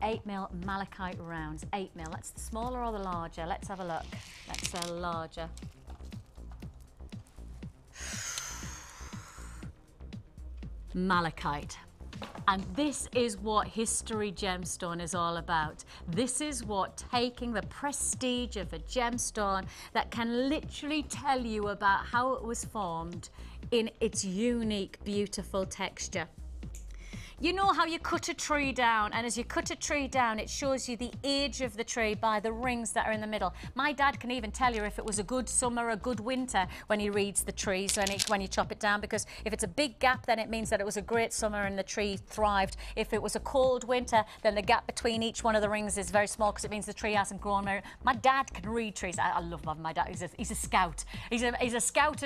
8mm malachite rounds. 8mm. That's the smaller or the larger? Let's have a look. That's the larger. Malachite. And this is what history gemstone is all about. This is what taking the prestige of a gemstone that can literally tell you about how it was formed in its unique, beautiful texture. You know how you cut a tree down, and as you cut a tree down, it shows you the age of the tree by the rings that are in the middle. My dad can even tell you if it was a good summer or a good winter when he reads the trees, when you chop it down, because if it's a big gap, then it means that it was a great summer and the tree thrived. If it was a cold winter, then the gap between each one of the rings is very small because it means the tree hasn't grown. My dad can read trees. I love my dad. He's a scout. He's a scout,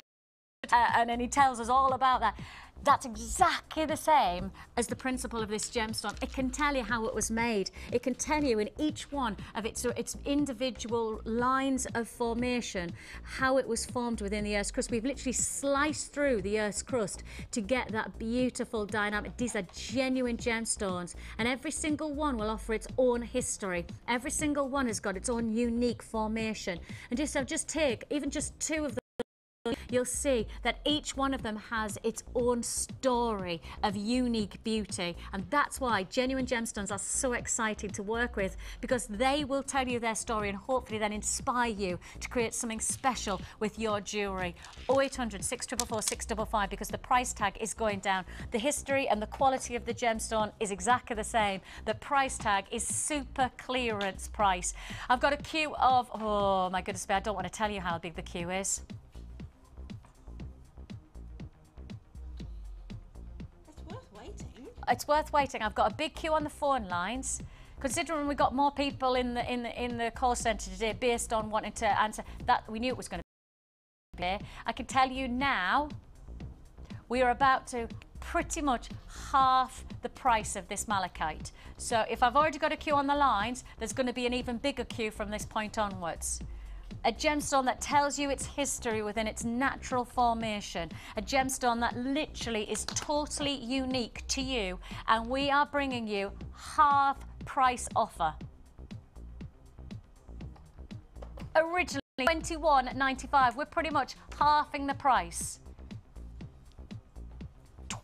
and then he tells us all about that. That's exactly the same as the principle of this gemstone. It can tell you how it was made. It can tell you in each one of its individual lines of formation how it was formed within the Earth's crust. We've literally sliced through the Earth's crust to get that beautiful dynamic. These are genuine gemstones, and every single one will offer its own history. Every single one has got its own unique formation. And just take even just two of them you'll see that each one of them has its own story of unique beauty, and that's why Genuine Gemstones are so exciting to work with, because they will tell you their story and hopefully then inspire you to create something special with your jewellery. 0800 644 655, because the price tag is going down. The history and the quality of the gemstone is exactly the same. The price tag is super clearance price. I've got a queue of, oh my goodness me, I don't want to tell you how big the queue is. It's worth waiting. I've got a big queue on the phone lines. Considering we got more people in the call centre today, based on wanting to answer that, we knew it was going to be there. I can tell you now, we are about to pretty much half the price of this malachite. So if I've already got a queue on the lines, there's going to be an even bigger queue from this point onwards. A gemstone that tells you its history within its natural formation. A gemstone that literally is totally unique to you. And we are bringing you half price offer. Originally $21.95. We're pretty much halving the price.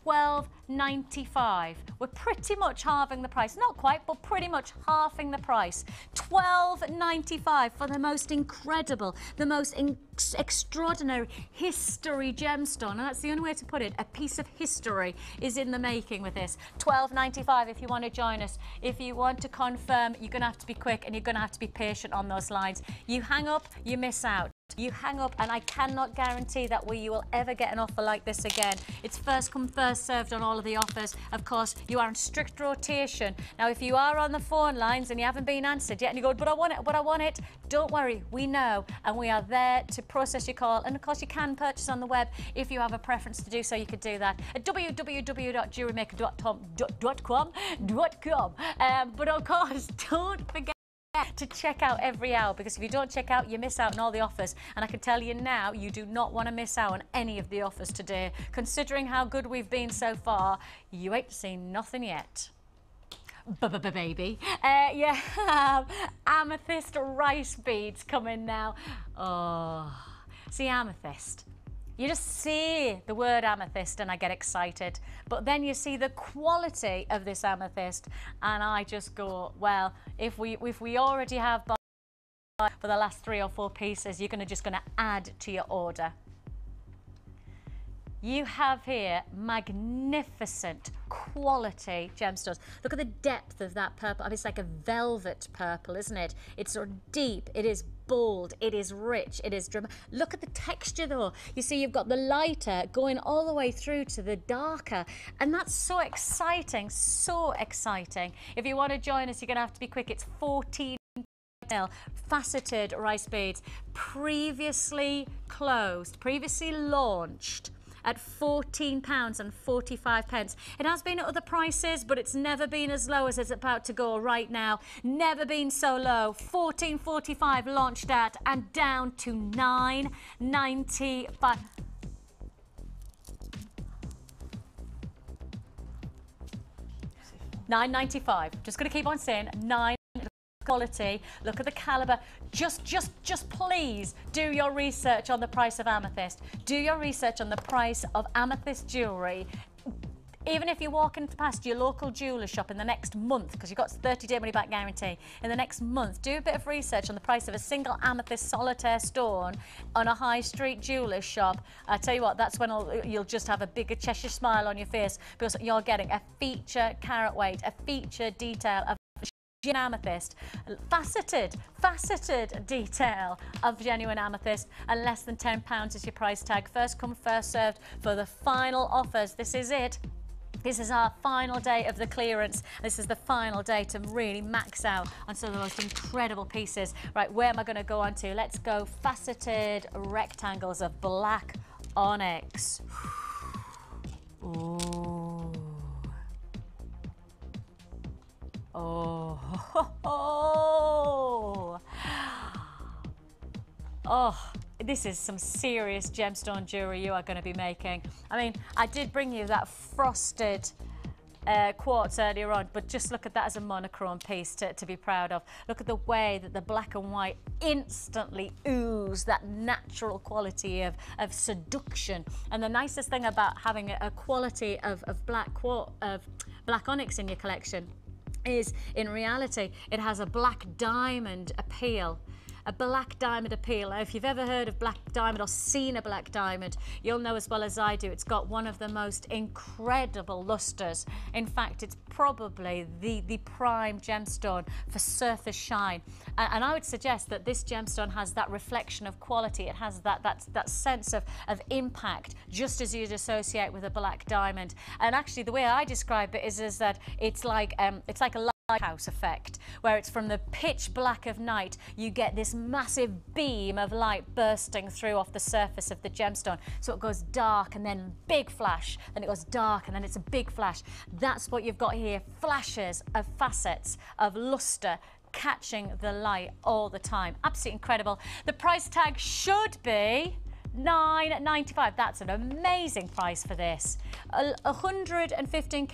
$12.95. We're pretty much halving the price. Not quite, but pretty much halving the price. $12.95 for the most incredible, the most extraordinary history gemstone. And that's the only way to put it. A piece of history is in the making with this. $12.95 if you want to join us. If you want to confirm, you're going to have to be quick and you're going to have to be patient on those lines. You hang up, you miss out. You hang up, and I cannot guarantee that you will ever get an offer like this again. It's first come, first served on all of the offers. Of course, you are in strict rotation. Now, if you are on the phone lines and you haven't been answered yet, and you go, but I want it, don't worry, we know, and we are there to process your call. And of course, you can purchase on the web if you have a preference to do so. You could do that at www.jewellerymaker.com. But of course, don't forget to check out every hour, because if you don't check out, you miss out on all the offers. And I can tell you now, you do not want to miss out on any of the offers today. Considering how good we've been so far, you ain't seen nothing yet. Baby. You have amethyst rice beads coming now. Oh, see, amethyst. You just see the word amethyst and I get excited. But then you see the quality of this amethyst and I just go, well, if we already have for the last 3 or 4 pieces, you're just going to add to your order. You have here magnificent quality gemstones. Look at the depth of that purple. I mean, it's like a velvet purple, isn't it? It's sort of deep. It is bold. It is rich. It is dramatic. Look at the texture, though. You see, you've got the lighter going all the way through to the darker, and that's so exciting. So exciting. If you want to join us, you're going to have to be quick. It's 14 faceted rice beads, previously closed, previously launched at £14.45. It has been at other prices, but it's never been as low as it's about to go right now. Never been so low. £14.45 launched at, and down to £9.95. $9.95. Just going to keep on saying $9. Quality. Look at the caliber. Just please do your research on the price of amethyst. Do your research on the price of amethyst jewellery. Even if you're walking past your local jeweller shop in the next month, because you've got 30-day money-back guarantee, in the next month, do a bit of research on the price of a single amethyst solitaire stone on a high street jeweller shop. I tell you what, that's when you'll just have a bigger Cheshire smile on your face, because you're getting a feature carat weight, a feature detail of amethyst, faceted detail of genuine amethyst, and less than £10 is your price tag. First come, first served for the final offers. This is it. This is our final day of the clearance. This is the final day to really max out on some of the most incredible pieces. Right, where am I going to go on to? Let's go faceted rectangles of black onyx. Ooh. Oh, oh, this is some serious gemstone jewellery you are going to be making. I mean, I did bring you that frosted quartz earlier on, but just look at that as a monochrome piece to be proud of. Look at the way that the black and white instantly ooze that natural quality of seduction. And the nicest thing about having a quality of black onyx in your collection is, in reality, it has a black diamond appeal. A black diamond appeal. Now, if you've ever heard of black diamond or seen a black diamond, you'll know as well as I do, it's got one of the most incredible lustres. In fact, it's probably the prime gemstone for surface shine. And I would suggest that this gemstone has that reflection of quality. It has that sense of impact, just as you'd associate with a black diamond. And actually, the way I describe it is that it's like a lighthouse effect, where it's from the pitch black of night, you get this massive beam of light bursting through off the surface of the gemstone. So it goes dark and then big flash, then it goes dark and then it's a big flash. That's what you've got here, flashes of facets of luster catching the light all the time. Absolutely incredible. The price tag should be $9.95. That's an amazing price for this. 115.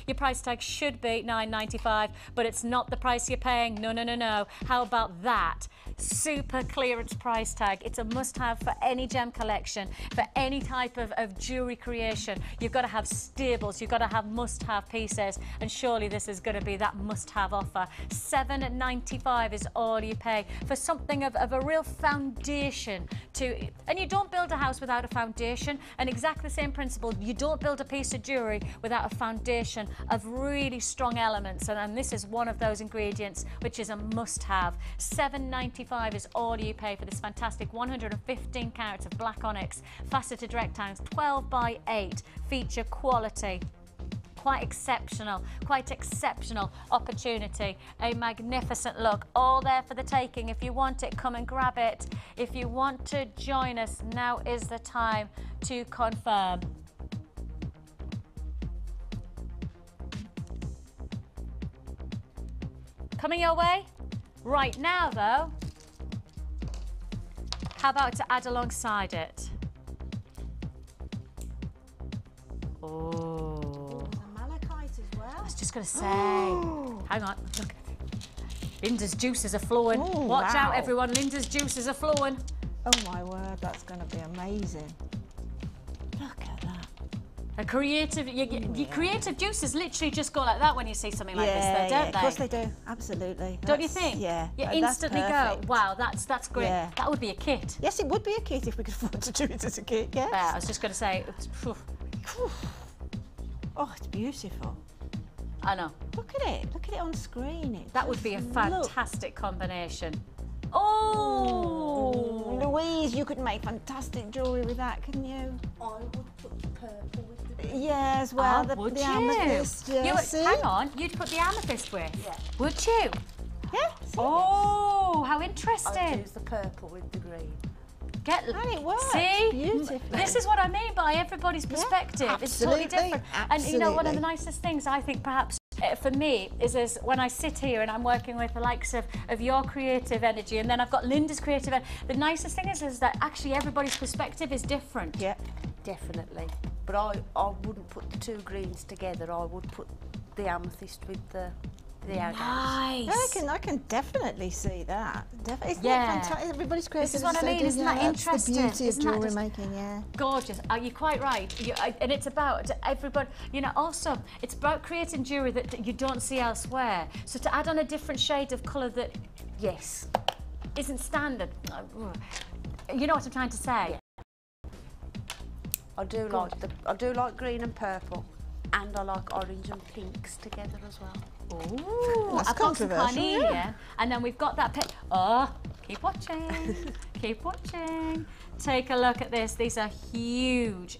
Your price tag should be $9.95, but it's not the price you're paying. No, no, no, no. How about that? Super clearance price tag. It's a must-have for any gem collection, for any type of jewellery creation. You've got to have staples, you've got to have must-have pieces, and surely this is going to be that must-have offer. $7.95 is all you pay for something of a real foundation and you don't build a house without a foundation, and exactly the same principle, you don't build a piece of jewellery without a foundation of really strong elements, and this is one of those ingredients which is a must-have. $7.95 is all you pay for this fantastic 115 carats of black onyx, faceted rectangles, 12 by 8, feature quality. Quite exceptional opportunity. A magnificent look, all there for the taking. If you want it, come and grab it. If you want to join us, now is the time to confirm. Coming your way? Right now, though, how about to add alongside it? Oh. I was just going to say, hang on, look. Linda's juices are flowing. Ooh, Watch wow. out, everyone. Linda's juices are flowing. Oh, my word, that's going to be amazing. Look at that. Your creative juices literally just go like that when you see something like this, though, don't they? Of course they do. Absolutely. Don't you think? Yeah. You instantly go, wow, that's great. Yeah. That would be a kit. Yes, it would be a kit if we could afford to do it as a kit, yes. I was just going to say, oh, it's beautiful. I know. Look at it. Look at it on screen. That would be a fantastic combination. Oh! Louise, you could make fantastic jewellery with that, couldn't you? I would put the purple with the green. Yeah, as well. Would the you? amethyst. Yeah, Hang on, you'd put the amethyst with? Yeah. Would you? Yeah. Oh, how I'd interesting. use the purple with the green. And it works. See? Beautifully. This is what I mean by everybody's perspective. It's totally different. And you know, one of the nicest things I think perhaps for me is when I sit here and I'm working with the likes of your creative energy, and then I've got Linda's creative energy. The nicest thing is that actually everybody's perspective is different. Yeah. Definitely. But I wouldn't put the two greens together. I would put the amethyst with the agates. Nice. I can definitely see that. Isn't Yeah. that fantastic? Everybody's creative. This is what I mean. Isn't that interesting? That's the beauty of Isn't that jewellery just making, yeah. Gorgeous. You're quite right. And it's about everybody, you know, also it's about creating jewellery that you don't see elsewhere. So to add on a different shade of colour that, yes, isn't standard. You know what I'm trying to say? Yeah. I do like green and purple, and I like orange and pinks together as well. Ooh, that's I've got some controversial, carnelian, yeah. and then we've got that keep watching, keep watching. Take a look at this. These are huge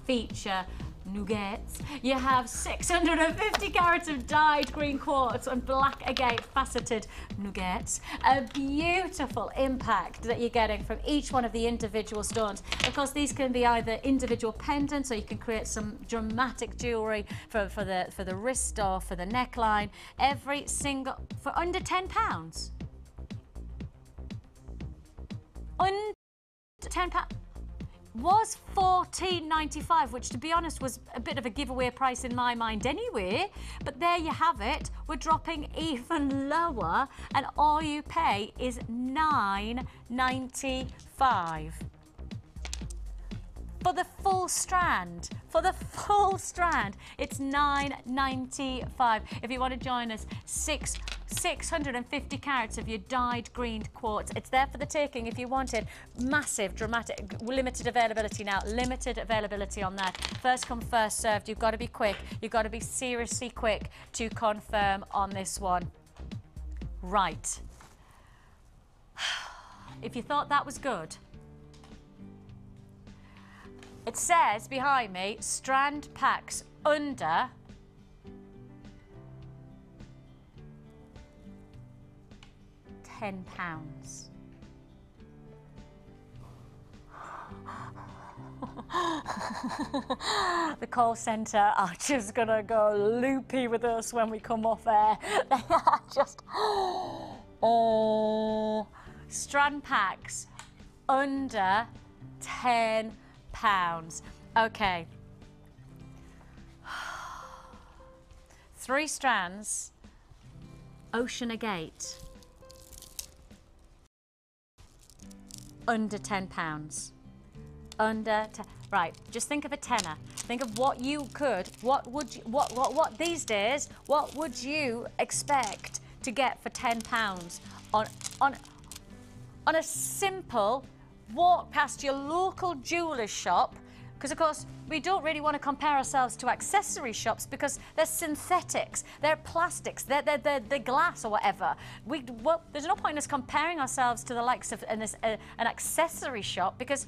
feature nuggets. You have 650 carats of dyed green quartz and black agate faceted nuggets. A beautiful impact that you're getting from each one of the individual stones. Of course, these can be either individual pendants, or you can create some dramatic jewellery for the wrist or for the neckline. Every single, for under £10. Under £10. was $14.95, which to be honest was a bit of a giveaway price in my mind anyway, but there you have it. We're dropping even lower and all you pay is $9.95 for the full strand. For the full strand, it's $9.95. If you want to join us, 650 carats of your dyed green quartz. It's there for the taking if you wanted. Massive, dramatic, limited availability now. Limited availability on that. First come, first served. You've got to be quick. You've got to be seriously quick to confirm on this one. Right. If you thought that was good, it says behind me, strand packs under £10. The call centre are just gonna go loopy with us when we come off air. They are just strand packs under £10. Okay. 3 strands, ocean agate, under £10. Under 10. Right, just think of a tenner. Think of what you could, what these days, what would you expect to get for £10 on a simple walk past your local jeweller's shop? Because of course we don't really want to compare ourselves to accessory shops because they're synthetics, they're plastics, they're glass or whatever. Well, there's no point in us comparing ourselves to the likes of an accessory shop because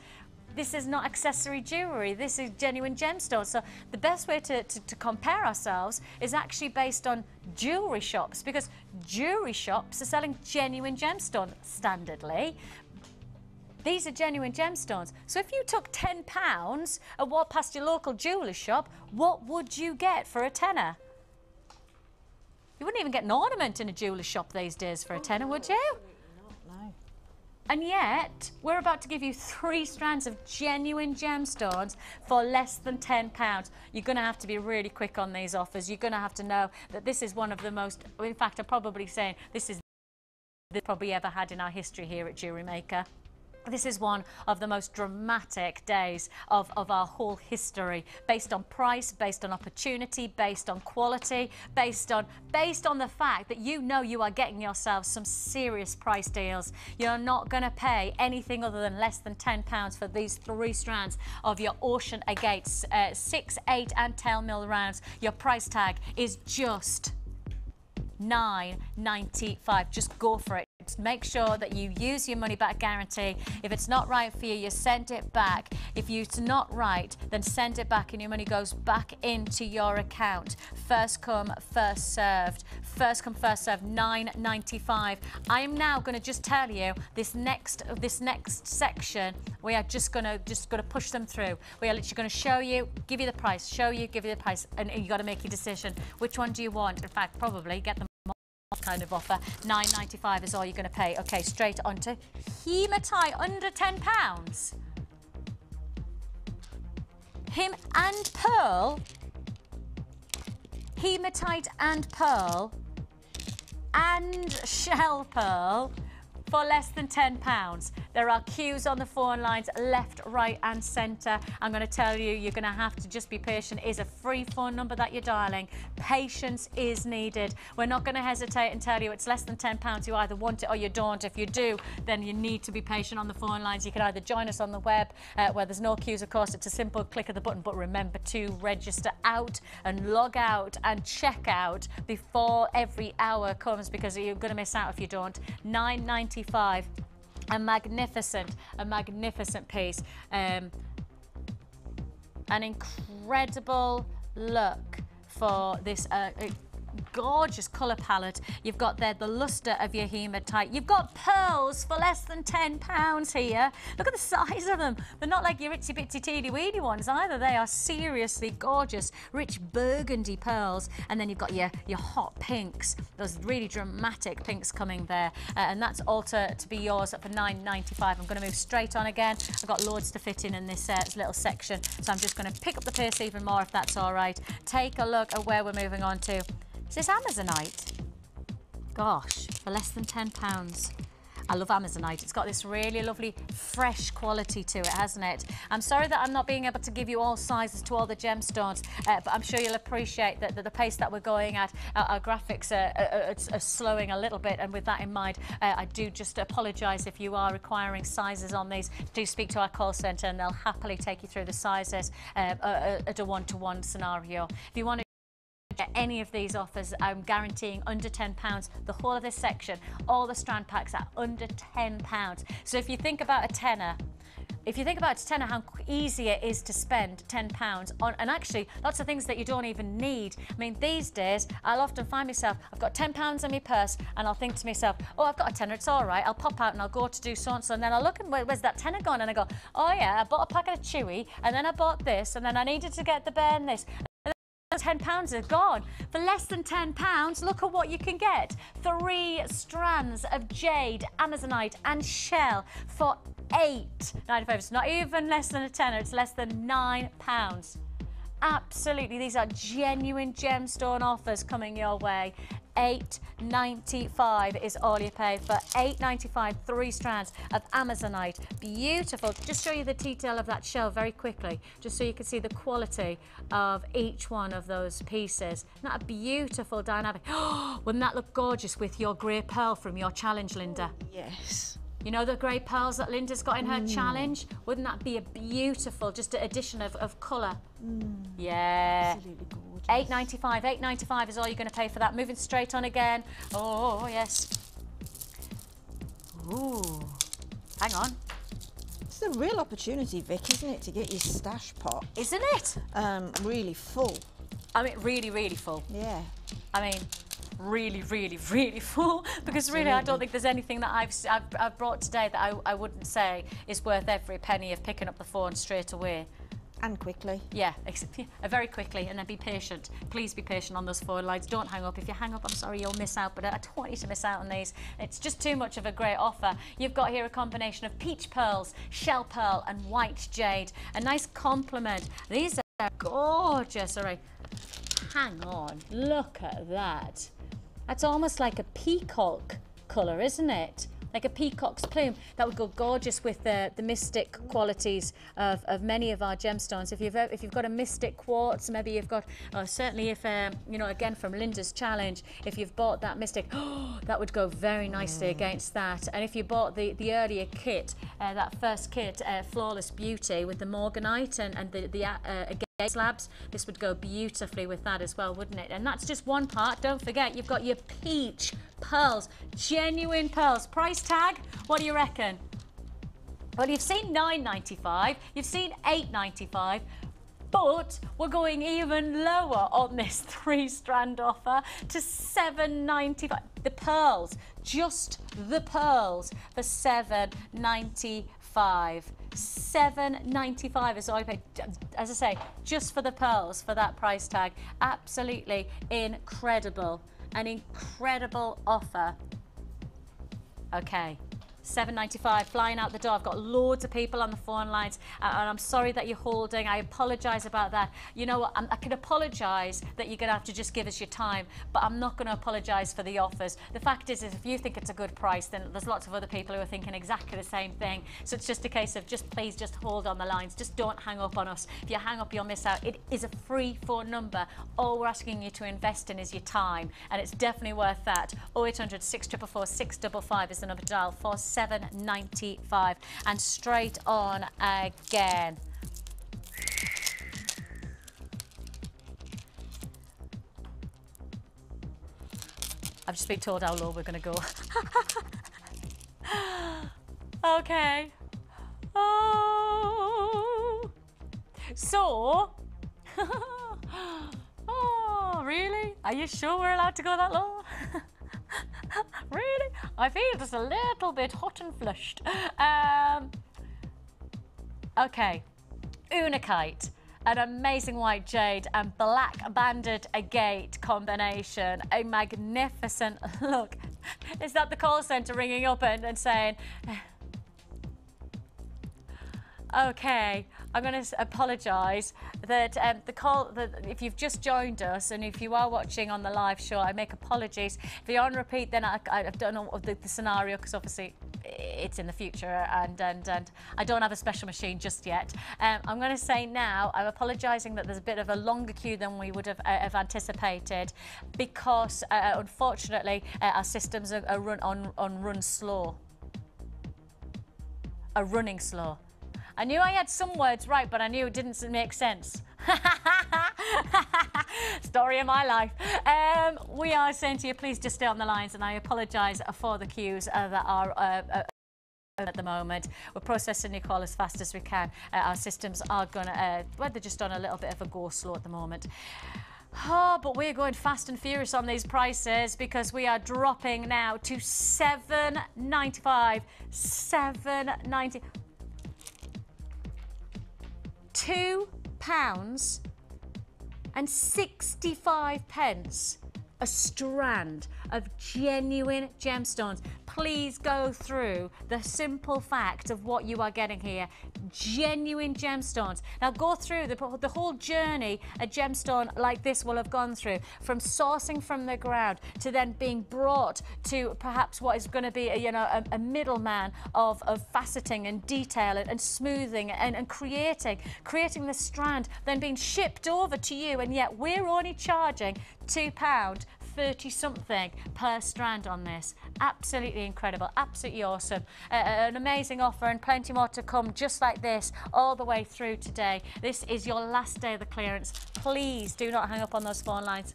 this is not accessory jewellery, this is genuine gemstones. So the best way to compare ourselves is actually based on jewellery shops, because jewellery shops are selling genuine gemstones standardly. These are genuine gemstones. So if you took £10 and walked past your local jeweller's shop, what would you get for a tenner? You wouldn't even get an ornament in a jeweller's shop these days for a tenner, would you? No. And yet, we're about to give you 3 strands of genuine gemstones for less than £10. You're going to have to be really quick on these offers. You're going to have to know that this is one of the most, in fact, I'm probably saying this is the probably ever had in our history here at Jewellery Maker. This is one of the most dramatic days of our whole history, based on price, based on opportunity, based on quality, based on the fact that you know you are getting yourself some serious price deals. You're not going to pay anything other than less than £10 for these 3 strands of your ocean agate 6, 8 and 10 mil rounds. Your price tag is just $9.95. Just go for it. Make sure that you use your money back guarantee. If it's not right for you, you send it back. If it's not right, then send it back and your money goes back into your account. First come, first served. First come, first served, $9.95. I am now going to just tell you this next section. We are just going to push them through. We are literally going to show you, give you the price, show you, give you the price, and you got to make your decision. Which one do you want? In fact, probably get them kind of offer. $9.95 is all you're going to pay. Okay, straight on to hematite under £10. Him and pearl, hematite and pearl, and shell pearl for less than £10. There are queues on the phone lines, left, right and centre. I'm going to tell you, you're going to have to just be patient. It is a free phone number that you're dialing. Patience is needed. We're not going to hesitate and tell you it's less than £10. You either want it or you don't. If you do, then you need to be patient on the phone lines. You can either join us on the web, where there's no queues, of course. It's a simple click of the button, but remember to register out and log out and check out before every hour comes, because you're going to miss out if you don't. $9.95. A magnificent piece. An incredible look for this gorgeous colour palette. You've got there the lustre of your hematite. You've got pearls for less than £10 here. Look at the size of them. They're not like your itsy bitsy teeny weeny ones either. They are seriously gorgeous, rich burgundy pearls. And then you've got your hot pinks, those really dramatic pinks coming there. And that's all to be yours for £9.95. I'm going to move straight on again. I've got loads to fit in this little section. So I'm just going to pick up the pace even more if that's all right. Take a look at where we're moving on to. Is this Amazonite? Gosh, for less than £10. I love Amazonite. It's got this really lovely fresh quality to it, hasn't it? I'm sorry that I'm not being able to give you all sizes to all the gemstones, but I'm sure you'll appreciate that the pace that we're going at, our graphics are slowing a little bit, and with that in mind, I do just apologise if you are requiring sizes on these. Do speak to our call centre and they'll happily take you through the sizes at a one-to-one scenario. If you want to any of these offers, I'm guaranteeing under £10. The whole of this section, all the strand packs are under £10. So if you think about a tenner, how easy it is to spend £10 on, and actually lots of things that you don't even need. I mean, these days, I'll often find myself, I've got £10 in my purse, and I'll think to myself, oh, I've got a tenner, it's all right. I'll pop out and I'll go to do so-and-so, and then I'll look and where's that tenner gone? And I go, oh yeah, I bought a packet of Chewy, and then I bought this, and then I needed to get the bear and this. £10 are gone. For less than £10, look at what you can get. 3 strands of jade, Amazonite and shell for £8.95. It's not even less than a tenner, it's less than £9. Absolutely, these are genuine gemstone offers coming your way. £8.95 is all you pay for £8.95, 3 strands of Amazonite. Beautiful. Just show you the detail of that shell very quickly, just so you can see the quality of each one of those pieces. Isn't that a beautiful dynamic? Wouldn't that look gorgeous with your grey pearl from your challenge, Linda? Yes. You know the grey pearls that Linda's got in her challenge? Wouldn't that be a beautiful, just addition of colour? Yeah. Absolutely gorgeous. £8.95. £8.95 is all you're going to pay for that. Moving straight on again. Oh, yes. Ooh. Hang on. It's a real opportunity, Vic, isn't it, to get your stash pot? Isn't it? Really full. I mean, really, really full. Yeah. I mean, really, really, really full, because really I don't think there's anything that I've brought today that I wouldn't say is worth every penny of picking up the phone straight away. And quickly. Yeah, very quickly, and then be patient. Please be patient on those phone lines. Don't hang up. If you hang up, I'm sorry, you'll miss out, but I don't want you to miss out on these. It's just too much of a great offer. You've got here a combination of peach pearls, shell pearl and white jade. A nice complement. These are gorgeous. All right, hang on, look at that. That's almost like a peacock colour, isn't it? Like a peacock's plume. That would go gorgeous with the mystic qualities of many of our gemstones. If you've got a mystic quartz, maybe you've got, certainly if, you know, again from Linda's challenge, if you've bought that mystic, that would go very nicely against that. And if you bought the earlier kit, that first kit, Flawless Beauty with the morganite and the slabs, this would go beautifully with that as well, wouldn't it? And that's just one part. Don't forget, you've got your peach pearls, genuine pearls. Price tag, what do you reckon? Well, you've seen £9.95, you've seen £8.95, but we're going even lower on this 3-strand offer to £7.95. The pearls, just the pearls, for £7.95. £7.95 is all you pay. As I say, just for the pearls, for that price tag. Absolutely incredible. An incredible offer. Okay. £7.95 flying out the door. I've got loads of people on the phone lines, and I'm sorry that you're holding. I apologise about that. You know what? I can apologise that you're going to have to just give us your time, but I'm not going to apologise for the offers. The fact is if you think it's a good price, then there's lots of other people who are thinking exactly the same thing. So it's just a case of please just hold on the lines. Just don't hang up on us. If you hang up, you'll miss out. It is a free phone number. All we're asking you to invest in is your time, and it's definitely worth that. 0800 644 655 is the number to dial for £7.95, and straight on again. I've just been told how low we're going to go. Okay. Oh. So. Oh, really? Are you sure we're allowed to go that low? Really? I feel just a little bit hot and flushed. Okay, Unakite. An amazing white jade and black banded agate combination. A magnificent look. Is that the call centre ringing up and saying, okay, I'm going to apologise that if you've just joined us and if you are watching on the live show, I make apologies. If you're on repeat, then I don't know the scenario, because obviously it's in the future and I don't have a special machine just yet. I'm going to say now, I'm apologising that there's a bit of a longer queue than we would have anticipated, because unfortunately our systems are run slow. Are running slow. I knew I had some words right, but I knew it didn't make sense. Story of my life. We are saying to you, please just stay on the lines, and I apologise for the queues that are at the moment. We're processing your call as fast as we can. Our systems are going to, well, they're just on a little bit of a go slow at the moment. Oh, but we're going fast and furious on these prices, because we are dropping now to $7.95. $7.90. £2.65 a strand of genuine gemstones. Please go through the simple fact of what you are getting here. Genuine gemstones. Now go through the whole journey a gemstone like this will have gone through, from sourcing from the ground to then being brought to perhaps what is going to be a middleman of faceting and detail and smoothing and creating the strand, then being shipped over to you, and yet we're only charging £2.30 something per strand on this. Absolutely incredible, absolutely awesome. An amazing offer, and plenty more to come just like this all the way through today. This is your last day of the clearance. Please do not hang up on those phone lines.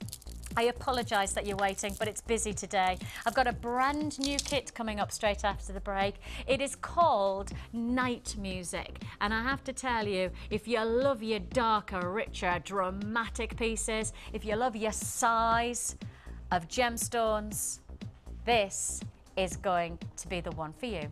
I apologise that you're waiting, but it's busy today. I've got a brand new kit coming up straight after the break. It is called Night Music, and I have to tell you, if you love your darker, richer, dramatic pieces, if you love your size of gemstones, this is going to be the one for you.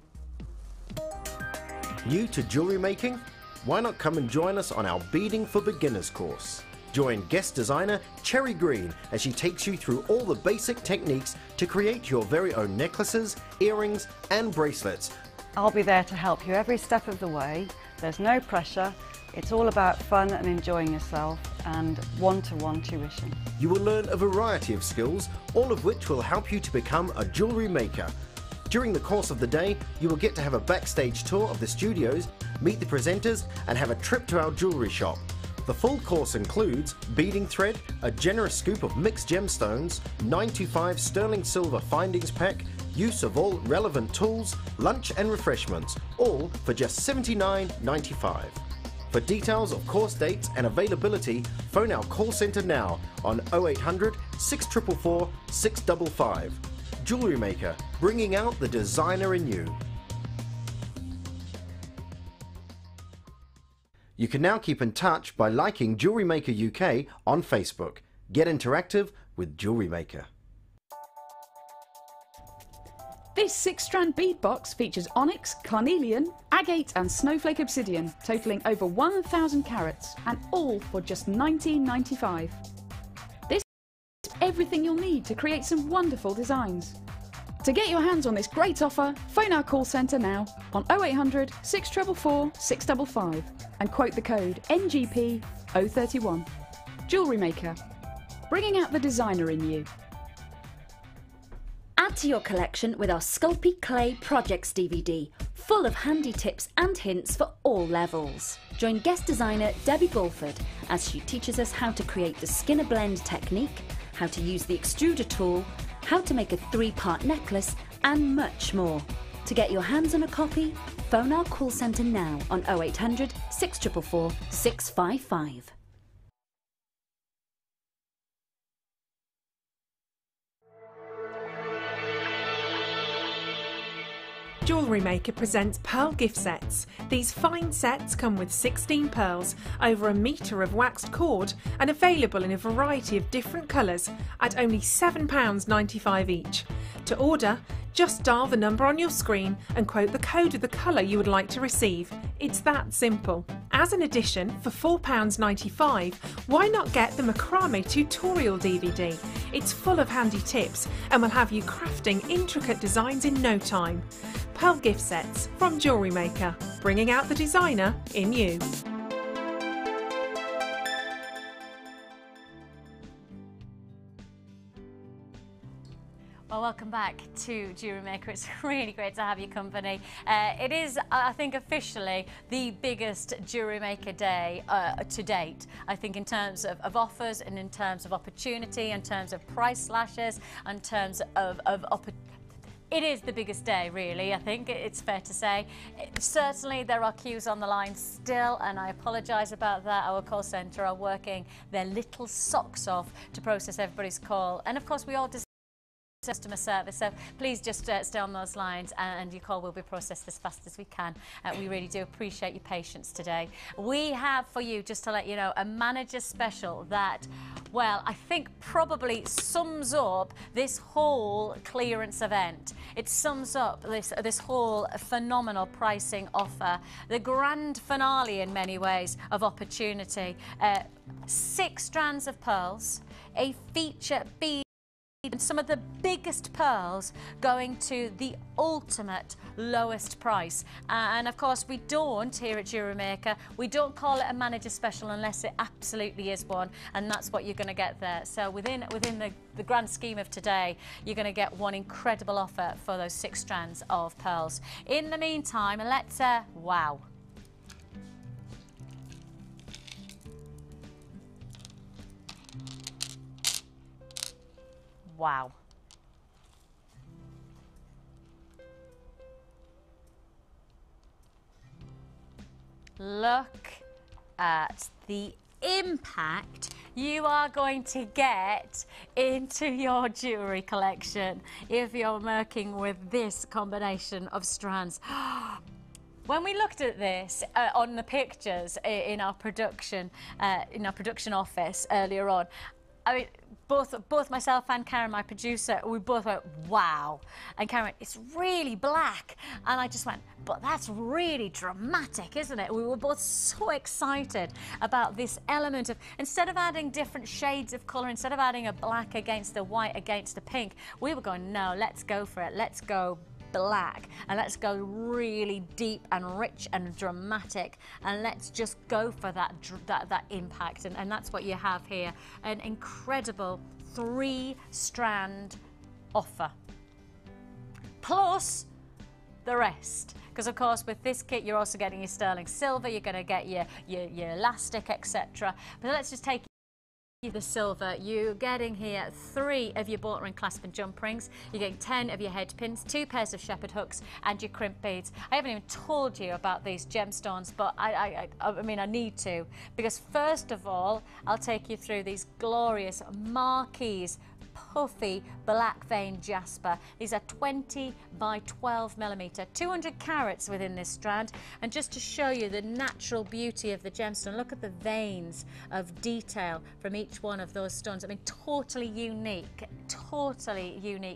New to jewellery making? Why not come and join us on our Beading for Beginners course? Join guest designer Cherry Green as she takes you through all the basic techniques to create your very own necklaces, earrings and bracelets. I'll be there to help you every step of the way. There's no pressure. It's all about fun and enjoying yourself, and one-to-one tuition. You will learn a variety of skills, all of which will help you to become a jewellery maker. During the course of the day, you will get to have a backstage tour of the studios, meet the presenters and have a trip to our jewellery shop. The full course includes beading thread, a generous scoop of mixed gemstones, 925 sterling silver findings pack, use of all relevant tools, lunch and refreshments, all for just $79.95. For details of course dates and availability, phone our call centre now on 0800 644 655. Jewellery Maker, bringing out the designer in you. You can now keep in touch by liking Jewellery Maker UK on Facebook. Get interactive with Jewellery Maker. This 6-strand bead box features onyx, carnelian, agate and snowflake obsidian, totalling over 1,000 carats, and all for just $19.95. This is everything you'll need to create some wonderful designs. To get your hands on this great offer, phone our call centre now on 0800 644 655 and quote the code NGP 031. Jewellery Maker, bringing out the designer in you. Add to your collection with our Sculpey Clay Projects DVD, full of handy tips and hints for all levels. Join guest designer Debbie Bulford as she teaches us how to create the Skinner blend technique, how to use the extruder tool, how to make a 3-part necklace and much more. To get your hands on a copy, phone our call centre now on 0800 644 655. Jewellery Maker presents pearl gift sets. These fine sets come with 16 pearls, over a metre of waxed cord, and available in a variety of different colours at only £7.95 each. To order, just dial the number on your screen and quote the code of the colour you would like to receive. It's that simple. As an addition, for £4.95, why not get the macrame tutorial DVD? It's full of handy tips and will have you crafting intricate designs in no time. Pearl gift sets from Jewellery Maker, bringing out the designer in you. Well, welcome back to Jewellery Maker. It's really great to have your company. It is, I think, officially the biggest Jewellery Maker day to date. I think in terms of offers and in terms of opportunity, in terms of price slashes, in terms of it is the biggest day, really, I think it's fair to say. Certainly there are queues on the line still, and I apologise about that. Our call centre are working their little socks off to process everybody's call. And of course, we all deserve customer service, so please just stay on those lines and your call will be processed as fast as we can. We really do appreciate your patience today. We have for you, just to let you know, a manager special that, well, I think probably sums up this whole clearance event. It sums up this whole phenomenal pricing offer, the grand finale in many ways of opportunity. 6 strands of pearls, a feature bead, and some of the biggest pearls going to the ultimate lowest price. And of course, we don't, here at Jewellery Maker, we don't call it a manager special unless it absolutely is one, and that's what you're going to get there. So within the grand scheme of today, you're going to get one incredible offer for those 6 strands of pearls. In the meantime, let's wow. Wow. Look at the impact you are going to get into your jewellery collection if you're working with this combination of strands. When we looked at this on the pictures in our production office earlier on, I mean, both myself and Karen, my producer, we both went, wow. And Karen went, it's really black. And I just went, but that's really dramatic, isn't it? We were both so excited about this element of, instead of adding different shades of colour, instead of adding a black against a white against a pink, we were going, no, let's go for it. Let's go black, and let's go really deep and rich and dramatic, and let's just go for that impact, and that's what you have here, an incredible 3-strand offer plus the rest, because of course with this kit you're also getting your sterling silver, you're going to get your elastic, etc. But let's just take the silver. You're getting here 3 of your border and clasp and jump rings, you're getting 10 of your head pins, 2 pairs of shepherd hooks, and your crimp beads. I haven't even told you about these gemstones, but I mean I need to, because first of all I'll take you through these glorious marquise puffy black vein jasper. These are 20 by 12 millimeter, 200 carats within this strand. And just to show you the natural beauty of the gemstone, look at the veins of detail from each one of those stones. I mean, totally unique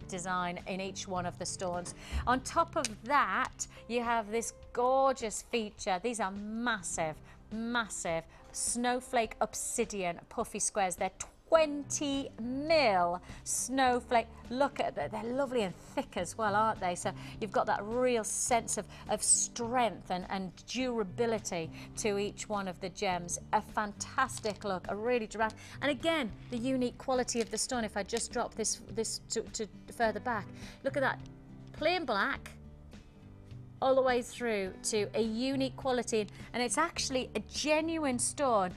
design in each one of the stones. On top of that, you have this gorgeous feature. These are massive snowflake obsidian puffy squares. They're 20 mil snowflake. Look at that, they're lovely and thick as well, aren't they? So you've got that real sense of strength and durability to each one of the gems. A fantastic look, a really dramatic, and again the unique quality of the stone. If I just drop this to further back, look at that, plain black all the way through to a unique quality, and it's actually a genuine stone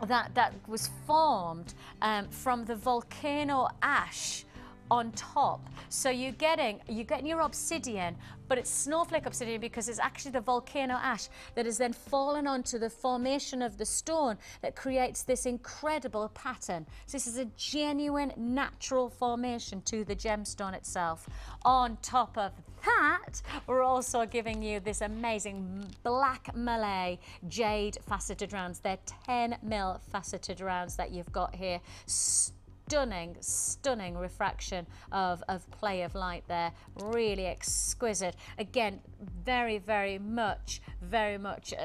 that was formed from the volcano ash on top. So you're getting your obsidian, but it's snowflake obsidian because it's actually the volcano ash that has then fallen onto the formation of the stone that creates this incredible pattern. So this is a genuine natural formation to the gemstone itself. On top of that, we're also giving you this amazing black Malay jade faceted rounds. They're 10mm faceted rounds that you've got here. Stunning refraction of play of light there, really exquisite. Again, very much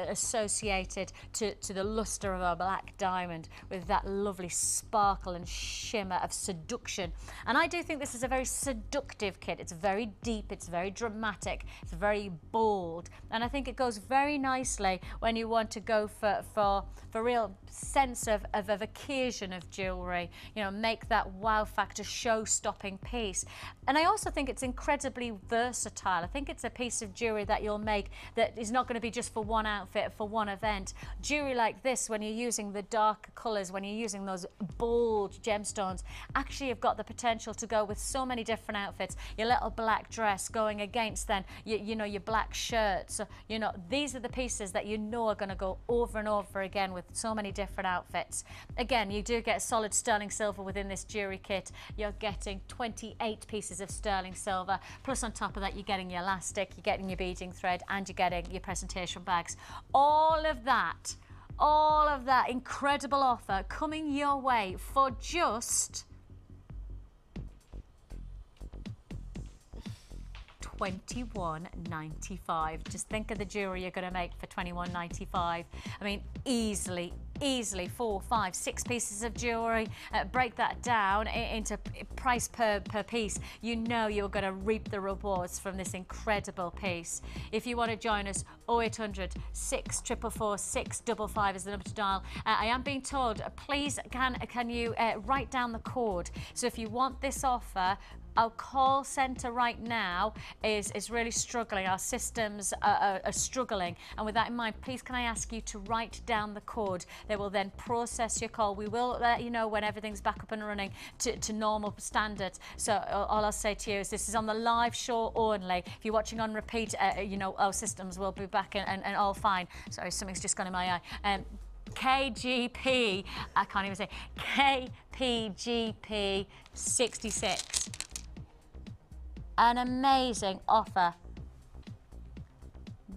associated to the luster of a black diamond, with that lovely sparkle and shimmer of seduction. And I do think this is a very seductive kit. It's very deep, it's very dramatic, it's very bold, and I think it goes very nicely when you want to go for real sense of occasion of jewellery, you know, make that wow factor show-stopping piece. And I also think it's incredibly versatile. I think it's a piece of jewellery that you'll make that is not going to be just for one outfit, for one event. Jewellery like this, when you're using the darker colours, when you're using those bold gemstones, actually you've got the potential to go with so many different outfits. Your little black dress going against then, you know, your black shirt. So, you know, these are the pieces that you know are going to go over and over again with so many different outfits. Again, you do get solid sterling silver within this jewellery kit. You're getting 28 pieces of sterling silver, plus on top of that you're getting your elastic, you're getting your beading thread, and you're getting your presentation bags. All of that incredible offer coming your way for just $21.95. Just think of the jewellery you're going to make for $21.95. I mean, easily 4, 5, 6 pieces of jewellery. Break that down into price per piece. You know you're going to reap the rewards from this incredible piece. If you want to join us, 0800 644 655 is the number to dial. I am being told, please can you write down the code? So if you want this offer, our call centre right now is really struggling. Our systems are struggling. And with that in mind, please can I ask you to write down the code? They will then process your call. We will let you know when everything's back up and running to normal standards. So all I'll say to you is this is on the live show only. If you're watching on repeat, you know, our systems will be back and all fine. Sorry, something's just gone in my eye. KGP, I can't even say, KPGP 66. An amazing offer.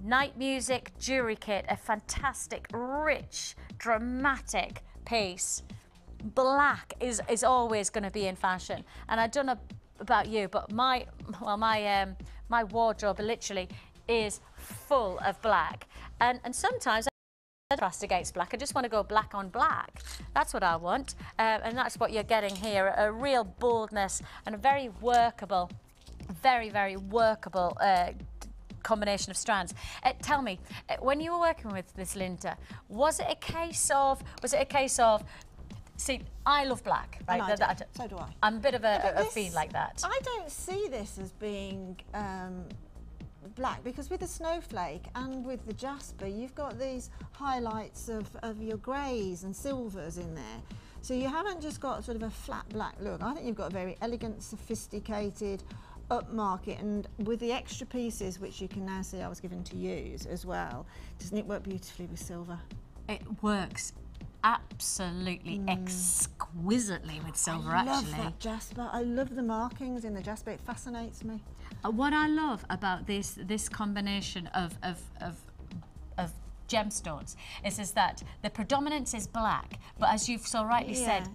Night music jewellery kit, a fantastic, rich, dramatic piece. Black is always going to be in fashion, and I don't know about you, but my wardrobe literally is full of black, and sometimes I contrast against black. I just want to go black on black. That's what I want, and that's what you're getting here. A real boldness and a very workable. Very workable combination of strands. Tell me, when you were working with this Linda, was it a case of, see, I love black, right? So do I. I'm a bit of a fiend like that. I don't see this as being black, because with the snowflake and with the jasper, you've got these highlights of your greys and silvers in there. So you haven't just got sort of a flat black look. I think you've got a very elegant, sophisticated, upmarket, and with the extra pieces, which you can now see I was given to use as well, doesn't it work beautifully with silver? It works absolutely exquisitely with silver, actually. I love that jasper. I love the markings in the jasper. It fascinates me. What I love about this combination of gemstones is that the predominance is black, but as you've so rightly said,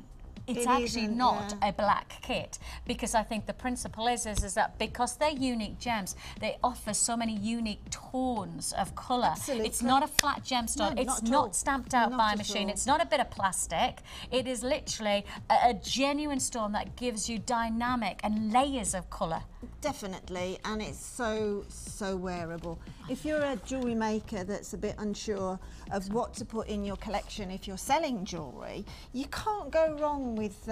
it's actually not a black kit, because I think the principle is that because they're unique gems, they offer so many unique tones of colour. Absolutely. It's not a flat gemstone. No, it's not stamped out by a machine. It's not a bit of plastic. It is literally a genuine stone that gives you dynamic and layers of colour. Definitely, and it's so wearable. If you're a jewellery maker that's a bit unsure of what to put in your collection if you're selling jewellery, you can't go wrong with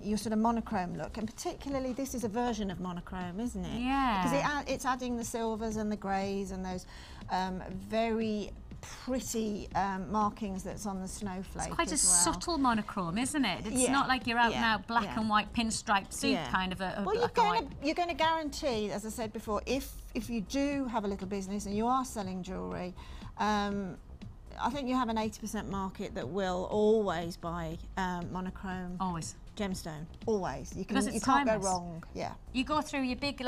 your sort of monochrome look, and particularly this is a version of monochrome, isn't it? Yeah. Because it's adding the silvers and the greys and those very pretty markings that's on the snowflake. It's quite a as well. subtle monochrome, isn't it? It's Yeah, not like you're out and yeah, out black yeah. and white pinstripe suit kind of a well, black and white. you're going to guarantee, as I said before, if you do have a little business and you are selling jewellery, I think you have an 80% market that will always buy monochrome. Always. Gemstone, always. You Because it's can't go timeless. wrong. Yeah. You go through your big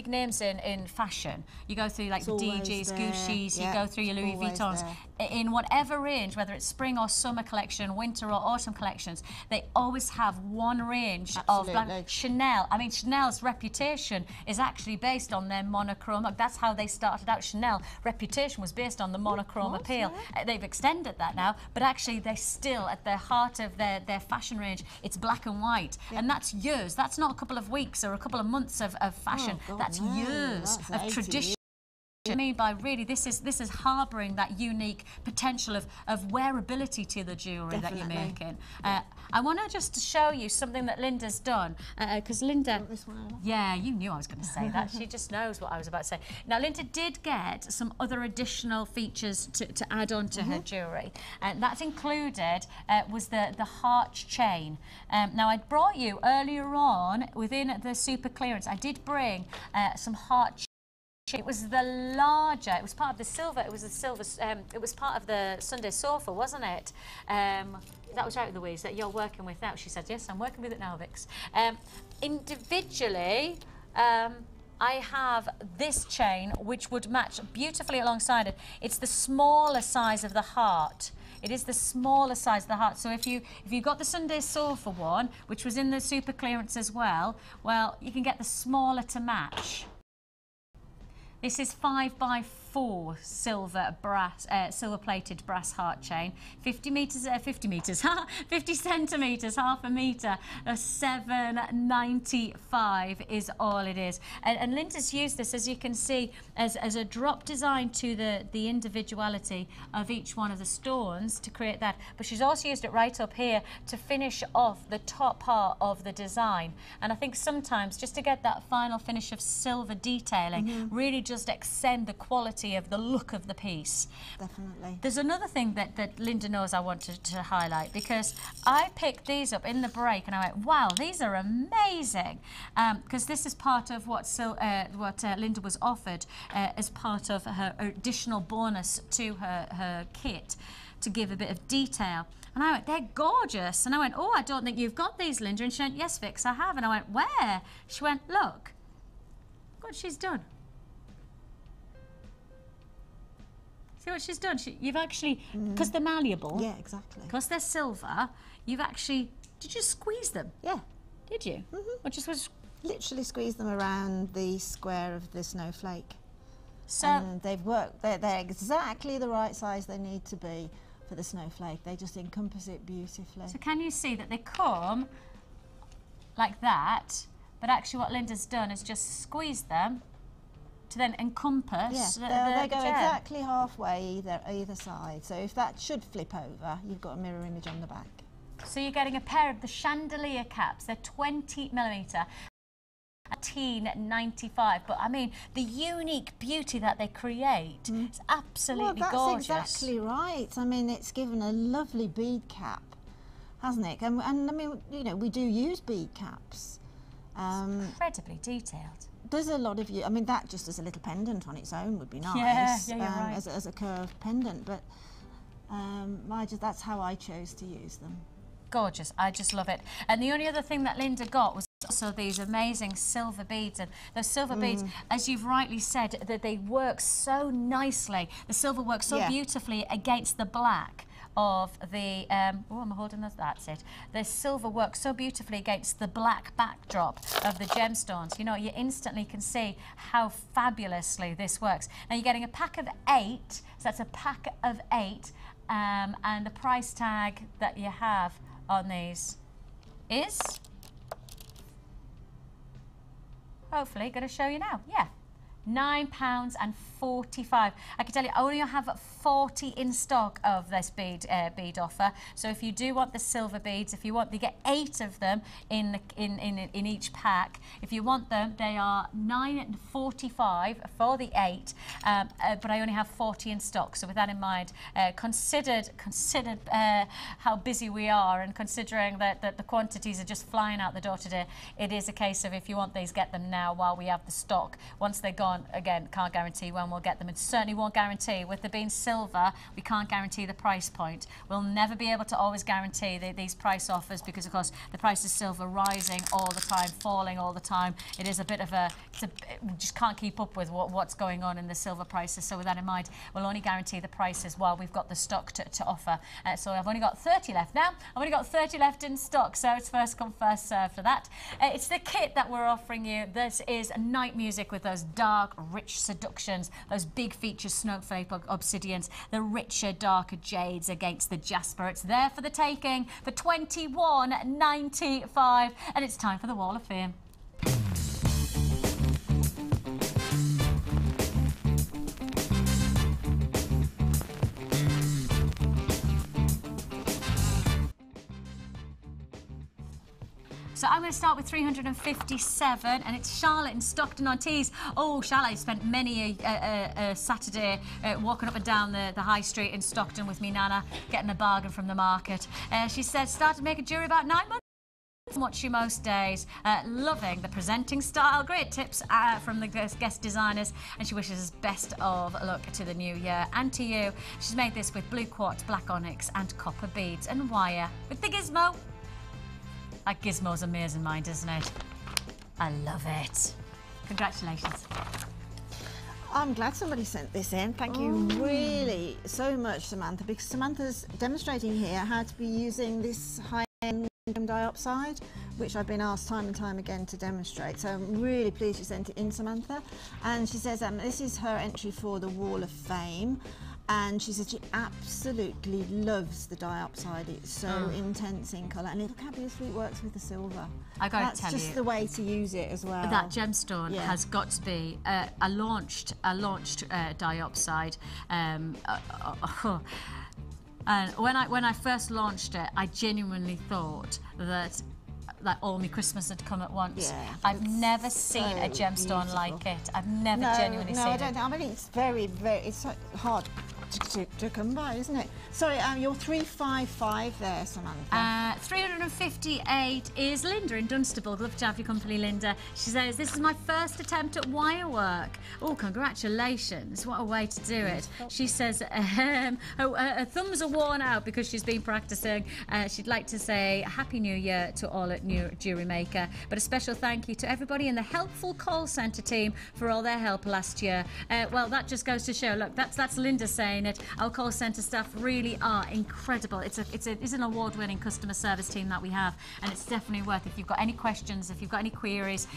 names in fashion. You go through like the DGs, Gucci's. You go through your Louis Vuittons. In whatever range, whether it's spring or summer collection, winter or autumn collections, they always have one range of black. Chanel. I mean, Chanel's reputation is actually based on their monochrome. That's how they started out. Chanel reputation was based on the monochrome appeal. Yeah. They've extended that now, but actually they still, at the heart of their fashion range, it's black and white. Yeah. And that's years. That's not a couple of weeks or a couple of months of fashion. Oh, God, that's no. years That's of tradition. I mean by really this is harbouring that unique potential of wearability to the jewellery that you're making. I want to just show you something that Linda's done, because Linda, yeah, you knew I was going to say that. She just knows what I was about to say. Now Linda did get some other additional features to add on to her jewellery, and that's included was the heart chain. Now I brought you earlier on within the super clearance, I did bring some heart chain. It was the larger, it was part of the silver, it was part of the Sunday sofa, wasn't it? That was right, Louise, that you're working with now. She said, yes, I'm working with it now, Vix. Individually, I have this chain, which would match beautifully alongside it. It's the smaller size of the heart. It is the smaller size of the heart. So if you got the Sunday sofa one, which was in the super clearance as well, you can get the smaller to match. This is 5x4 silver-plated brass heart chain, 50 centimetres, half a metre, 7.95 is all it is. And Linda's used this, as you can see, as a drop design to the individuality of each one of the stones to create that. But she's also used it right up here to finish off the top part of the design. And I think sometimes just to get that final finish of silver detailing really just extend the quality of the look of the piece. Definitely. There's another thing that Linda knows I wanted to highlight, because I picked these up in the break and I went, wow, these are amazing, because this is part of what Linda was offered as part of her additional bonus to her kit to give a bit of detail. And I went, they're gorgeous. And I went, oh, I don't think you've got these, Linda. And she went, yes, Vix, I have. And I went, where? She went, look what she's done. See what she's done? You've actually, because they're malleable. Yeah, exactly. Because they're silver, you've actually, did you squeeze them? Yeah. Did you? Or just was... Literally squeeze them around the square of the snowflake. So... And they've worked, they're exactly the right size they need to be for the snowflake. They just encompass it beautifully. So can you see that they come like that, but actually what Linda's done is just squeeze them to then encompass they go gem. exactly halfway either side. So if that should flip over, you've got a mirror image on the back. So you're getting a pair of the chandelier caps. They're 20mm, $18.95. But I mean, the unique beauty that they create is absolutely gorgeous. That's exactly right. I mean, it's given a lovely bead cap, hasn't it? And I mean, you know, we do use bead caps. Incredibly detailed. There's a lot of I mean, that just as a little pendant on its own would be nice. Yeah, you're right. As a curved pendant, but that's how I chose to use them. Gorgeous, I just love it. And the only other thing that Linda got was also these amazing silver beads, and those silver beads, as you've rightly said, that they work so nicely. The silver works so beautifully against the black of the, oh, I'm holding this, that's it. The silver works so beautifully against the black backdrop of the gemstones. You know, you instantly can see how fabulously this works. Now you're getting a pack of 8, so that's a pack of 8, and the price tag that you have on these is, hopefully, going to show you now. Yeah, £9.45. I can tell you, I only have 40 in stock of this bead offer. So if you do want the silver beads, if you want, you get 8 of them in each pack. If you want them, they are £9.45 for the 8. But I only have 40 in stock. So with that in mind, considered how busy we are, and considering that the quantities are just flying out the door today, it is a case of if you want these, get them now while we have the stock. Once they're gone, again, can't guarantee when we'll get them. It certainly won't guarantee. With the being silver, we can't guarantee the price point. We'll never be able to always guarantee these price offers, because of course the price of silver rising all the time, falling all the time. It is a bit of we just can't keep up with what's going on in the silver prices. So with that in mind, we'll only guarantee the prices while we've got the stock to offer. So I've only got 30 left now. I've only got 30 left in stock, so it's first come, first served for that. It's the kit that we're offering you. This is night music with those dark, rich seductions, those big feature snowflake obsidians, the richer, darker jades against the jasper. It's there for the taking for £21.95, and it's time for the Wall of Fame. So I'm going to start with 357, and it's Charlotte in Stockton-on-Tees. Oh, Charlotte spent many a Saturday walking up and down the high street in Stockton with me Nana, getting a bargain from the market. She said started making jewellery about 9 months. Watch you most days, loving the presenting style, great tips from the guest designers, and she wishes us best of luck to the new year and to you. She's made this with blue quartz, black onyx and copper beads and wire with the gizmo. That gizmo's amazing, mind, isn't it? I love it. Congratulations. I'm glad somebody sent this in. Thank you really so much, Samantha, because Samantha's demonstrating here how to be using this high-end dioxide, which I've been asked time and time again to demonstrate. So I'm really pleased you sent it in, Samantha. And she says this is her entry for the Wall of Fame. And she said she absolutely loves the diopside. It's so intense in colour, and look how beautifully it works with the silver. I got to tell you, that's just the way to use it as well. That gemstone has got to be a launched diopside. And when I first launched it, I genuinely thought that all my Christmas had come at once. Yeah, I've never seen a gemstone like it. I've never genuinely seen it. No, I don't think. I mean, it's very, it's so hard to come by, isn't it? Sorry, you're 355 there, Samantha. 358 is Linda in Dunstable. Love to have your company, Linda. She says, this is my first attempt at wire work. Oh, congratulations. What a way to do it. She says, her thumbs are worn out because she's been practicing. She'd like to say Happy New Year to all at Jewellery Maker, but a special thank you to everybody in the helpful call centre team for all their help last year. Well, that just goes to show, look, that's Linda saying it. Our call centre staff really are incredible. It's an award-winning customer service team that we have, and it's definitely worth, if you've got any questions, if you've got any queries,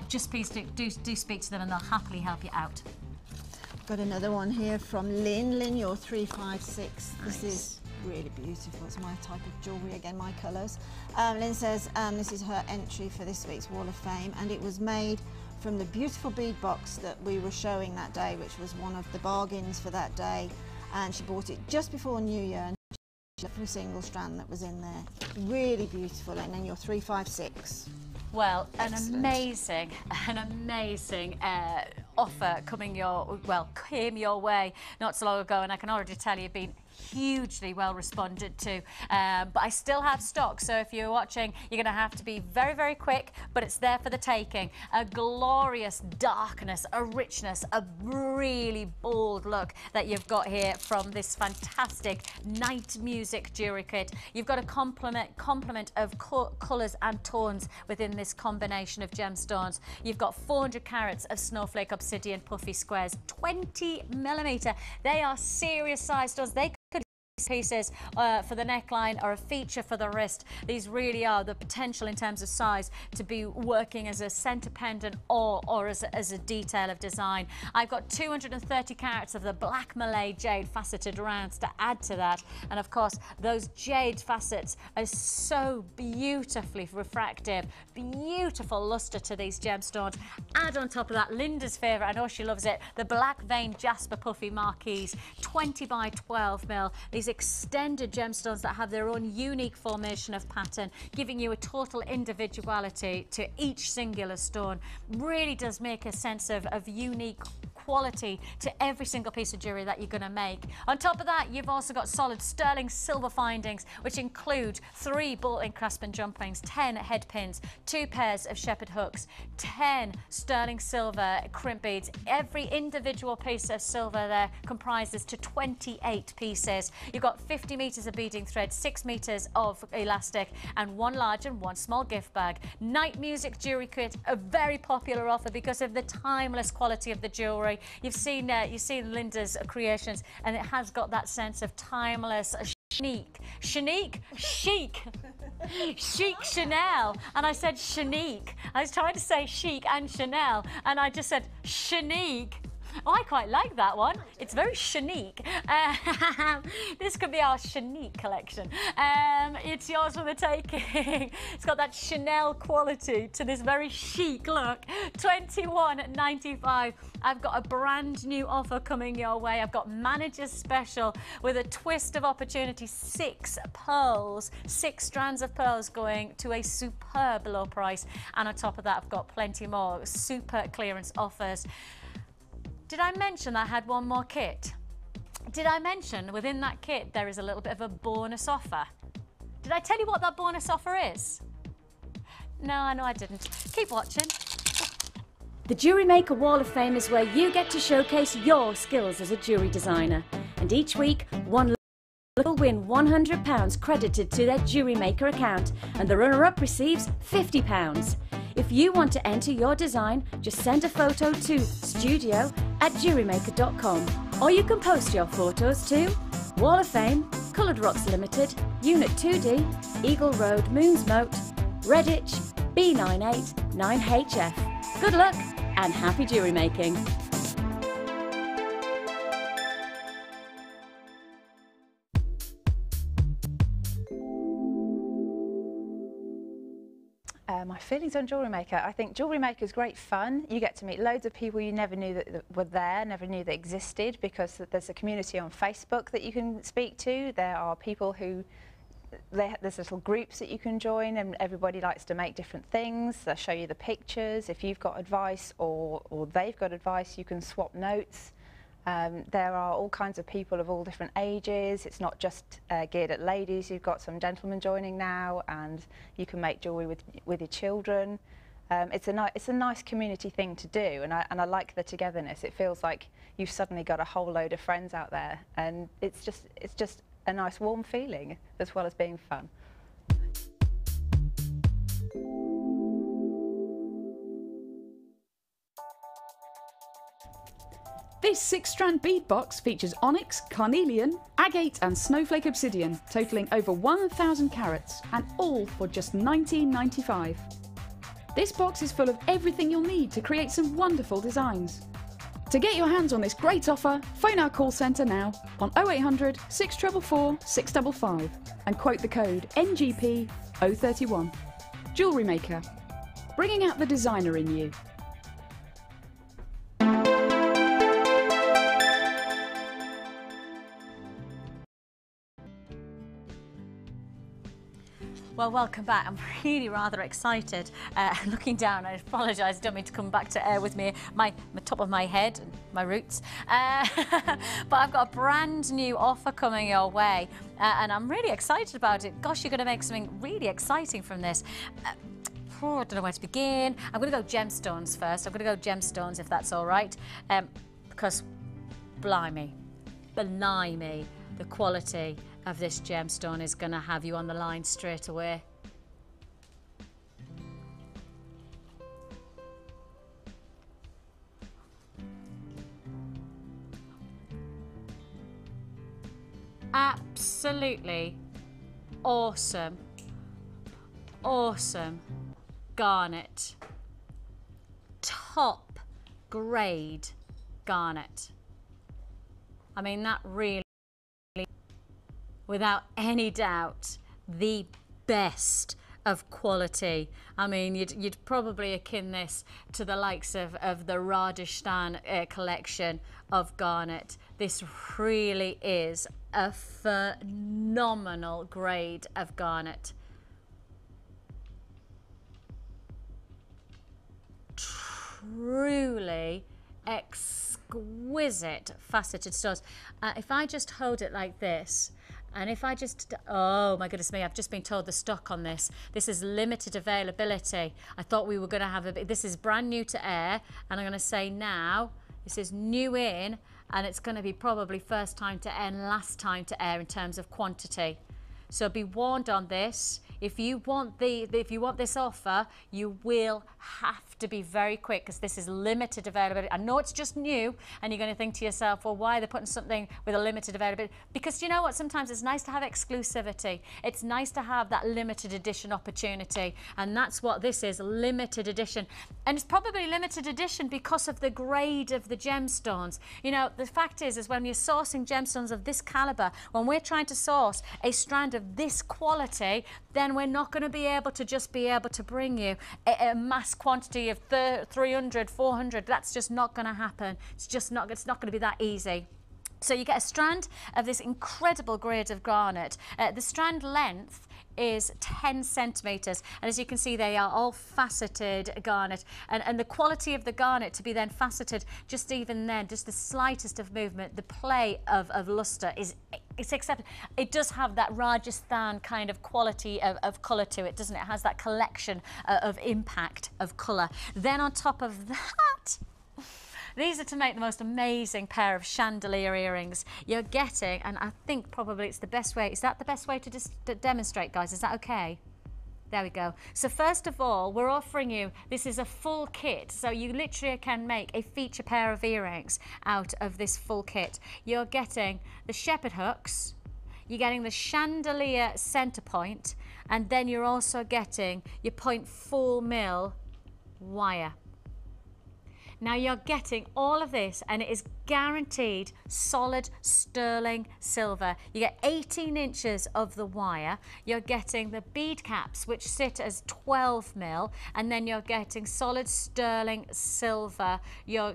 just please do speak to them, and they'll happily help you out. Got another one here from Lynn. Lynn, you're 356. Nice. This is really beautiful. It's my type of jewellery, again, my colours. Lynn says this is her entry for this week's Wall of Fame, and it was made from the beautiful bead box that we were showing that day, which was one of the bargains for that day, and she bought it just before New Year, and every single strand that was in there. Really beautiful. And then you're 356. Well, an amazing offer came your way not so long ago, and I can already tell you, been hugely well responded to, but I still have stock, so if you're watching, you're going to have to be very, very quick, but it's there for the taking. A glorious darkness, a richness, a really bold look that you've got here from this fantastic night music jewellery kit. You've got a complement of colours and tones within this combination of gemstones. You've got 400 carats of snowflake obsidian puffy squares, 20mm. They are serious size stones. They could pieces for the neckline are a feature for the wrist. These really are the potential in terms of size to be working as a centre pendant or as a detail of design. I've got 230 carats of the black Malay jade faceted rounds to add to that, and of course those jade facets are so beautifully refractive, beautiful lustre to these gemstones. Add on top of that Linda's favourite, I know she loves it, the black vein jasper puffy marquise, 20 by 12 mil. These extended gemstones that have their own unique formation of pattern, giving you a total individuality to each singular stone. Really does make a sense of unique quality to every single piece of jewellery that you're going to make. On top of that, you've also got solid sterling silver findings, which include 3 bolt-encrusted jump rings, 10 head pins, 2 pairs of shepherd hooks, 10 sterling silver crimp beads. Every individual piece of silver there comprises to 28 pieces. You've got 50 metres of beading thread, 6 metres of elastic, and 1 large and 1 small gift bag. Night music jewellery kit, a very popular offer because of the timeless quality of the jewellery. You've seen Linda's creations, and it has got that sense of timeless chic Chanel, and I said chinique. I was trying to say chic and Chanel, and I just said chinique. Oh, I quite like that one. It's very chinique. This could be our chinique collection. It's yours for the taking. It's got that Chanel quality to this very chic look. $21.95. I've got a brand new offer coming your way. I've got Manager's Special with a twist of opportunity. 6 pearls, 6 strands of pearls going to a superb low price. And on top of that, I've got plenty more super clearance offers. Did I mention that I had one more kit? Did I mention within that kit there is a little bit of a bonus offer? Did I tell you what that bonus offer is? No, I know I didn't. Keep watching. The Jewellery Maker Wall of Fame is where you get to showcase your skills as a jewellery designer. And each week, one will win £100 credited to their Jewellery Maker account, and the runner-up receives £50. If you want to enter your design, just send a photo to studio@jewellerymaker.com, or you can post your photos to Wall of Fame, Coloured Rocks Limited, Unit 2D, Eagle Road, Moons Moat, Redditch, B989HF. Good luck and happy jewellery making! My feelings on Jewellery Maker. I think Jewellery Maker is great fun. You get to meet loads of people you never knew that were there, never knew they existed, because there's a community on Facebook that you can speak to. There are people who, there's little groups that you can join, and everybody likes to make different things. They'll show you the pictures. If you've got advice or they've got advice, you can swap notes. There are all kinds of people of all different ages. It's not just geared at ladies. You've got some gentlemen joining now, and you can make jewellery with your children. It's a nice community thing to do, and I like the togetherness. It feels like you've suddenly got a whole load of friends out there, and it's just a nice warm feeling as well as being fun. This 6-strand bead box features onyx, carnelian, agate and snowflake obsidian, totalling over 1,000 carats, and all for just $19.95. This box is full of everything you'll need to create some wonderful designs. To get your hands on this great offer, phone our call centre now on 0800 644 655 and quote the code NGP 031. Jewellery Maker, bringing out the designer in you. Well, welcome back. I'm really rather excited. Looking down, I apologise, I don't mean to come back to air with me, my top of my head, my roots. But I've got a brand new offer coming your way, and I'm really excited about it. Gosh, you're going to make something really exciting from this. I don't know where to begin. I'm going to go gemstones first. I'm going to go gemstones, if that's all right, because blimey, the quality of this gemstone is going to have you on the line straight away. Absolutely absolutely awesome, awesome garnet. Top grade garnet. I mean, that really, without any doubt, the best of quality. I mean, you'd probably akin this to the likes of the Rajasthan collection of garnet. This really is a phenomenal grade of garnet. Truly exquisite faceted stones. If I just hold it like this, and if I just, oh my goodness me, I've just been told the stock on this. This is limited availability. I thought we were going to have a bit, this is brand new to air, and I'm going to say now, this is new in, and it's going to be probably first time to air and last time to air in terms of quantity. So be warned on this. If you want this offer, you will have to be very quick because this is limited availability. I know it's just new, and you're going to think to yourself, well, why are they putting something with a limited availability? Because you know what? Sometimes it's nice to have exclusivity. It's nice to have that limited edition opportunity, and that's what this is, limited edition. And it's probably limited edition because of the grade of the gemstones. You know, the fact is when you're sourcing gemstones of this caliber, when we're trying to source a strand of this quality, then we're not going to be able to bring you a mass quantity of 300, 400. That's just not going to happen. It's not going to be that easy. So you get a strand of this incredible grade of garnet. The strand length is 10 centimetres, and as you can see, they are all faceted garnet, and the quality of the garnet to be then faceted, just even then, just the slightest of movement, the play of lustre is, it's accepted. It does have that Rajasthan kind of quality of colour to it, doesn't it? It has that collection of impact of colour. Then on top of that, these are to make the most amazing pair of chandelier earrings you're getting, and I think probably it's the best way. Is that the best way to demonstrate, guys? Is that okay? There we go. So first of all, we're offering you, this is a full kit, so you literally can make a feature pair of earrings out of this full kit. You're getting the shepherd hooks, you're getting the chandelier center point, and then you're also getting your 0.4 mil wire. Now you're getting all of this, and it is guaranteed solid sterling silver. You get 18 inches of the wire. You're getting the bead caps, which sit as 12 mil, and then you're getting solid sterling silver, your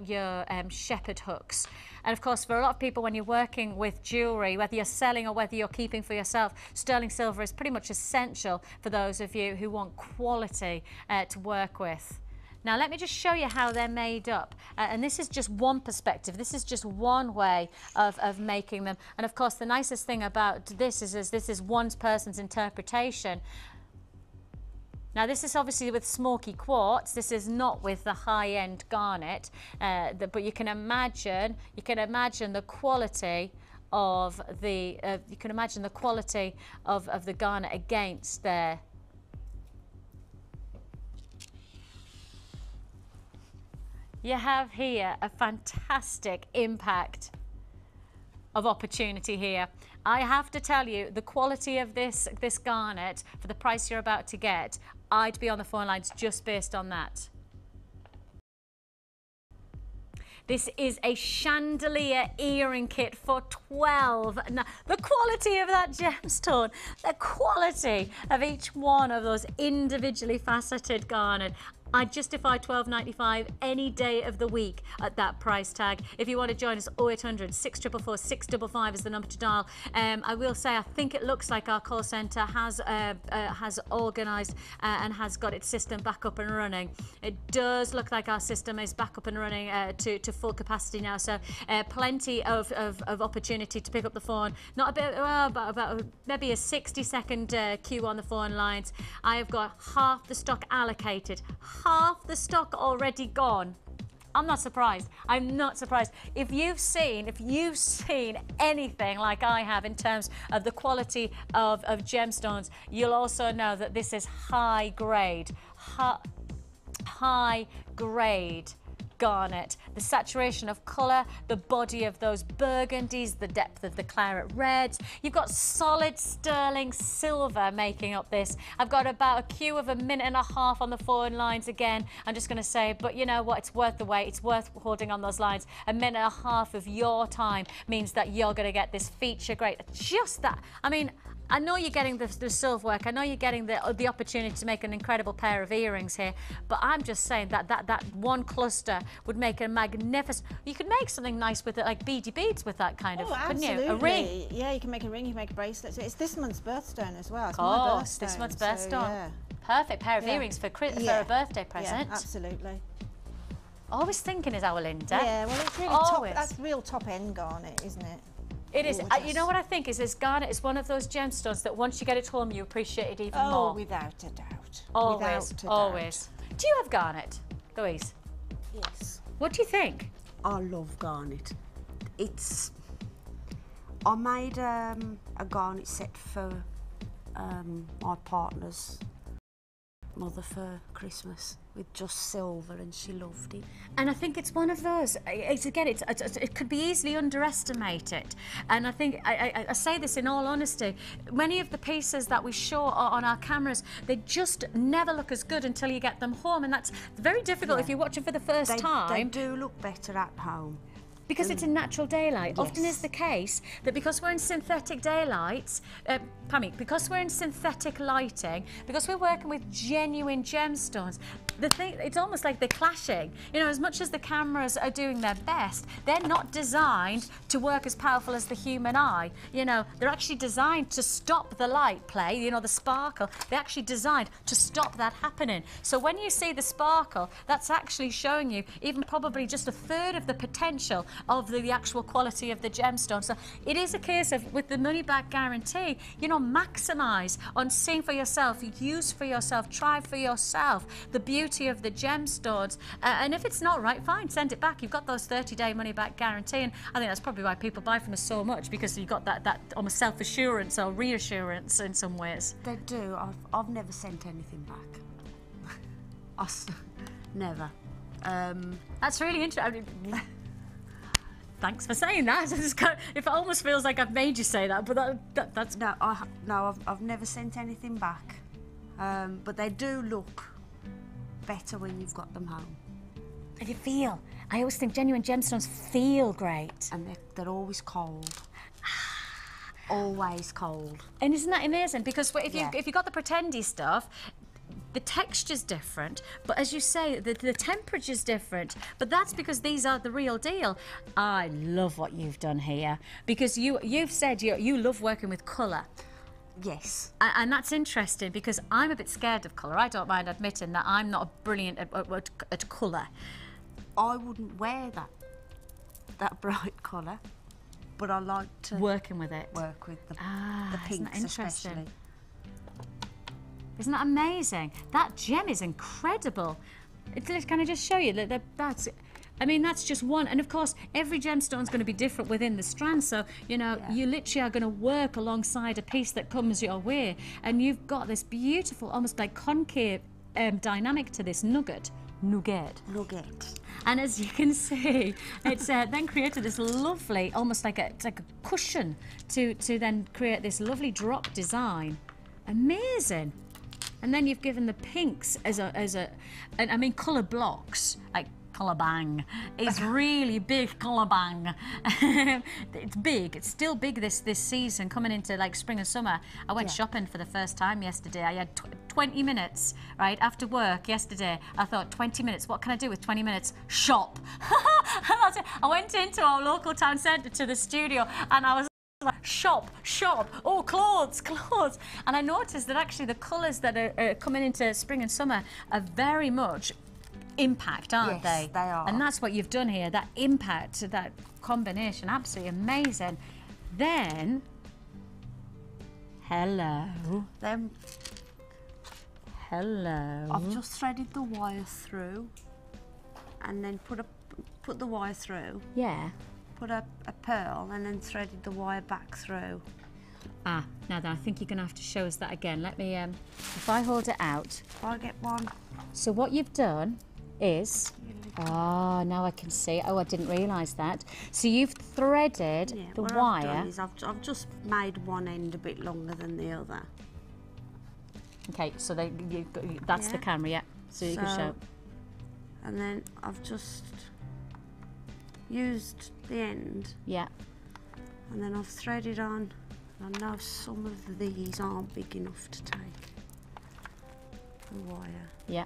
shepherd hooks. And of course, for a lot of people, when you're working with jewellery, whether you're selling or whether you're keeping for yourself, sterling silver is pretty much essential for those of you who want quality to work with. Now let me just show you how they're made up, and this is just one perspective, this is just one way of making them, and of course the nicest thing about this is this is one person's interpretation. Now this is obviously with smoky quartz, this is not with the high-end garnet, but you can imagine the quality of the the garnet against their. You have here a fantastic impact of opportunity here. I have to tell you, the quality of this garnet for the price you're about to get, I'd be on the phone lines just based on that. This is a chandelier earring kit for 12. Now, the quality of that gemstone, the quality of each one of those individually faceted garnet, I'd justify $12.95 any day of the week at that price tag. If you want to join us, 0800 644 655 is the number to dial. I will say, I think it looks like our call centre has organised and has got its system back up and running. It does look like our system is back up and running to full capacity now, so plenty of opportunity to pick up the phone. Not a bit, about maybe a 60-second queue on the phone lines. I have got half the stock allocated. Half the stock already gone. I'm not surprised. I'm not surprised. If you've seen anything like I have in terms of the quality of gemstones, you'll also know that this is high grade garnet. The saturation of colour, the body of those burgundies, the depth of the claret reds. You've got solid sterling silver making up this. I've got about a queue of a minute and a half on the forward lines again. I'm just going to say, but you know what? It's worth the wait. It's worth holding on those lines. A minute and a half of your time means that you're going to get this feature great. Just that. I mean, I know you're getting the silver work. I know you're getting the opportunity to make an incredible pair of earrings here. But I'm just saying that one cluster would make a magnificent. You could make something nice with it, like beady beads with that kind of. Couldn't you? A ring. Yeah, you can make a ring. You can make a bracelet. It's this month's birthstone as well. It's my birthstone. This month's birthstone. So, yeah. Perfect pair of earrings for a birthday present. Yeah, absolutely. Always thinking is our Linda. Yeah, well, it's really top. That's real top end garnet, isn't it? It is. You know what I think is this garnet is one of those gemstones that once you get it home, you appreciate it even more. Oh, without a doubt. Always, without a always. doubt. Do you have garnet, Louise? Yes. What do you think? I love garnet. I made a garnet set for my partner's mother for Christmas with just silver, and she loved it. And I think it's one of those. It could be easily underestimated. And I think I say this in all honesty. Many of the pieces that we show on our cameras, they just never look as good until you get them home, and that's very difficult if you're watching for the first time. They do look better at home. Because it's in natural daylight. Yes. Often is the case that because we're in synthetic daylights, because we're in synthetic lighting, because we're working with genuine gemstones, it's almost like they're clashing. You know, as much as the cameras are doing their best, they're not designed to work as powerful as the human eye. You know, they're actually designed to stop the light play, you know, the sparkle. They're actually designed to stop that happening. So when you see the sparkle, that's actually showing you even probably just a third of the potential of the actual quality of the gemstone. So it is a case of, with the money back guarantee, you know, maximise on seeing for yourself, use for yourself, try for yourself the beauty of the gemstones, and if it's not right, fine, send it back. You've got those 30-day money back guarantee, and I think that's probably why people buy from us so much, because you've got that almost self-assurance or reassurance in some ways. They do. I've never sent anything back. Never. That's really interesting. Thanks for saying that. It almost feels like I've made you say that, but that's... No, I've never sent anything back. But they do look better when you've got them home. And you feel. I always think genuine gemstones feel great. And they're always cold. Always cold. And isn't that amazing? Because if you got the pretendy stuff, the texture's different, but as you say, the temperature's different. But that's because these are the real deal. I love what you've done here, because you've said you love working with colour. Yes. And that's interesting, because I'm a bit scared of colour. I don't mind admitting that I'm not brilliant at colour. I wouldn't wear that bright colour, but I like to... Working with it. Work with the pinks especially. Isn't that amazing? That gem is incredible. Can I just show you? I mean, that's just one. And of course, every gemstone's going to be different within the strand. So, you know, you literally are going to work alongside a piece that comes your way. And you've got this beautiful, almost like concave dynamic to this nugget. And as you can see, it's then created this lovely, almost like a cushion to then create this lovely drop design. Amazing. And then you've given the pinks as a and I mean, colour blocks, like colour bang is really big. Colour bang. It's big. It's still big this season, coming into like spring and summer. I went shopping for the first time yesterday. I had 20 minutes right after work yesterday. I thought, 20 minutes, what can I do with 20 minutes? Shop. That's it. I went into our local town centre to the studio, and I was like, shop, oh, clothes. And I noticed that actually the colours that are coming into spring and summer are very much impact, aren't they? Yes, they are. And that's what you've done here, that impact, that combination, absolutely amazing. Then, hello. I've just threaded the wire through, and then put the wire through. Yeah. Put a pearl, and then threaded the wire back through. Now then, I think you're going to have to show us that again. Let me, if I hold it out. If I get one. So what you've done is... You Oh, now I can see. Oh, I didn't realise that. So you've threaded the what wire. I've done is I've just made one end a bit longer than the other. Okay, so that's the camera, yeah. So you can show. And then I've just used the end. Yeah. And then I've threaded on. I know some of these aren't big enough to take the wire. Yeah.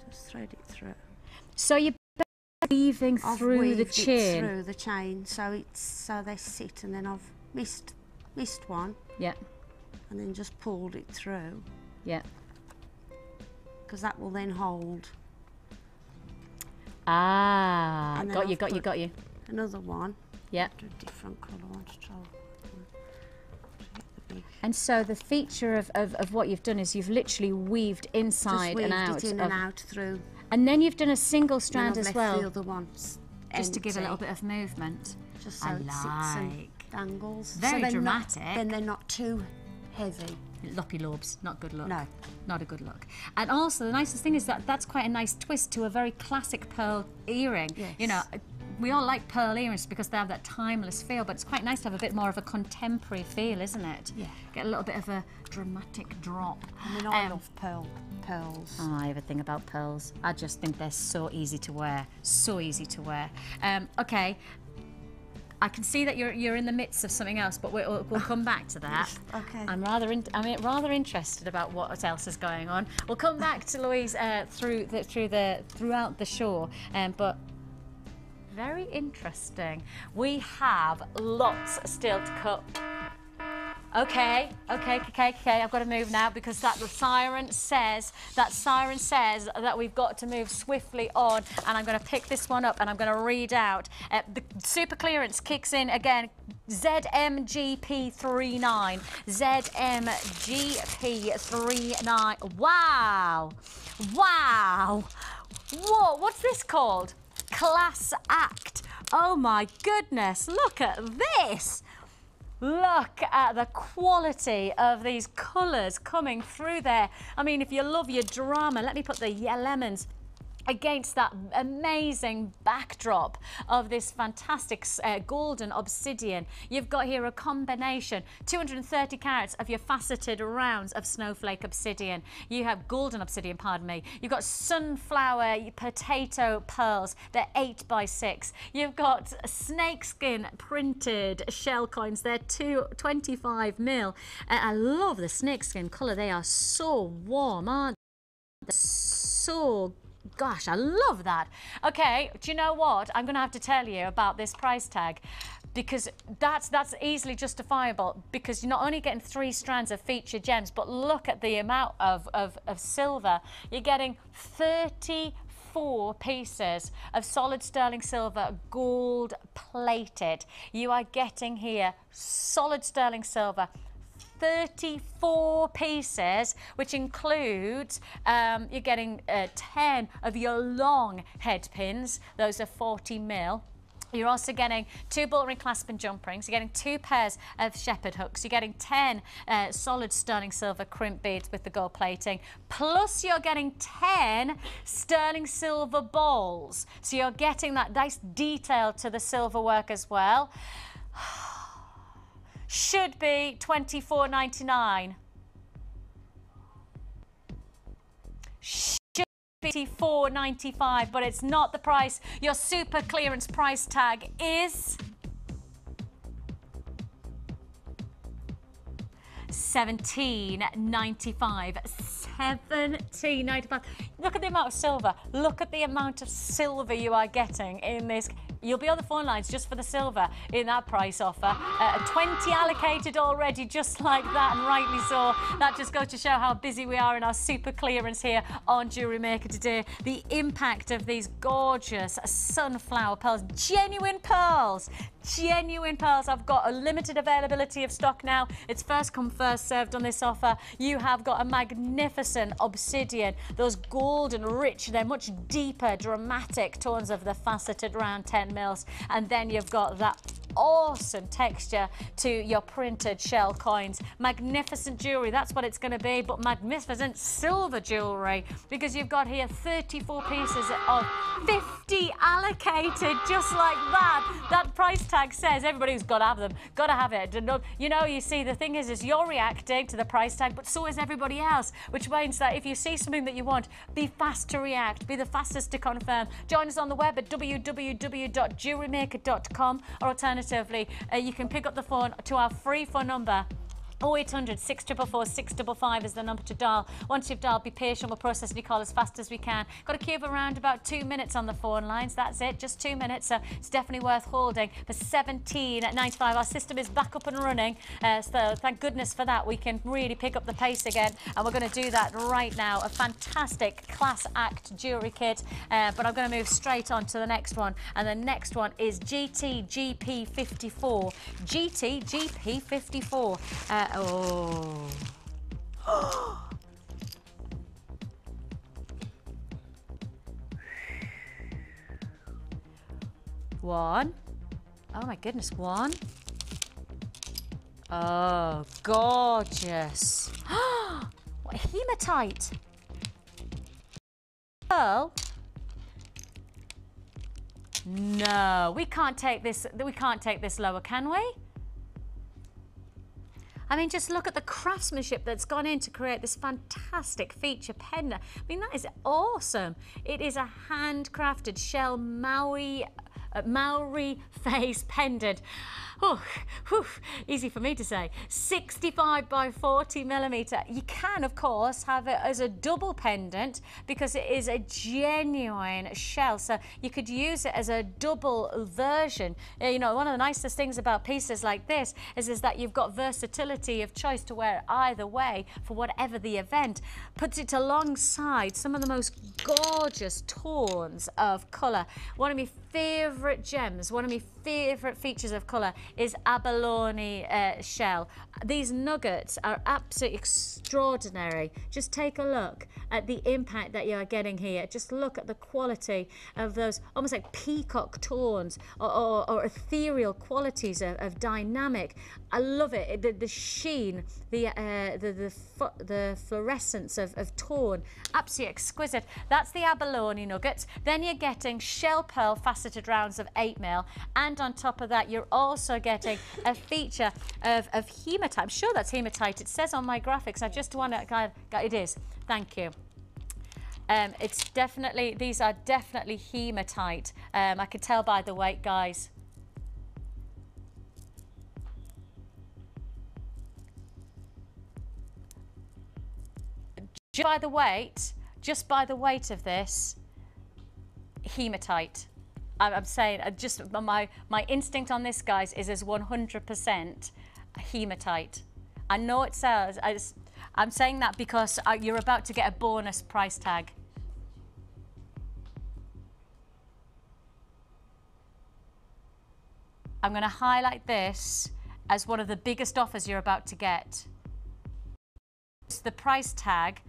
Just thread it through. So you're weaving through the chain. Through the chain, so they sit, and then I've missed one. Yeah. And then just pulled it through. Yeah. Because that will then hold. Ah, got you. Another one. Yeah. A different colour one to try. And so the feature of what you've done is you've literally weaved inside and out. Just weaved it in and out through. And then you've done a single strand as well. The other ones just to give a little bit of movement. Just so it sits and dangles. Very dramatic. Then they're not too heavy. Loppy lobes, not good look. No. Not a good look. And also the nicest thing is that that's quite a nice twist to a very classic pearl earring. Yes. You know, we all like pearl earrings because they have that timeless feel, but it's quite nice to have a bit more of a contemporary feel, isn't it? Yeah. Get a little bit of a dramatic drop. I mean, I love pearls. Oh, I have a thing about pearls. I just think they're so easy to wear. So easy to wear. Okay. I can see that you're in the midst of something else, but we'll come back to that. Okay. I'm rather interested about what else is going on. We'll come back to Louise throughout the show, but very interesting. We have lots still to cut. Okay, I've got to move now because the siren says that we've got to move swiftly on, and I'm going to pick this one up and I'm going to read out. The super clearance kicks in again. ZMGP39. ZMGP39. Wow. Whoa, what's this called? Class Act. Oh my goodness, look at this. Look at the quality of these colours coming through there. I mean, if you love your drama, let me put the lemons against that amazing backdrop of this fantastic golden obsidian. You've got here a combination, 230 carats of your faceted rounds of snowflake obsidian. You have golden obsidian, pardon me. You've got sunflower potato pearls, they're 8x6. You've got snakeskin printed shell coins, they're 25mm. I love the snakeskin colour, they are so warm, aren't they? So gosh, I love that. Okay, do you know what? I'm going to have to tell you about this price tag because that's easily justifiable because you're not only getting 3 strands of featured gems, but look at the amount of silver. You're getting 34 pieces of solid sterling silver, gold plated. You are getting here solid sterling silver, 34 pieces, which includes you're getting 10 of your long head pins. Those are 40mm. You're also getting 2 bull ring clasp and jump rings. You're getting 2 pairs of shepherd hooks. You're getting 10 solid sterling silver crimp beads with the gold plating. Plus you're getting 10 sterling silver balls. So you're getting that nice detail to the silver work as well. Should be $24.99. Should be $24.95, but it's not the price. Your super clearance price tag is $17.95. $17.95. Look at the amount of silver. Look at the amount of silver you are getting in this. You'll be on the phone lines just for the silver in that price offer. 20 allocated already, just like that, and rightly so. That just goes to show how busy we are in our super clearance here on Jewellery Maker today. The impact of these gorgeous sunflower pearls, genuine pearls. Genuine pearls. I've got a limited availability of stock now. It's first come, first served on this offer. You have got a magnificent obsidian, those golden rich, they're much deeper, dramatic tones of the faceted round 10mm. And then you've got that awesome texture to your printed shell coins. Magnificent jewellery, that's what it's going to be, but magnificent silver jewellery, because you've got here 34 pieces of 50 allocated, just like that. That price tag says everybody's got to have them, got to have it. You know, you see, the thing is you're reacting to the price tag, but so is everybody else, which means that if you see something that you want, be fast to react, be the fastest to confirm. Join us on the web at www.jewellerymaker.com, or alternatively, you can pick up the phone to our free phone number. 0800 644 655 is the number to dial. Once you've dialed, be patient. We'll process your call as fast as we can. Got a queue of around about 2 minutes on the phone lines. That's it, just 2 minutes. So it's definitely worth holding for 17.95. Our system is back up and running. So thank goodness for that. We can really pick up the pace again. And we're going to do that right now. A fantastic class act jewellery kit. But I'm going to move straight on to the next one. And the next one is GTGP54. GTGP54. Oh. One. Oh my goodness, one. Oh, gorgeous. What hematite. Pearl. No, we can't take this lower, can we? I mean, just look at the craftsmanship that's gone in to create this fantastic feature pendant. I mean, that is awesome. It is a handcrafted shell Maori face pendant. Oh, whew, easy for me to say. 65 by 40 millimeter. You can, of course, have it as a double pendant because it is a genuine shell. So you could use it as a double version. You know, one of the nicest things about pieces like this is that you've got versatility of choice to wear it either way for whatever the event. Puts it alongside some of the most gorgeous tones of colour. One of my favourite gems, one of my favourite features of colour is abalone shell. These nuggets are absolutely extraordinary. Just take a look at the impact that you're getting here. Just look at the quality of those almost like peacock tones or ethereal qualities of dynamic. I love it. The sheen, the fluorescence of tone, absolutely exquisite. That's the abalone nuggets. Then you're getting shell pearl faceted rounds of 8mm, and on top of that you're also getting a feature of hematite. I'm sure that's hematite. It says on my graphics. I just want to, it is. Thank you. It's definitely, these are definitely hematite. I can tell by the weight, guys. Just by the weight of this, hematite. I'm saying, just my instinct on this, guys, is as 100% hematite. I know it says, I'm saying that because you're about to get a bonus price tag. I'm going to highlight this as one of the biggest offers you're about to get. It's the price tag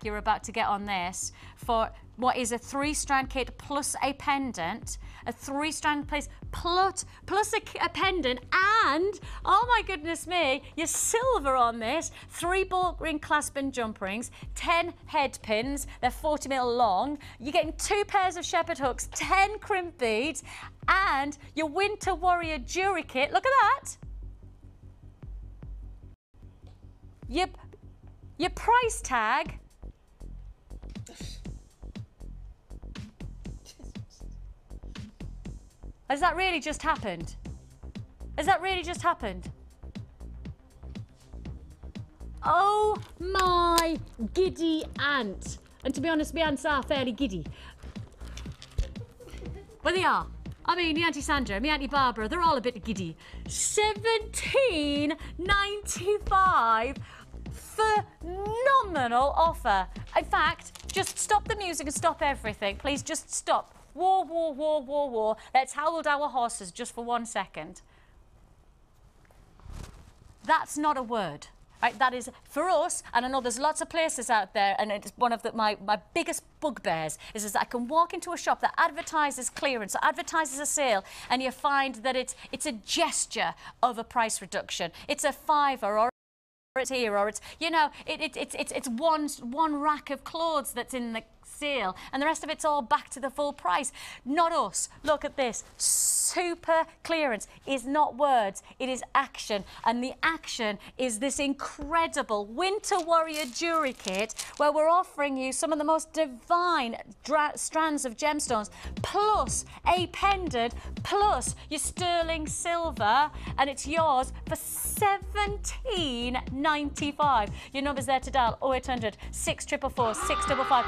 you're about to get on this for what is a 3-strand kit plus a pendant, a 3-strand place plus a pendant, and oh my goodness me, your silver on this, 3 bulk ring clasp and jump rings, 10 head pins, they're 40mm long, you're getting 2 pairs of shepherd hooks, 10 crimp beads, and your winter warrior jewelry kit. Look at that. Your price tag has that really just happened? Has that really just happened? Oh my giddy aunt. And to be honest, my aunts are fairly giddy. Well, they are. I mean, my Auntie Sandra, my Auntie Barbara, they're all a bit giddy. $17.95. Phenomenal offer. In fact, just stop the music and stop everything. Please just stop. War, war, war, war, war. Let's hold our horses just for 1 second. That's not a word. Right, that is for us, and I know there's lots of places out there, and it's one of my biggest bugbears is that I can walk into a shop that advertises clearance, advertises a sale, and you find that it's a gesture of a price reduction. It's a fiver, or it's here, or it's, you know, it's one rack of clothes that's in the sale, and the rest of it's all back to the full price. Not us. Look at this. Super clearance is not words, it is action, and the action is this incredible Winter Warrior jewellery kit where we're offering you some of the most divine strands of gemstones, plus a pendant, plus your sterling silver, and it's yours for $17.95. Your number's there to dial: 0800 644 655.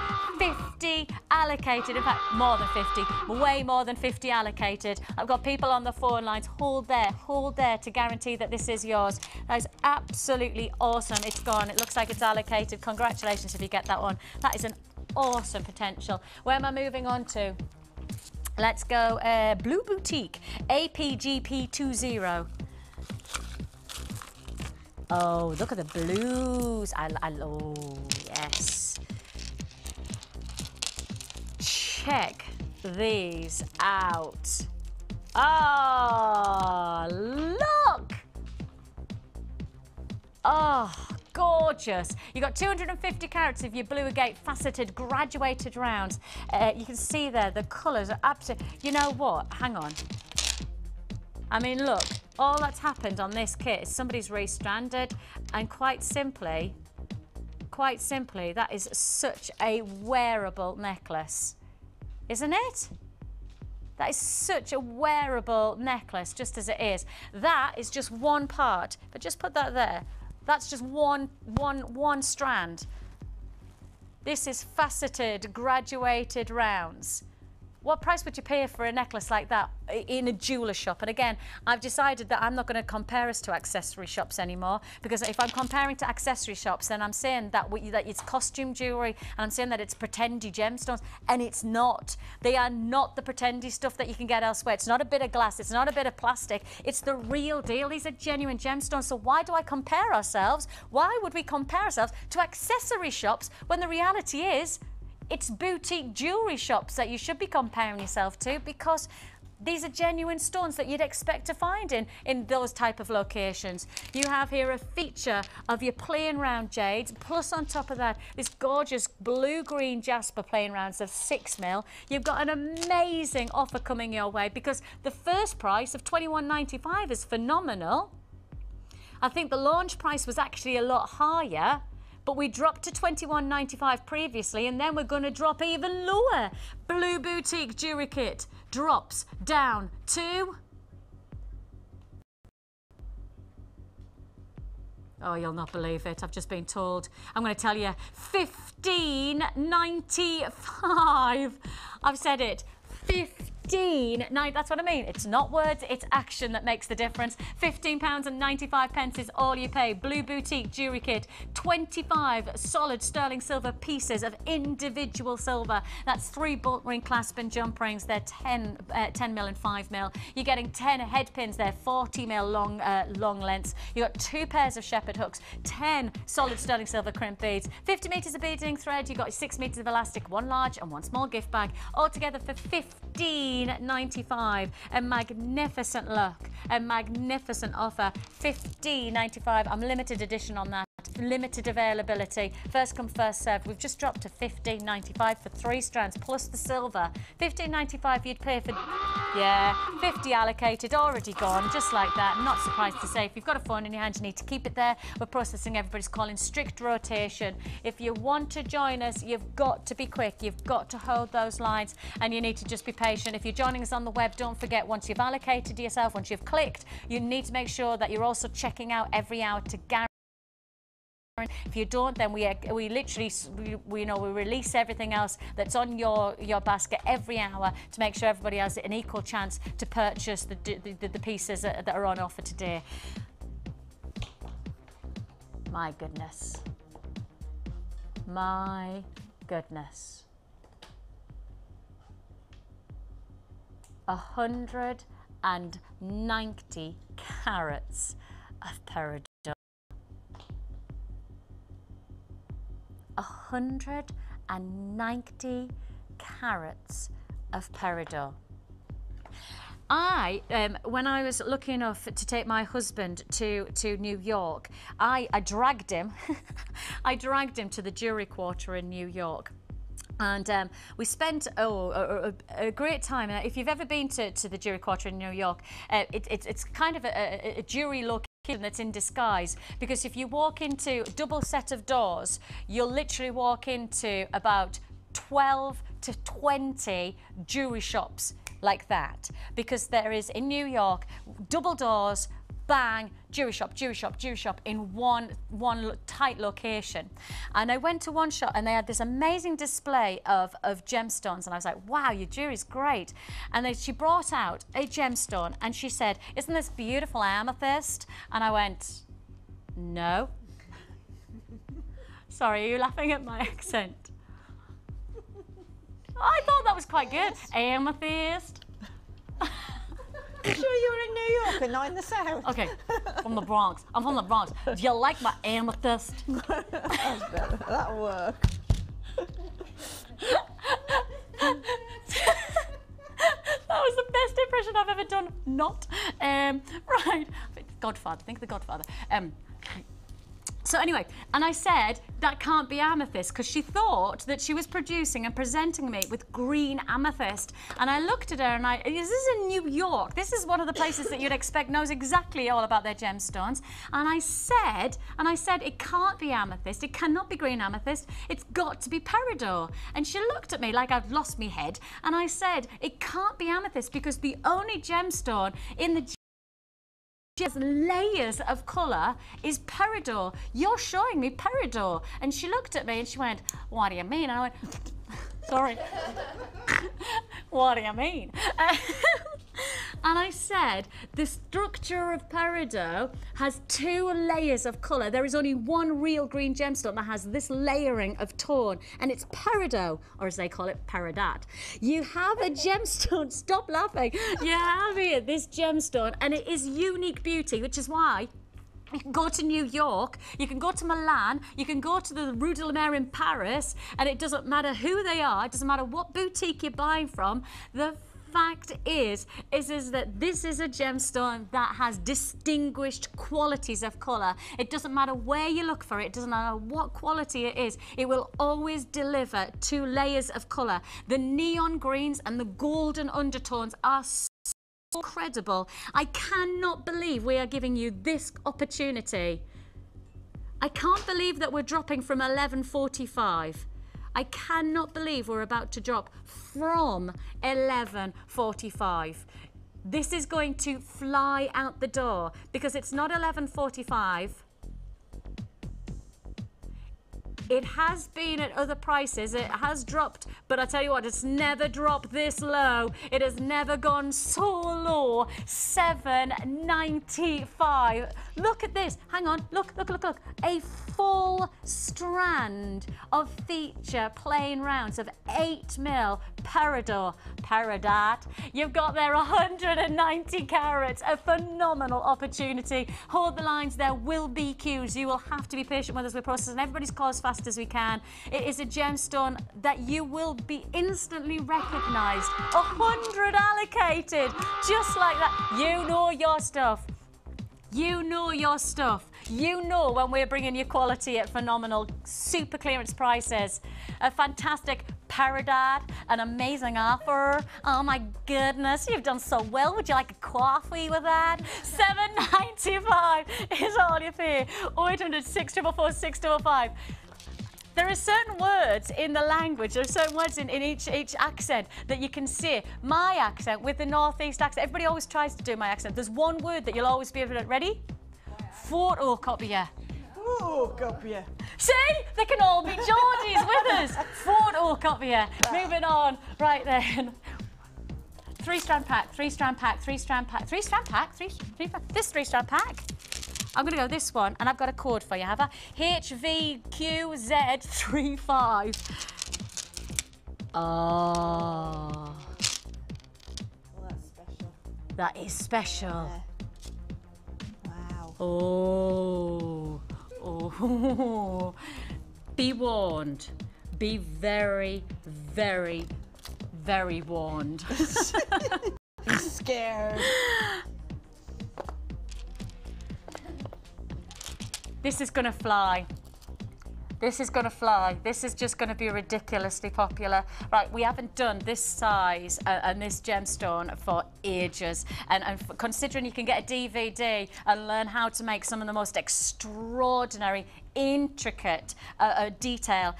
50 allocated, in fact more than 50, way more than 50 allocated. I've got people on the phone lines. Hold there to guarantee that this is yours. That is absolutely awesome. It's gone. It looks like it's allocated. Congratulations if you get that one. That is an awesome potential. Where am I moving on to? Let's go Blue Boutique APGP20. Oh, look at the blues. Oh, yes. Check these out. Oh, look. Oh, gorgeous. You got 250 carats of your blue agate faceted graduated rounds. You can see there the colours are absolutely... You know what? Hang on. I mean, look, all that's happened on this kit is somebody's restranded, and quite simply, that is such a wearable necklace, isn't it? That is such a wearable necklace, just as it is. That is just one part, but just put that there. That's just one strand. This is faceted, graduated rounds. What price would you pay for a necklace like that in a jeweller shop? And again, I've decided that I'm not going to compare us to accessory shops anymore, because if I'm comparing to accessory shops, then I'm saying that it's costume jewellery, and I'm saying that it's pretendy gemstones, and it's not. They are not the pretendy stuff that you can get elsewhere. It's not a bit of glass, it's not a bit of plastic, it's the real deal. These are genuine gemstones. So why do I compare ourselves? Why would we compare ourselves to accessory shops when the reality is it's boutique jewellery shops that you should be comparing yourself to, because these are genuine stones that you'd expect to find in those type of locations. You have here a feature of your plain round jades, plus on top of that, this gorgeous blue-green jasper plain rounds of 6mm. You've got an amazing offer coming your way, because the first price of $21.95 is phenomenal. I think the launch price was actually a lot higher, but we dropped to $21.95 previously, and then we're going to drop even lower. Blue Boutique jewellery kit drops down to... Oh, you'll not believe it. I've just been told. I'm going to tell you, $15.95. I've said it. $15.95. That's what I mean. It's not words, it's action that makes the difference. £15.95 is all you pay. Blue Boutique jewellery kit. 25 solid sterling silver pieces of individual silver. That's 3 bolt ring clasp and jump rings. They're 10mm and 5mm. You're getting 10 head pins. They're 40mm long lengths. You got 2 pairs of shepherd hooks. 10 solid sterling silver crimp beads. 50 metres of beading thread. You got 6 metres of elastic. 1 large and 1 small gift bag. All together for $15.95. A magnificent look, a magnificent offer. $15.95. I'm limited edition on that. Limited availability. First come, first served. We've just dropped to $15.95 for 3 strands plus the silver. $15.95 you'd pay for, yeah, 50 allocated, already gone, just like that. Not surprised to say, if you've got a phone in your hand, you need to keep it there. We're processing everybody's call in strict rotation. If you want to join us, you've got to be quick. You've got to hold those lines, and you need to just be patient. If you're joining us on the web, don't forget, once you've allocated yourself, once you've clicked, you need to make sure that you're also checking out every hour to guarantee. If you don't, then we literally we release everything else that's on your basket every hour to make sure everybody has an equal chance to purchase the pieces that are on offer today. My goodness. My goodness. 190 carats of peridot. 190 carats of peridot. When I was lucky enough to take my husband to New York, I dragged him, I dragged him to the Jewellery Quarter in New York. And we spent a great time. If you've ever been to the Jewellery Quarter in New York, it's kind of a jewellery location that's in disguise, because if you walk into a double set of doors, you'll literally walk into about 12 to 20 jewellery shops like that, because there is in New York double doors, bang, jewelry shop, jewelry shop, jewelry shop in one tight location. And I went to one shop and they had this amazing display of gemstones, and I was like, wow, your jewelry's great. And then she brought out a gemstone and she said, isn't this beautiful amethyst? And I went, no. Sorry, are you laughing at my accent? I thought that was quite good. Amethyst. You sure you were in New York and not in the South? Okay, from the Bronx. I'm from the Bronx. Do you like my amethyst? That's better. That'll work. That was the best impression I've ever done. Not. Right. Godfather. Think of the Godfather. So anyway, and I said, that can't be amethyst, because she thought that she was producing and presenting me with green amethyst. And I looked at her and this is in New York. This is one of the places that you'd expect knows exactly all about their gemstones. And I said, it can't be amethyst. It cannot be green amethyst. It's got to be peridot. And she looked at me like I'd lost my head. And I said, it can't be amethyst because the only gemstone in the just layers of colour is peridot. You're showing me peridot. And she looked at me and she went, what do you mean? And I went, sorry. What do you mean? And I said, the structure of peridot has 2 layers of colour. There is only one real green gemstone that has this layering of tone, and it's peridot, or as they call it, peridot. You have a gemstone, stop laughing. You have here this gemstone, and it is unique beauty, which is why you can go to New York, you can go to Milan, you can go to the Rue de la Mer in Paris, and it doesn't matter who they are, it doesn't matter what boutique you're buying from. The fact is that this is a gemstone that has distinguished qualities of colour. It doesn't matter where you look for it, it doesn't matter what quality it is, it will always deliver 2 layers of colour. The neon greens and the golden undertones are so incredible. I cannot believe we are giving you this opportunity. I can't believe that we're dropping from 11.45. I cannot believe we're about to drop from 11.45. This is going to fly out the door because it's not 11.45. It has been at other prices, it has dropped, but I tell you what, it's never dropped this low. It has never gone so low. $7.95. Look at this, hang on, look. A full strand of feature plain rounds of 8mm peridot. You've got there 190 carats, a phenomenal opportunity. Hold the lines, there will be queues. You will have to be patient with us. We're processing everybody's call as fast as we can. It is a gemstone that you will be instantly recognised. 100 allocated, just like that. You know your stuff. You know your stuff. You know when we're bringing you quality at phenomenal, super clearance prices. A fantastic peridot, an amazing offer. Oh my goodness, you've done so well. Would you like a coffee with that? $7.95 is all you pay. 0800 644 655. There are certain words in the language, there are certain words in each accent that you can say. My accent with the Northeast accent, everybody always tries to do my accent. There's one word that you'll always be able to, ready? Photocopier. Photocopier. See? They can all be Geordies with us. Photocopier. Moving on. Right then. 3-strand pack, 3-strand pack, 3-strand pack, 3-strand pack, 3-strand. This 3-strand pack. I'm going to go this one, and I've got a code for you, have I? HVQZ35. Oh. Well, that's special. That is special. Yeah. Wow. Oh. Be warned. Be very, very, very warned. I'm scared. This is gonna fly. This is gonna fly. This is just gonna be ridiculously popular. Right, we haven't done this size and this gemstone for ages. And considering you can get a DVD and learn how to make some of the most extraordinary, intricate detail.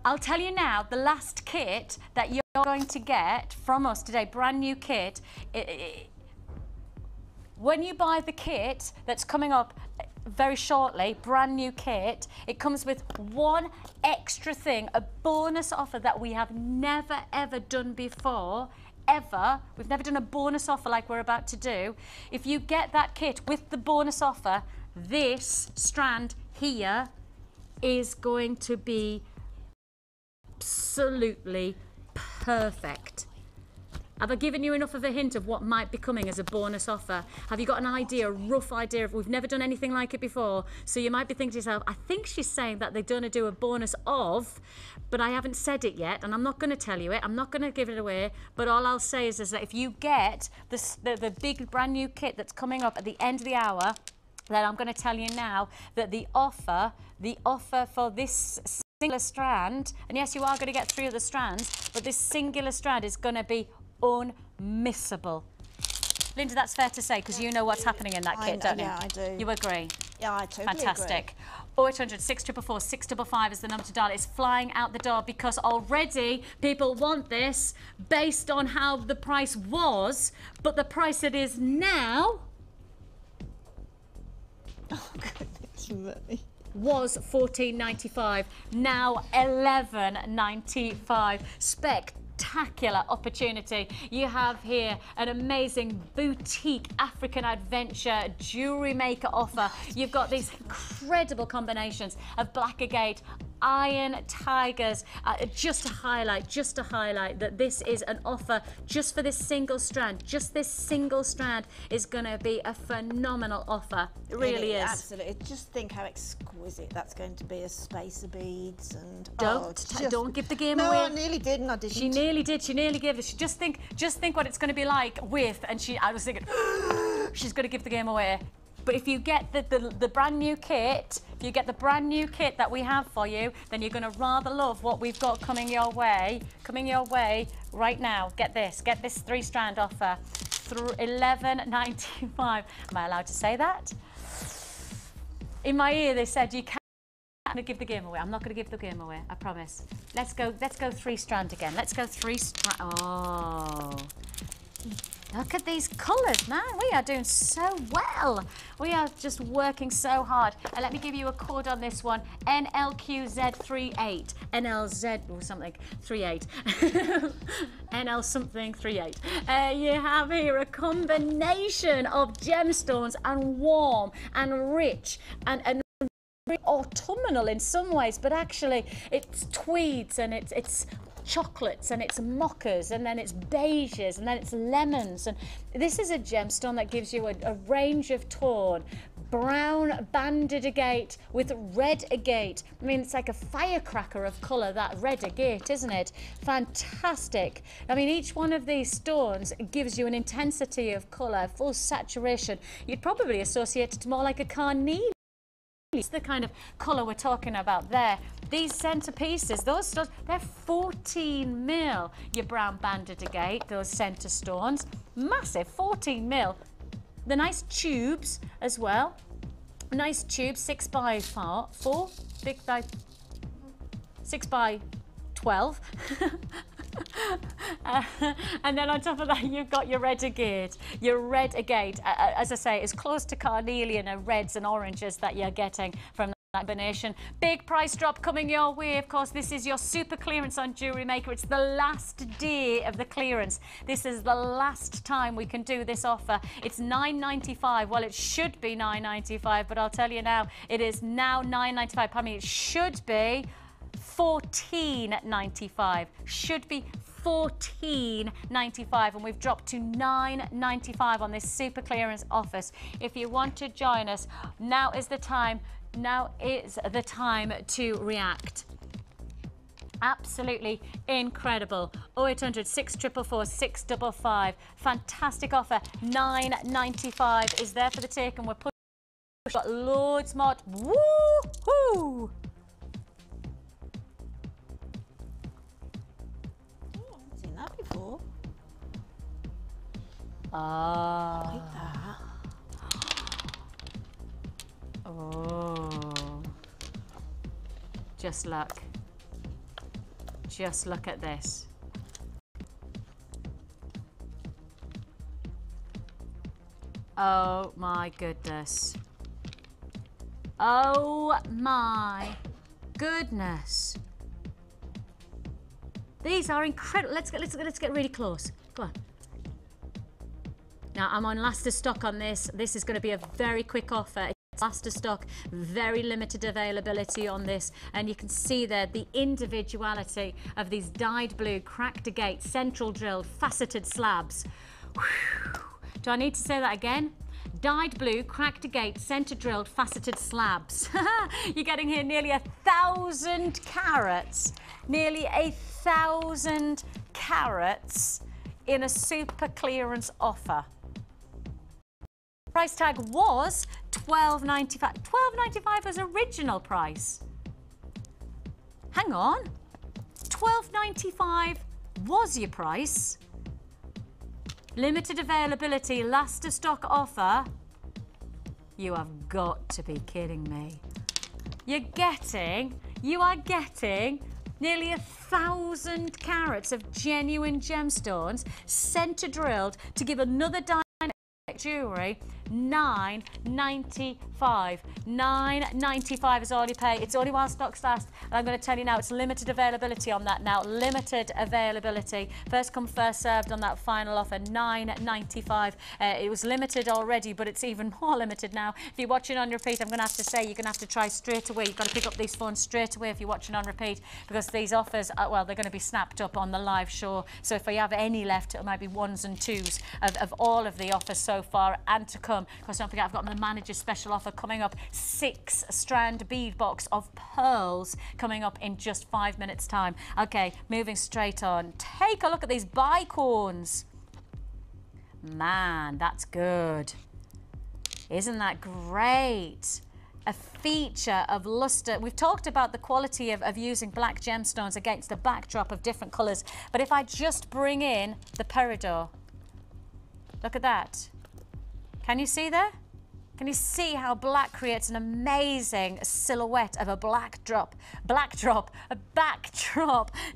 I'll tell you now, the last kit that you're going to get from us today, brand new kit, when you buy the kit that's coming up very shortly, brand new kit, it comes with one extra thing, a bonus offer that we have never ever done before, ever. We've never done a bonus offer like we're about to do. If you get that kit with the bonus offer, this strand here is going to be absolutely perfect. Have I given you enough of a hint of what might be coming as a bonus offer? Have you got an idea, a rough idea of, we've never done anything like it before, so you might be thinking to yourself, I think she's saying that they're going to do a bonus of, but I haven't said it yet, and I'm not going to tell you it, I'm not going to give it away, but all I'll say is that if you get the big brand new kit that's coming up at the end of the hour, then I'm going to tell you now that the offer for this singular strand, and yes, you are going to get 3 other strands, but this singular strand is going to be unmissable. Linda, that's fair to say, because you know what's happening in that kit, don't you? Yeah, I do. You agree? Yeah, I totally Fantastic. 0800 644 655 is the number to dial. It's flying out the door because already people want this based on how the price was, but the price it is now... Oh, goodness me. Was $14.95, now $11.95. Spectacular opportunity. You have here an amazing boutique African adventure jewellery maker offer. You've got these incredible combinations of black agate, iron tigers, just to highlight that this is an offer just for this single strand. Just this single strand is going to be a phenomenal offer. It really is. Absolutely. Just think how exquisite that's going to be, a space of beads and... Don't give the game away. No, I nearly did and I didn't. She nearly did. She nearly gave it. She just think what it's going to be like with, and I was thinking, she's going to give the game away. But if you get the brand new kit, if you get the brand new kit that we have for you, then you're going to rather love what we've got coming your way right now. Get this 3-strand offer, $11.95. Am I allowed to say that? In my ear, they said you can't. I'm going to give the game away. I'm not going to give the game away. I promise. Let's go 3-strand again. Let's go 3-strand. Oh. Look at these colours, man. We are doing so well. We are just working so hard. And let me give you a code on this one. NLQZ38. NLZ or something 38. NL something 38. You have here a combination of gemstones and warm and rich and autumnal in some ways, but actually it's tweeds and it's chocolates and it's mochas and then it's beiges and then it's lemons, and this is a gemstone that gives you a range of tone. Brown banded agate with red agate. I mean, it's like a firecracker of colour, that red agate, isn't it? Fantastic. I mean, each one of these stones gives you an intensity of colour, full saturation. You'd probably associate it more like a carnelian. It's the kind of colour we're talking about there. These centerpieces, those stones, they're 14 mil. Your brown banded agate, those centre stones, massive, 14 mil. The nice tubes as well. Nice tubes, 6 by 4, 6 by 12. And then on top of that, you've got your red agate. Your red agate, as I say, is close to carnelian and reds and oranges that you're getting from that combination. Big price drop coming your way. Of course, this is your super clearance on Jewellery Maker. It's the last day of the clearance. This is the last time we can do this offer. It's $9.95. Well, it should be $9.95, but I'll tell you now, it is now $9.95. Pardon me, it should be $14.95. Should be 14.95, and we've dropped to $9.95 on this super clearance offer. If you want to join us, now is the time. Now is the time to react. Absolutely incredible. 0800 644 655. Fantastic offer. $9.95 is there for the take, and we've got loads more. Woo-hoo! Seen that before. Ah. Like that. Oh. Just look. Just look at this. Oh my goodness. Oh my goodness. These are incredible. Let's get really close. Go on. Now I'm on last of stock on this. This is going to be a very quick offer. It's last of stock, very limited availability on this, and you can see there the individuality of these dyed blue, cracked agate, central drilled, faceted slabs. Whew. Do I need to say that again? Dyed blue, cracked agate, centre drilled, faceted slabs. You're getting here nearly 1,000 carats. Nearly 1,000 carats in a super clearance offer. Price tag was $12.95. $12.95 was original price. Hang on. $12.95 was your price. Limited availability, last of stock offer. You have got to be kidding me. You are getting nearly 1,000 carats of genuine gemstones, centre drilled to give another dynamic jewellery. $9.95. $9.95 is all you pay. It's only while stocks last, and I'm going to tell you now, it's limited availability on that now. Limited availability. First come, first served on that final offer. $9.95. It was limited already, but it's even more limited now. If you're watching on repeat, I'm going to have to say you're going to have to try straight away. You've got to pick up these phones straight away if you're watching on repeat, because these offers, well, they're going to be snapped up on the live show. So if you have any left, it might be ones and twos of all of the offers so far and to come. Because don't forget, I've got my manager's special offer coming up. 6-strand bead box of pearls coming up in just 5 minutes time. Okay, moving straight on. Take a look at these bicorns. Man, that's good. Isn't that great? A feature of luster. We've talked about the quality of using black gemstones against a backdrop of different colours. But if I just bring in the peridot, look at that. Can you see there? Can you see how black creates an amazing silhouette of a backdrop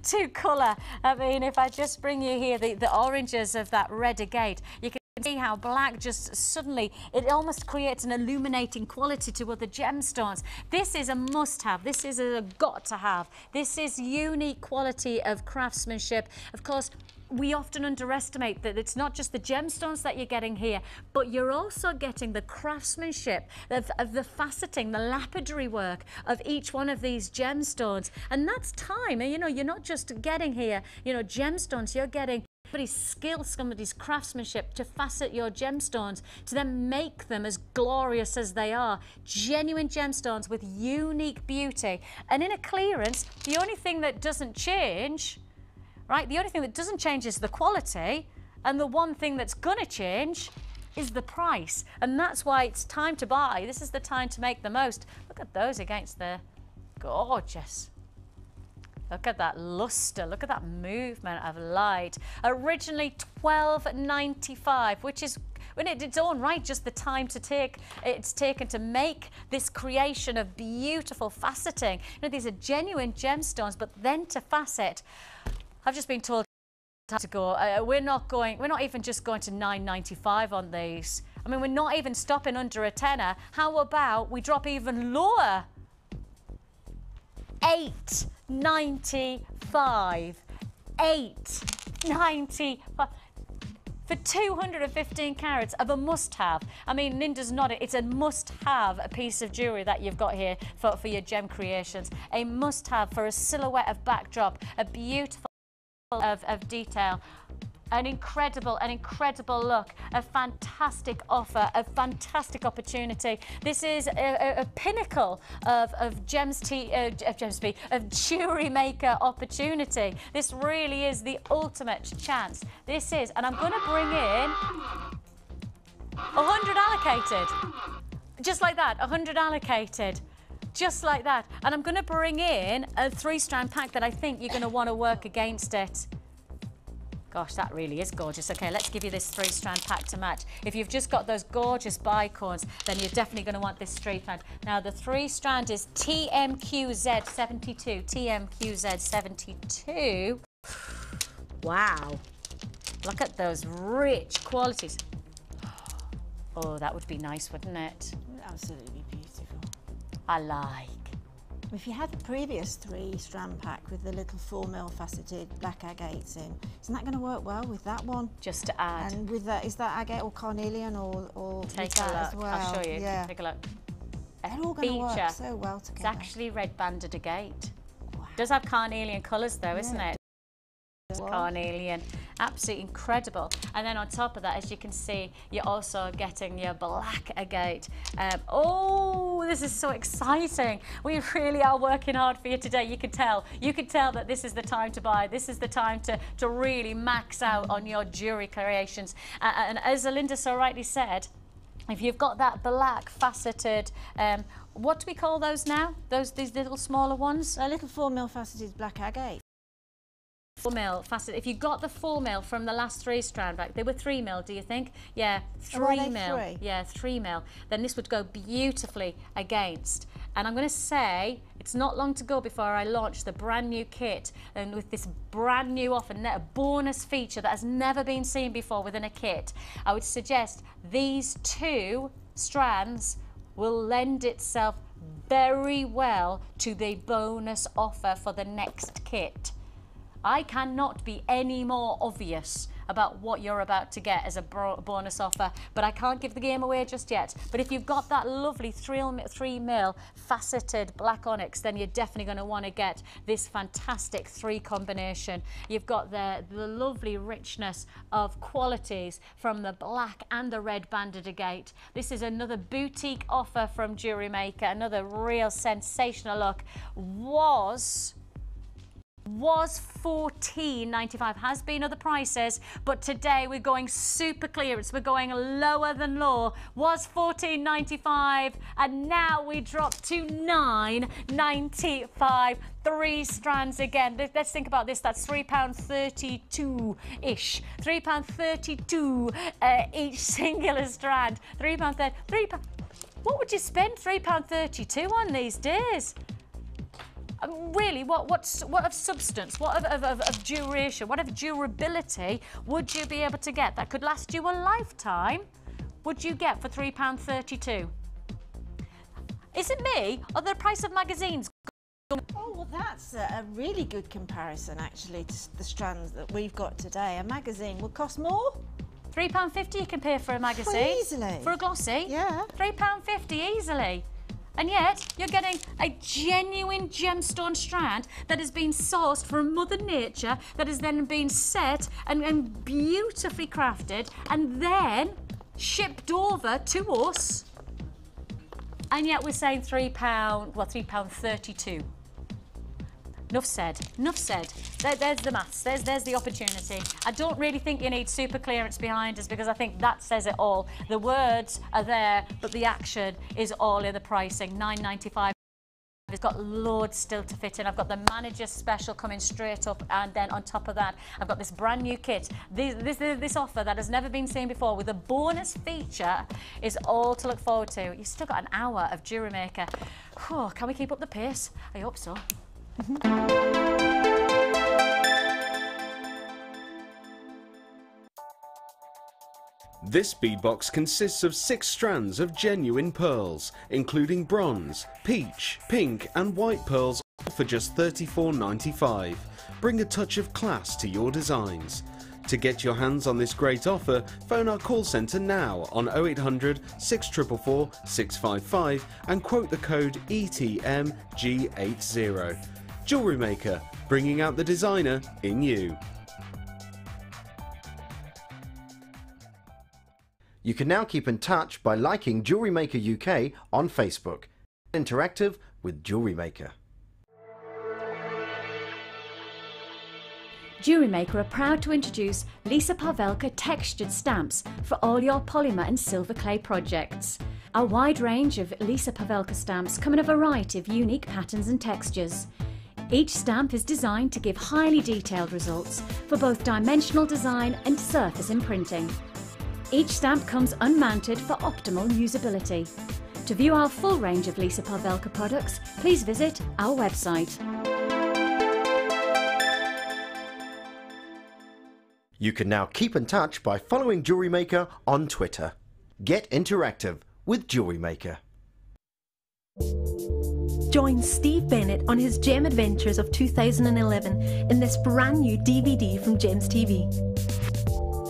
to colour? I mean, if I just bring you here the oranges of that red agate, you can see how black just suddenly, it almost creates an illuminating quality to other gemstones. This is a must-have. This is a got-to-have. This is unique quality of craftsmanship. Of course, we often underestimate that it's not just the gemstones that you're getting here, but you're also getting the craftsmanship of the faceting, the lapidary work of each one of these gemstones. And that's time. And, you know, you're not just getting here, you know, gemstones, you're getting somebody's skill, somebody's craftsmanship to facet your gemstones, to then make them as glorious as they are. Genuine gemstones with unique beauty. And in a clearance, the only thing that doesn't change, right? The only thing that doesn't change is the quality, and the one thing that's going to change is the price. And that's why it's time to buy. This is the time to make the most. Look at those against the gorgeous. Look at that luster. Look at that movement of light. Originally $12.95, which is, in its own right, just the time to take it's taken to make this creation of beautiful faceting. You know, these are genuine gemstones, but then to facet, I've just been told to go. We're not even just going to $9.95 on these. I mean, we're not even stopping under a tenner. How about we drop even lower? $8.95. $8.95 for 215 carats of a must-have. I mean, Linda's nodded. It's a must-have, a piece of jewellery that you've got here for your gem creations. A must-have for a silhouette of backdrop, a beautiful of detail. An incredible look, a fantastic offer, a fantastic opportunity. This is a pinnacle of Jewellery Maker opportunity. This really is the ultimate chance. This is, and I'm going to bring in 100 allocated. Just like that, 100 allocated. Just like that. And I'm going to bring in a 3-strand pack that I think you're going to want to work against it. Gosh, that really is gorgeous. Okay, let's give you this 3-strand pack to match. If you've just got those gorgeous bicorns, then you're definitely going to want this 3-strand. Now, the 3-strand is TMQZ72. TMQZ72. Wow. Look at those rich qualities. Oh, that would be nice, wouldn't it? Absolutely beautiful. I like. If you had the previous 3-strand pack with the little 4mm faceted black agates in, isn't that going to work well with that one? Just to add. And with that, is that agate or carnelian or take that a look. as well? I'll show you. Yeah. Take a look. They're all going to work so well together. It's actually red banded agate. Wow. It does have carnelian colours though, isn't it? Wow. Carnelian, absolutely incredible. And then on top of that, as you can see, you're also getting your black agate. Oh, this is so exciting. We really are working hard for you today. You can tell that this is the time to buy. This is the time to really max out on your jewellery creations. And as Alinda so rightly said, if you've got that black faceted, what do we call those now? These little smaller ones? A little 4mm faceted black agate. 4mm faceted. If you got the 4mm from the last 3-strand back, they were 3mm, do you think? Yeah, 3mm. Yeah, 3mm. Then this would go beautifully against. And I'm going to say it's not long to go before I launch the brand new kit, and with this brand new offer, a bonus feature that has never been seen before within a kit. I would suggest these 2 strands will lend itself very well to the bonus offer for the next kit. I cannot be any more obvious about what you're about to get as a bonus offer, but I can't give the game away just yet. But if you've got that lovely 3mm faceted black onyx, then you're definitely going to want to get this fantastic 3 combination. You've got the lovely richness of qualities from the black and the red banded agate. This is another boutique offer from Jewellery Maker, another real sensational look. Was $14.95, has been other prices, but today we're going super clearance. We're going lower than low. Was $14.95, and now we drop to $9.95. 3 strands again. Let's think about this. That's £3.32-ish. £3.32 each singular strand. £3.30. What would you spend £3.32 on these days? Really, what of substance, what of duration, what of durability would you be able to get that could last you a lifetime? Would you get for £3.32? Is it me, or the price of magazines? Oh, well, that's a really good comparison, actually, to the strands that we've got today. A magazine would cost more. £3.50 you can pay for a magazine. Well, easily. For a glossy? Yeah. £3.50 easily. And yet, you're getting a genuine gemstone strand that has been sourced from Mother Nature, that has then been set and beautifully crafted, and then shipped over to us. And yet we're saying £3.32. Enough said, enough said. There's the maths, there's the opportunity. I don't really think you need super clearance behind us, because I think that says it all. The words are there, but the action is all in the pricing. $9.95. It's got loads still to fit in. I've got the manager's special coming straight up, and then on top of that, I've got this brand new kit. This offer that has never been seen before with a bonus feature is all to look forward to. You've still got an hour of Jewellery Maker. Oh, can we keep up the pace? I hope so. This beadbox consists of 6 strands of genuine pearls, including bronze, peach, pink and white pearls for just $34.95. Bring a touch of class to your designs. To get your hands on this great offer, phone our call centre now on 0800 644 655 and quote the code ETMG80. Jewellery Maker, bringing out the designer in you. You can now keep in touch by liking Jewellery Maker UK on Facebook. Interactive with Jewellery Maker. Jewellery Maker are proud to introduce Lisa Pavelka textured stamps for all your polymer and silver clay projects. A wide range of Lisa Pavelka stamps come in a variety of unique patterns and textures. Each stamp is designed to give highly detailed results for both dimensional design and surface imprinting. Each stamp comes unmounted for optimal usability. To view our full range of Lisa Pavelka products, please visit our website. You can now keep in touch by following Jewellery Maker on Twitter. Get interactive with Jewellery Maker. Join Steve Bennett on his Gem Adventures of 2011 in this brand new DVD from Gems TV.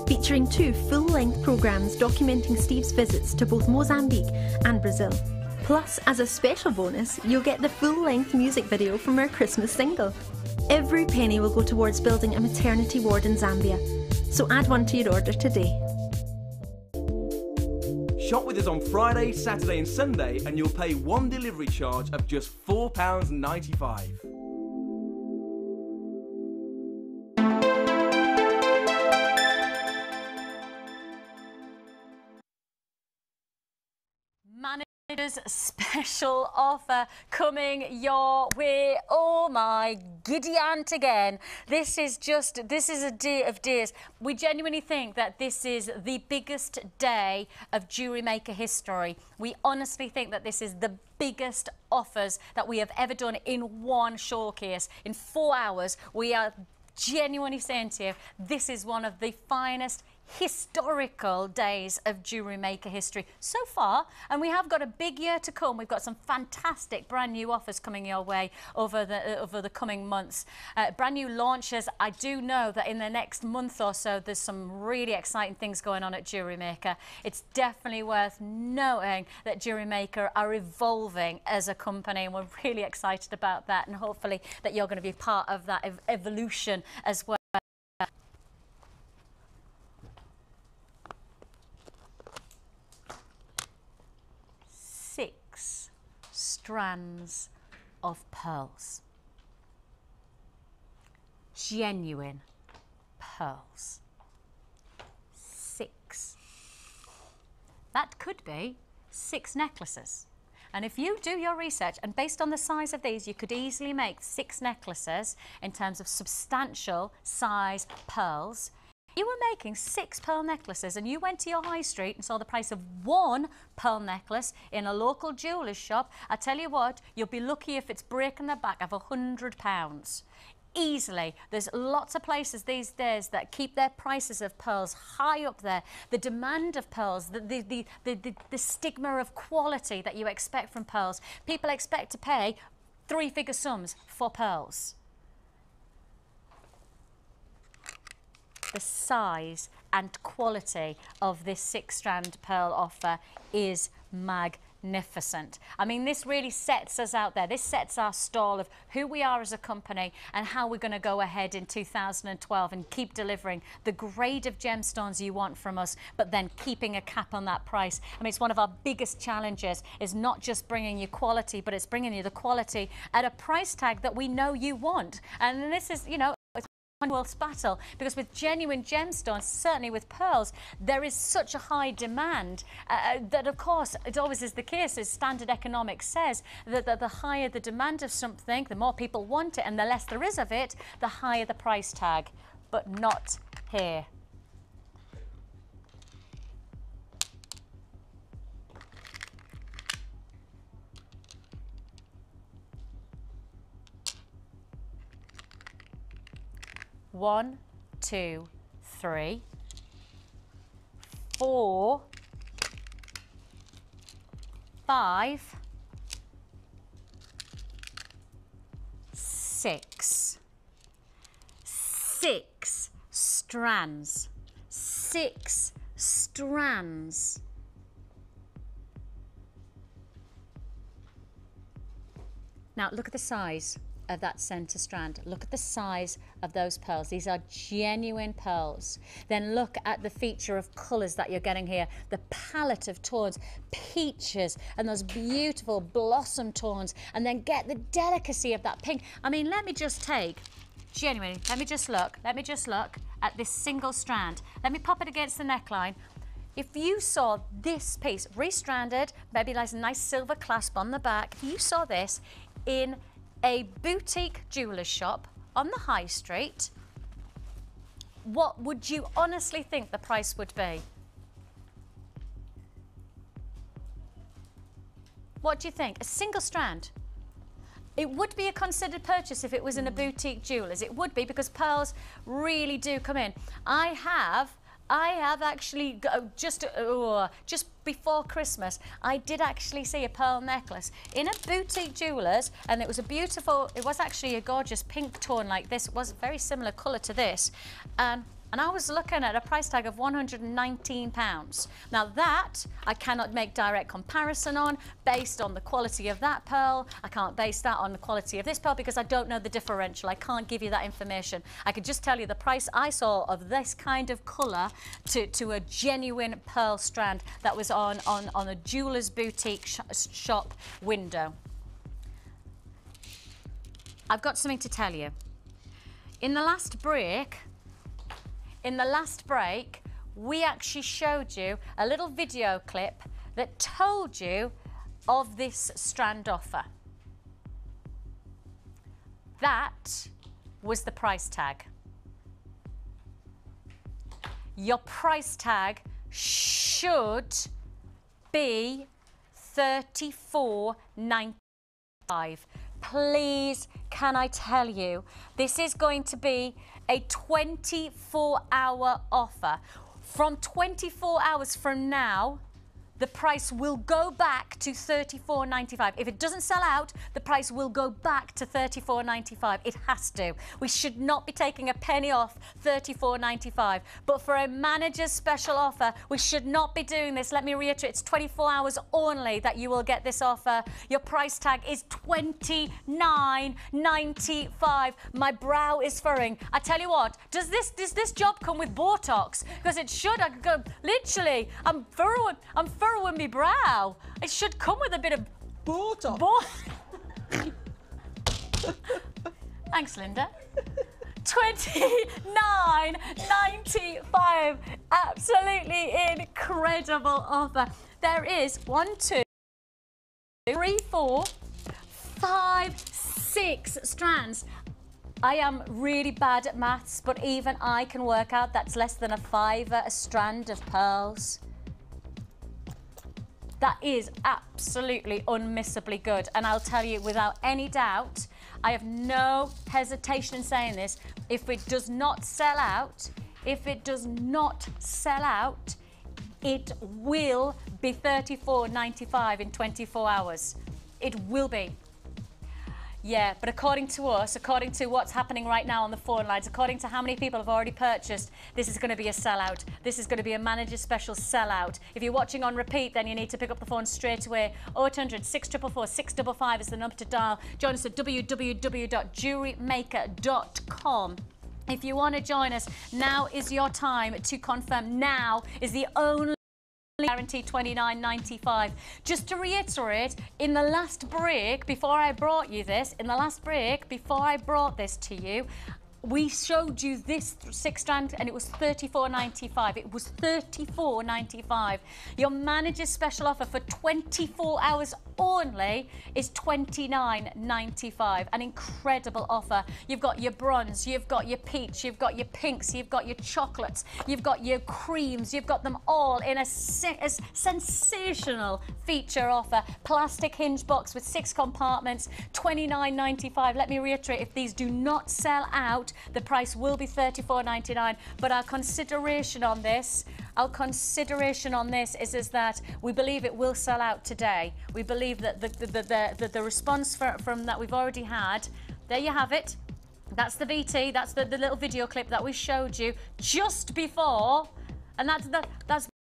Featuring 2 full-length programmes documenting Steve's visits to both Mozambique and Brazil. Plus, as a special bonus, you'll get the full-length music video from our Christmas single. Every penny will go towards building a maternity ward in Zambia, so add one to your order today. Shop with us on Friday, Saturday and Sunday and you'll pay one delivery charge of just £4.95. Manager's special offer coming your way. Oh my giddy aunt again. This is a day of days. We genuinely think that this is the biggest day of Jewellery Maker history. We honestly think that this is the biggest offers that we have ever done in one showcase. In 4 hours, we are genuinely saying to you, this is one of the finest historical days of Jewellery Maker history so far, and we have got a big year to come. We've got some fantastic brand new offers coming your way over the coming months. Brand new launches. I do know that in the next month or so there's some really exciting things going on at Jewellery Maker. It's definitely worth noting that Jewellery Maker are evolving as a company, and we're really excited about that, and hopefully that you're going to be part of that evolution as well. Strands of pearls. Genuine pearls. 6. That could be 6 necklaces. And if you do your research, and based on the size of these, you could easily make 6 necklaces in terms of substantial size pearls. You were making 6 pearl necklaces and you went to your high street and saw the price of 1 pearl necklace in a local jeweller's shop. I tell you what, you'll be lucky if it's breaking the back of £100. Easily. There's lots of places these days that keep their prices of pearls high up there. The demand of pearls, the stigma of quality that you expect from pearls. People expect to pay 3-figure sums for pearls. The size and quality of this 6-strand pearl offer is magnificent. I mean, this really sets us out there. This sets our stall of who we are as a company and how we're going to go ahead in 2012 and keep delivering the grade of gemstones you want from us, but then keeping a cap on that price. I mean, it's one of our biggest challenges, is not just bringing you quality, but it's bringing you the quality at a price tag that we know you want. And this is, you know, world's battle, because with genuine gemstones, certainly with pearls, there is such a high demand that, of course, it always is the case, as standard economics says, that the higher the demand of something, the more people want it, and the less there is of it, the higher the price tag. But not here. One, 2, 3, 4, 5, 6. 6 strands. 6 strands. Now look at the size. of that center strand. Look at the size of those pearls. These are genuine pearls. Then look at the feature of colors that you're getting here. The palette of tones, peaches, and those beautiful blossom tones. And then get the delicacy of that pink. I mean, let me just take, genuinely, let me just look at this single strand. Let me pop it against the neckline. If you saw this piece restranded, maybe like a nice silver clasp on the back, if you saw this in a boutique jeweller's shop on the high street, what would you honestly think the price would be? What do you think? A single strand. It would be a considered purchase if it was in a boutique jeweller's. It would be, because pearls really do come in. I have actually, just before Christmas, I did actually see a pearl necklace in a boutique jeweller's, and it was a beautiful, it was actually a gorgeous pink tone like this. It was a very similar colour to this. And I was looking at a price tag of £119. Now that, I cannot make direct comparison on, based on the quality of that pearl. I can't base that on the quality of this pearl because I don't know the differential. I can't give you that information. I could just tell you the price I saw of this kind of colour to a genuine pearl strand that was on a jeweller's boutique shop window. I've got something to tell you. In the last break, we actually showed you a little video clip that told you of this strand offer. That was the price tag. Your price tag should be $34.95. Please, can I tell you, this is going to be a 24-hour offer. From 24 hours from now, the price will go back to $34.95. If it doesn't sell out, the price will go back to $34.95. It has to. We should not be taking a penny off $34.95. But for a manager's special offer, we should not be doing this. Let me reiterate, it's 24 hours only that you will get this offer. Your price tag is $29.95. My brow is furrowing. I tell you what, does this job come with Botox? Because it should. I could go, literally, I'm furrowing my brow. It should come with a bit of Botox. Thanks, Linda. $29.95. Absolutely incredible offer. There is 1, 2, 3, 4, 5, 6 strands. I am really bad at maths, but even I can work out that's less than a £5 a strand of pearls. That is absolutely unmissably good. And I'll tell you without any doubt, I have no hesitation in saying this, if it does not sell out, it will be $34.95 in 24 hours. It will be. Yeah, but according to us, according to what's happening right now on the phone lines, according to how many people have already purchased, this is going to be a sellout. This is going to be a manager's special sellout. If you're watching on repeat, then you need to pick up the phone straight away. 0800 644 655 is the number to dial. Join us at www.jewellerymaker.com. If you want to join us, now is your time to confirm. Now is the only guarantee $29.95. Just to reiterate, in the last break before I brought this to you, we showed you this 6 strand and it was $34.95. It was $34.95. Your manager's special offer for 24 hours only is $29.95. An incredible offer. You've got your bronze, you've got your peach, you've got your pinks, you've got your chocolates, you've got your creams, you've got them all in a sensational feature offer. Plastic hinge box with 6 compartments, $29.95. Let me reiterate, if these do not sell out, the price will be $34.99. But our consideration on this is that we believe it will sell out today. We believe that the response from that we've already had, there you have it. That's the VT, that's the little video clip that we showed you just before, and that's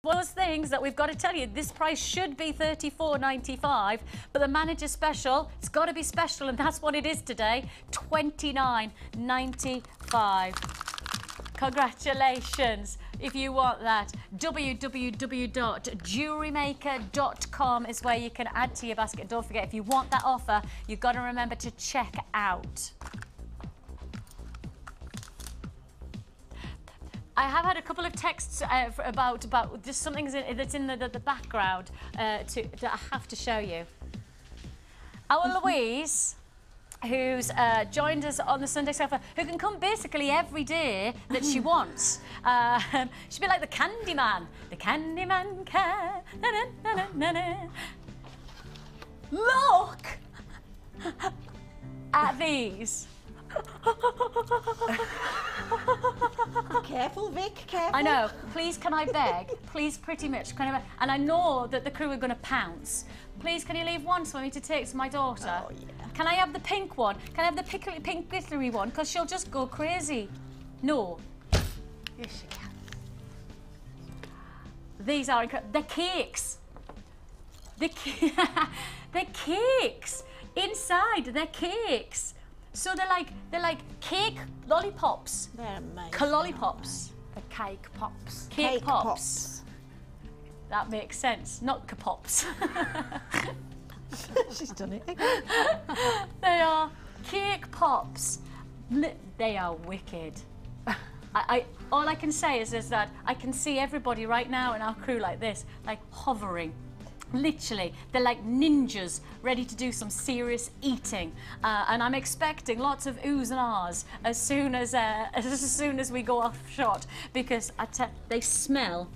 One of those things that we've got to tell you, this price should be $34.95, but the manager special, it's got to be special, and that's what it is today, $29.95. Congratulations. If you want that, www.jewellerymaker.com is where you can add to your basket. Don't forget, if you want that offer, you've got to remember to check out. I have had a couple of texts about just something that's in the background that I have to show you. Our Louise, who's joined us on the Sunday Sofa, who can come basically every day that she wants. She'd be like the Candyman. The Candyman can. Na, na, na, na, na. Look at these. Careful, Vic, careful. I know. Please, can I beg? Please, pretty much. Can I, and I know that the crew are going to pounce. Please, can you leave one for me to take to my daughter? Oh, yeah. Can I have the pink one? Can I have the pink glittery one? Because she'll just go crazy. No. Yes, you can. These are incredible. They're cakes. They're cakes. Inside, they're cakes. So they're like cake lollipops. They're amazing. Lollipops. The cake pops. Cake pops. That makes sense. Not kapops. She's done it. They are cake pops. They are wicked. All I can say is that I can see everybody right now in our crew like this, like hovering. Literally, they're like ninjas ready to do some serious eating, and I'm expecting lots of oohs and ahs as soon as we go off shot, because they smell.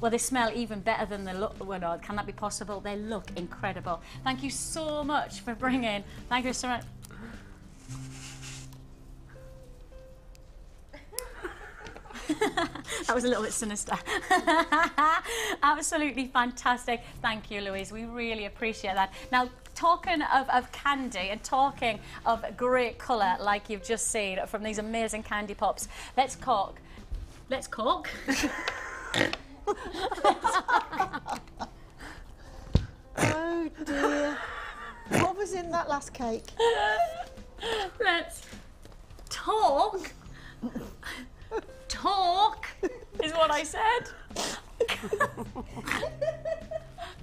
Well, they smell even better than they look. Well, no, can that be possible? They look incredible. Thank you so much for bringing. Thank you so much. That was a little bit sinister. Absolutely fantastic. Thank you, Louise. We really appreciate that. Now, talking of candy and talking of great colour, like you've just seen from these amazing candy pops, let's cork. Let's cork. Oh dear. What was in that last cake? Let's talk. Talk is what I said.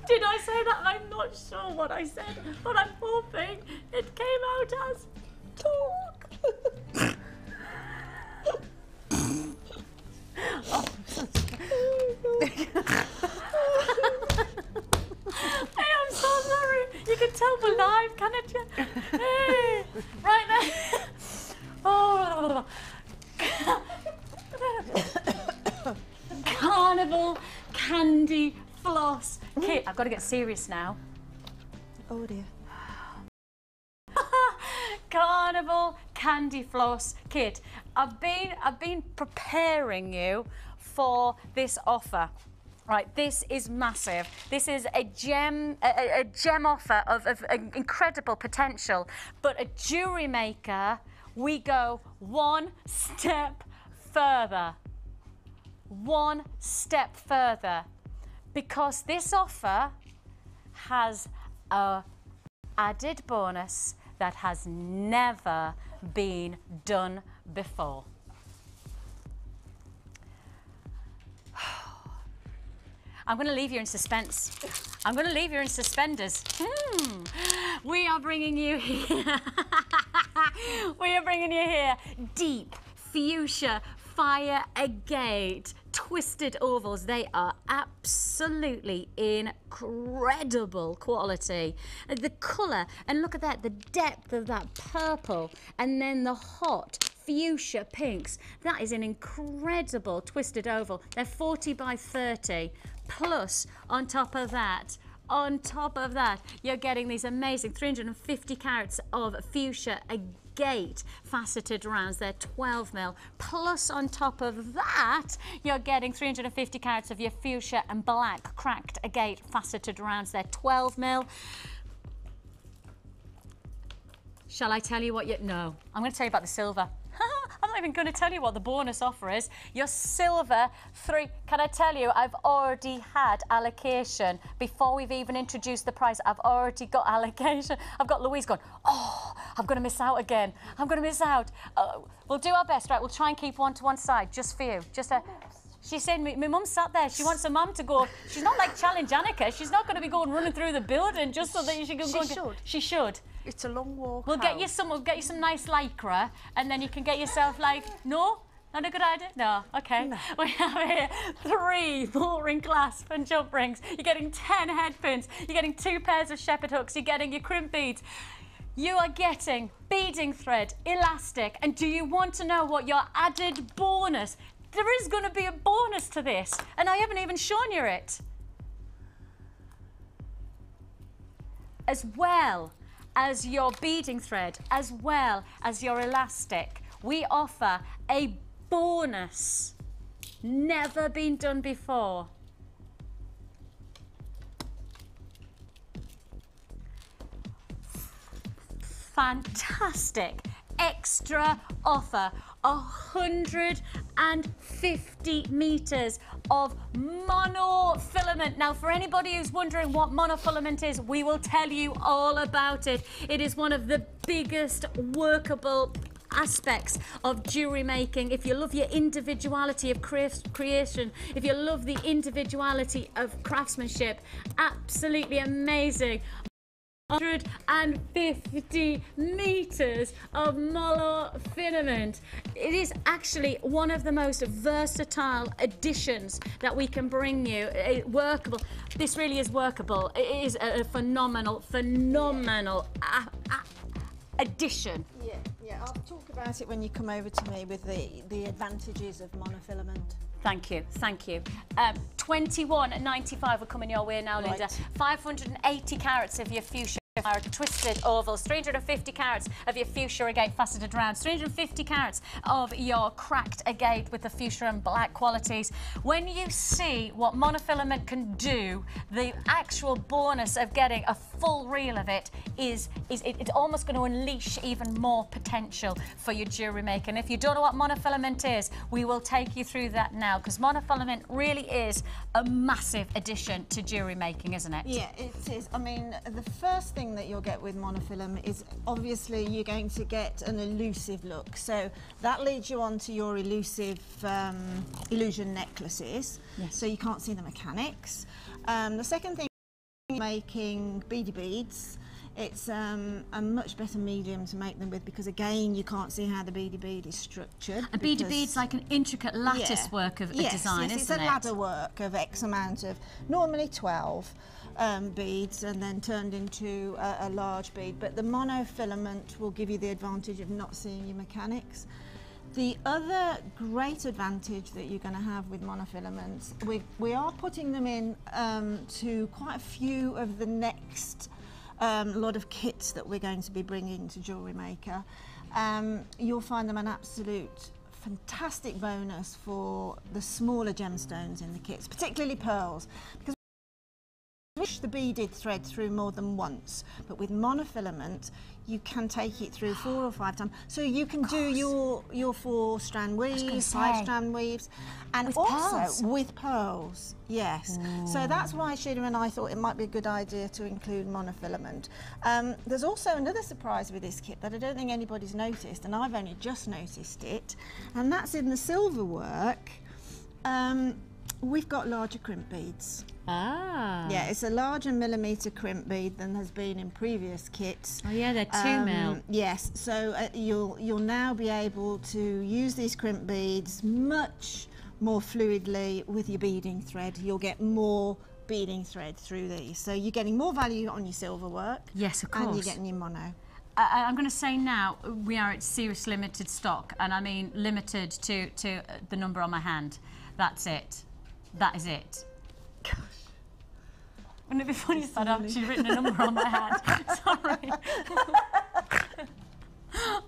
Did I say that? I'm not sure what I said, but I'm hoping it came out as talk. Hey, I'm so sorry. You can tell we're live, can't you? Hey, right now. Oh. Carnival candy floss kit. I've got to get serious now. Oh dear. Carnival candy floss kit. I've been preparing you for this offer. Right, this is massive. This is a gem offer of incredible potential. But at Jewellery Maker, we go one step further. One step further. Because this offer has an added bonus that has never been done before. I'm going to leave you in suspense. I'm going to leave you in suspenders. We are bringing you here. We are bringing you here deep fuchsia fire agate twisted ovals. They are absolutely incredible quality. The colour, and look at that, the depth of that purple, and then the hot fuchsia pinks. That is an incredible twisted oval. They're 40 by 30. Plus, on top of that, you're getting these amazing 350 carats of fuchsia agate faceted rounds. They're 12mm. Plus, on top of that, you're getting 350 carats of your fuchsia and black cracked agate faceted rounds. They're 12mm. Shall I tell you what you... No, I'm going to tell you about the silver. I'm not even going to tell you what the bonus offer is. Your silver 3. Can I tell you, I've already had allocation before we've even introduced the price. I've already got allocation. I've got Louise going, oh, I'm going to miss out again. I'm going to miss out. We'll do our best, right? We'll try and keep one to one side just for you. She said, my mum sat there. She wants her mum to go. She's not like Challenge Annika. She's not going to be going running through the building just so that she can go. She should. It's a long walk. We'll get you some nice lycra, and then you can get yourself like, no? Not a good idea? No, okay. No. We have here 3 ball ring clasp and jump rings. You're getting 10 head pins. You're getting 2 pairs of shepherd hooks. You're getting your crimp beads. You are getting beading thread, elastic, and do you want to know what your added bonus? There is going to be a bonus to this, and I haven't even shown you it. As well as your beading thread, as well as your elastic, we offer a bonus never been done before. Fantastic extra offer, 150 meters of monofilament. Now, for anybody who's wondering what monofilament is, we will tell you all about it. It is one of the biggest workable aspects of jewellery making. If you love your individuality of creation, if you love the individuality of craftsmanship, absolutely amazing. 150 meters of monofilament. It is actually one of the most versatile additions that we can bring you. Workable. This really is workable. It is a phenomenal addition. Yeah, I'll talk about it when you come over to me with the advantages of monofilament. Thank you, thank you. 21.95 are coming your way now, Linda. 580 carats of your fuchsia twisted ovals, 350 carats of your fuchsia agate faceted rounds, 350 carats of your cracked agate with the fuchsia and black qualities. When you see what monofilament can do, the actual bonus of getting a full reel of it it's almost going to unleash even more potential for your jewellery making. And if you don't know what monofilament is, we will take you through that now, because monofilament really is a massive addition to jewellery making, isn't it? Yeah, it is. I mean, the first thing that you'll get with monofilament is obviously you're going to get an elusive look. So that leads you on to your elusive illusion necklaces. Yes. So you can't see the mechanics. The second thing, making beady beads. It's a much better medium to make them with, because again you can't see how the beady bead is structured. A beady bead's like an intricate lattice work of a design, isn't it? It's a ladder work of X amount of, normally 12 beads, and then turned into a large bead. But the monofilament will give you the advantage of not seeing your mechanics. The other great advantage that you're going to have with monofilaments, we are putting them in to quite a few of the next lot of kits that we're going to be bringing to Jewellery Maker. You'll find them an absolute fantastic bonus for the smaller gemstones in the kits, particularly pearls, because we push the beaded thread through more than once, but with monofilament you can take it through 4 or 5 times. So you can do your 4-strand weaves, 5-strand weaves, and with also pearls. With pearls, yes. Ooh. So that's why Sheila and I thought it might be a good idea to include monofilament. There's also another surprise with this kit that I don't think anybody's noticed, and I've only just noticed it, and that's in the silver work. We've got larger crimp beads. Ah. Yeah, it's a larger millimetre crimp bead than has been in previous kits. Oh yeah, they're 2 mil. Yes, so you'll now be able to use these crimp beads much more fluidly with your beading thread. You'll get more beading thread through these, so you're getting more value on your silver work. Yes, of course. And you're getting your mono. I'm going to say now we are at serious limited stock, and I mean limited to the number on my hand. That's it. That is it. Gosh. Wouldn't it be funny if I'd actually written a number on my hand? Sorry.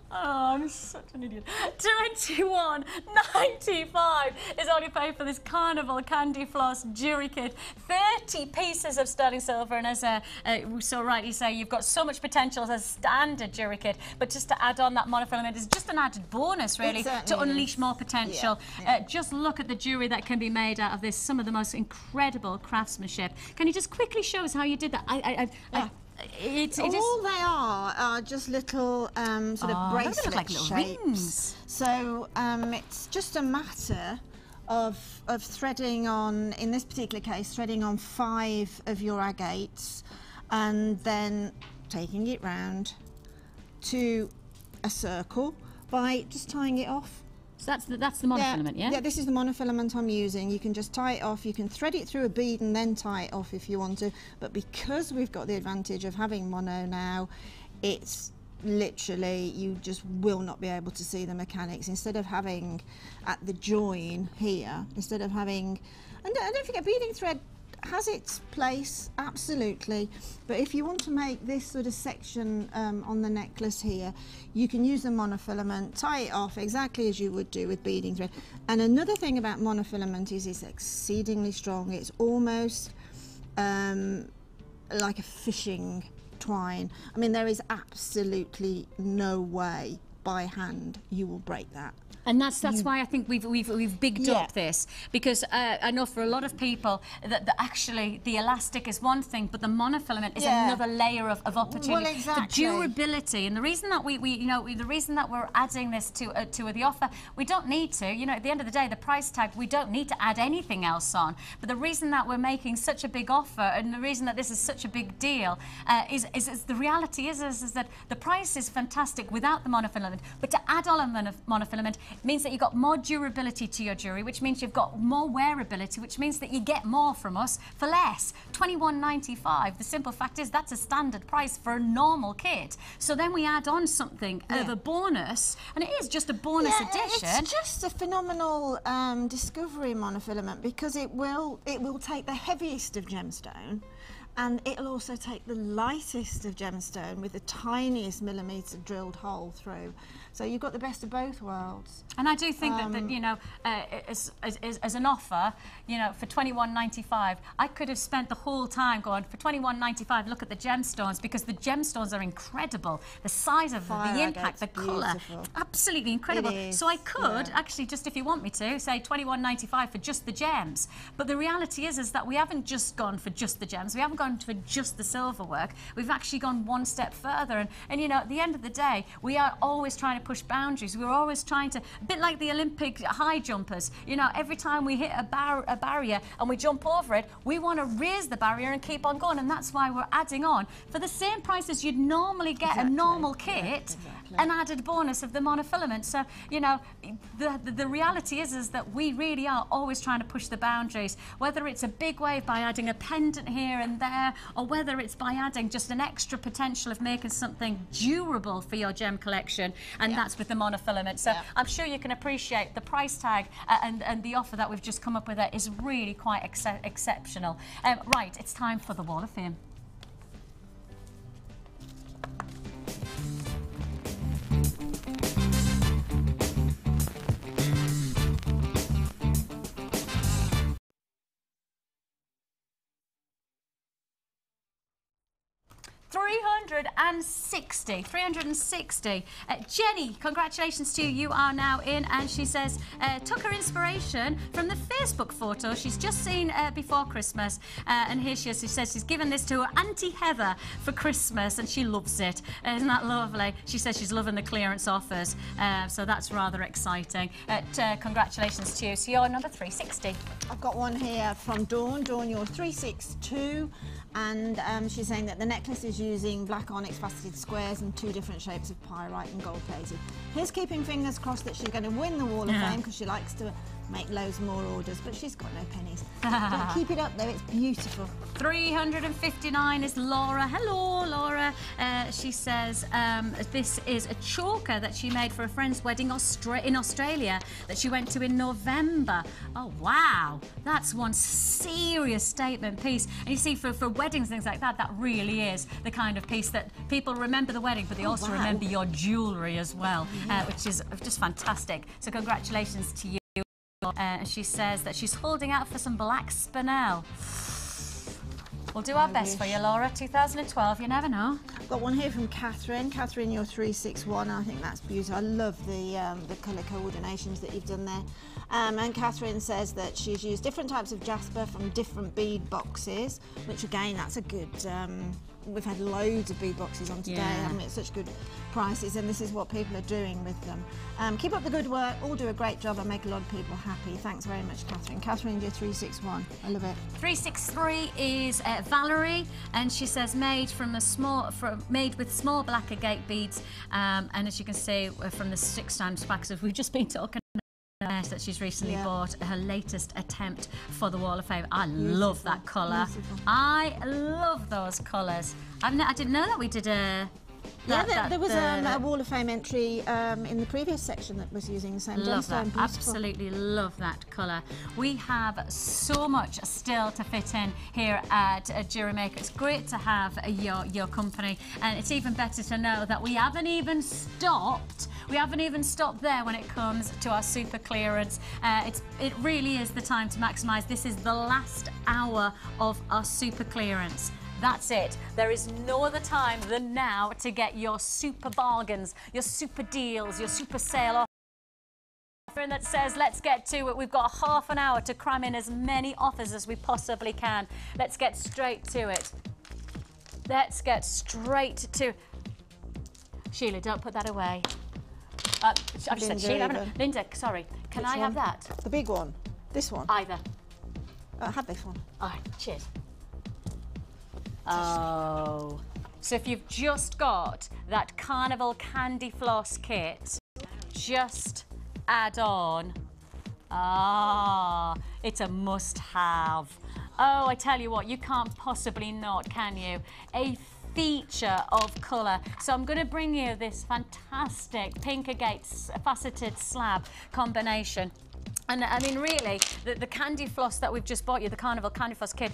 Oh, I'm such an idiot. $21.95 is only paid for this Carnival Candy Floss jewellery kit. 30 pieces of sterling silver, and as we so rightly say, you've got so much potential as a standard jewellery kit, but just to add on that monofilament is just an added bonus, really, to unleash more potential. Just look at the jewellery that can be made out of this, some of the most incredible craftsmanship. Can you just quickly show us how you did that? All they are just little sort of bracelet like little shapes. rings. So it's just a matter of threading on, in this particular case, threading on 5 of your agates and then taking it round to a circle by just tying it off. So that's the monofilament, yeah? Yeah, this is the monofilament I'm using. You can just tie it off. You can thread it through a bead and then tie it off if you want to. But because we've got the advantage of having mono now, it's literally, you just will not be able to see the mechanics. Instead of having at the join here, instead of having, and don't forget, beading thread has its place, absolutely, but if you want to make this sort of section on the necklace here, you can use the monofilament, tie it off exactly as you would do with beading thread. And another thing about monofilament is it's exceedingly strong. It's almost like a fishing twine. I mean, there is absolutely no way by hand you will break that. And that's why I think we've bigged up this, because I know for a lot of people that actually the elastic is one thing, but the monofilament is another layer of opportunity. Well, exactly. The durability, and the reason that the reason that we're adding this to the offer, we don't need to. You know, at the end of the day, the price tag, we don't need to add anything else on. But the reason that we're making such a big offer, and the reason that this is such a big deal, is the reality is that the price is fantastic without the monofilament, but to add on a monofilament means that you've got more durability to your jewellery, which means you've got more wearability, which means that you get more from us for less. $21.95. The simple fact is that's a standard price for a normal kit. So then we add on something of a bonus, and it is just a bonus addition. It's just a phenomenal discovery, monofilament, because it will take the heaviest of gemstone, and it'll also take the lightest of gemstone with the tiniest millimetre drilled hole through. So you've got the best of both worlds. And I do think that you know, as an offer, you know, for $21.95, I could have spent the whole time going, for $21.95, look at the gemstones, because the gemstones are incredible. The size of the impact, the colour, absolutely incredible. So I could actually, just if you want me to, say $21.95 for just the gems. But the reality is that we haven't just gone for just the gems. We haven't gone for just the silver work. We've actually gone one step further. And you know, at the end of the day, we are always trying to push boundaries. We're always trying to, a bit like the Olympic high jumpers, you know, every time we hit a barrier and we jump over it, we want to raise the barrier and keep on going, and that's why we're adding on, for the same price as you'd normally get a normal kit, an added bonus of the monofilament. So, you know, the reality is that we really are always trying to push the boundaries, whether it's a big wave by adding a pendant here and there, or whether it's by adding just an extra potential of making something durable for your gem collection, and that's with the monofilament. So I'm sure you can appreciate the price tag and the offer that we've just come up with there is really quite exceptional. Right, it's time for the Wall of Fame. $360. Jenny, congratulations to you. You are now in, and she says took her inspiration from the Facebook photo she's just seen before Christmas, and here she is. She says she's given this to her Auntie Heather for Christmas, and she loves it. Isn't that lovely? She says she's loving the clearance offers, so that's rather exciting. Congratulations to you. So you're number 360. I've got one here from Dawn. Dawn, you're 362. And she's saying that the necklace is using black onyx faceted squares and 2 different shapes of pyrite and gold plated. Here's keeping fingers crossed that she's going to win the Wall of Fame, because she likes to make loads more orders, but she's got no pennies. But keep it up though, it's beautiful. 359 is Laura. Hello, Laura. She says this is a choker that she made for a friend's wedding in Australia that she went to in November. Oh, wow. That's one serious statement piece. And you see, for weddings, things like that, that really is the kind of piece that people remember the wedding, but they also remember your jewellery as well, which is just fantastic. So congratulations to you. She says that she's holding out for some black spinel. We'll do our best for you, Laura. 2012, you never know. Got one here from Catherine. Catherine, you're 361. I think that's beautiful. I love the colour coordinations that you've done there. And Catherine says that she's used different types of jasper from different bead boxes, which again, that's a good... we've had loads of bead boxes on today, haven't we? It's such good prices, and this is what people are doing with them. Keep up the good work. All do a great job and make a lot of people happy. Thanks very much, Catherine. Catherine, you're 361. I love it. 363 is Valerie, and she says made with small black agate beads, and as you can see from the 6 times packs we've just been talking about, that she's recently bought her latest attempt for the Wall of Fame. I love that colour. I love those colours. I didn't know that we did a... there was a Wall of Fame entry in the previous section that was using the same gemstone. Absolutely love that colour. We have so much still to fit in here at Jewellery Maker. It's great to have your company, and it's even better to know that we haven't even stopped. We haven't even stopped there when it comes to our super clearance. It really is the time to maximise. This is the last hour of our super clearance. That's it. There is no other time than now to get your super bargains, your super deals, your super sale offer. And that says, let's get to it. We've got half an hour to cram in as many offers as we possibly can. Let's get straight to it. Let's get straight to... Sheila, don't put that away. I've just said Sheila, haven't I? Linda, sorry. Can I have that? The big one. This one? Either. Have this one. All right, cheers. Oh, so if you've just got that Carnival Candy Floss kit, just add on. It's a must-have. Oh, I tell you what, you can't possibly not, can you? A feature of colour. So I'm going to bring you this fantastic pink agate faceted slab combination. And I mean, really, the candy floss that we've just bought you, the Carnival Candy Floss kit,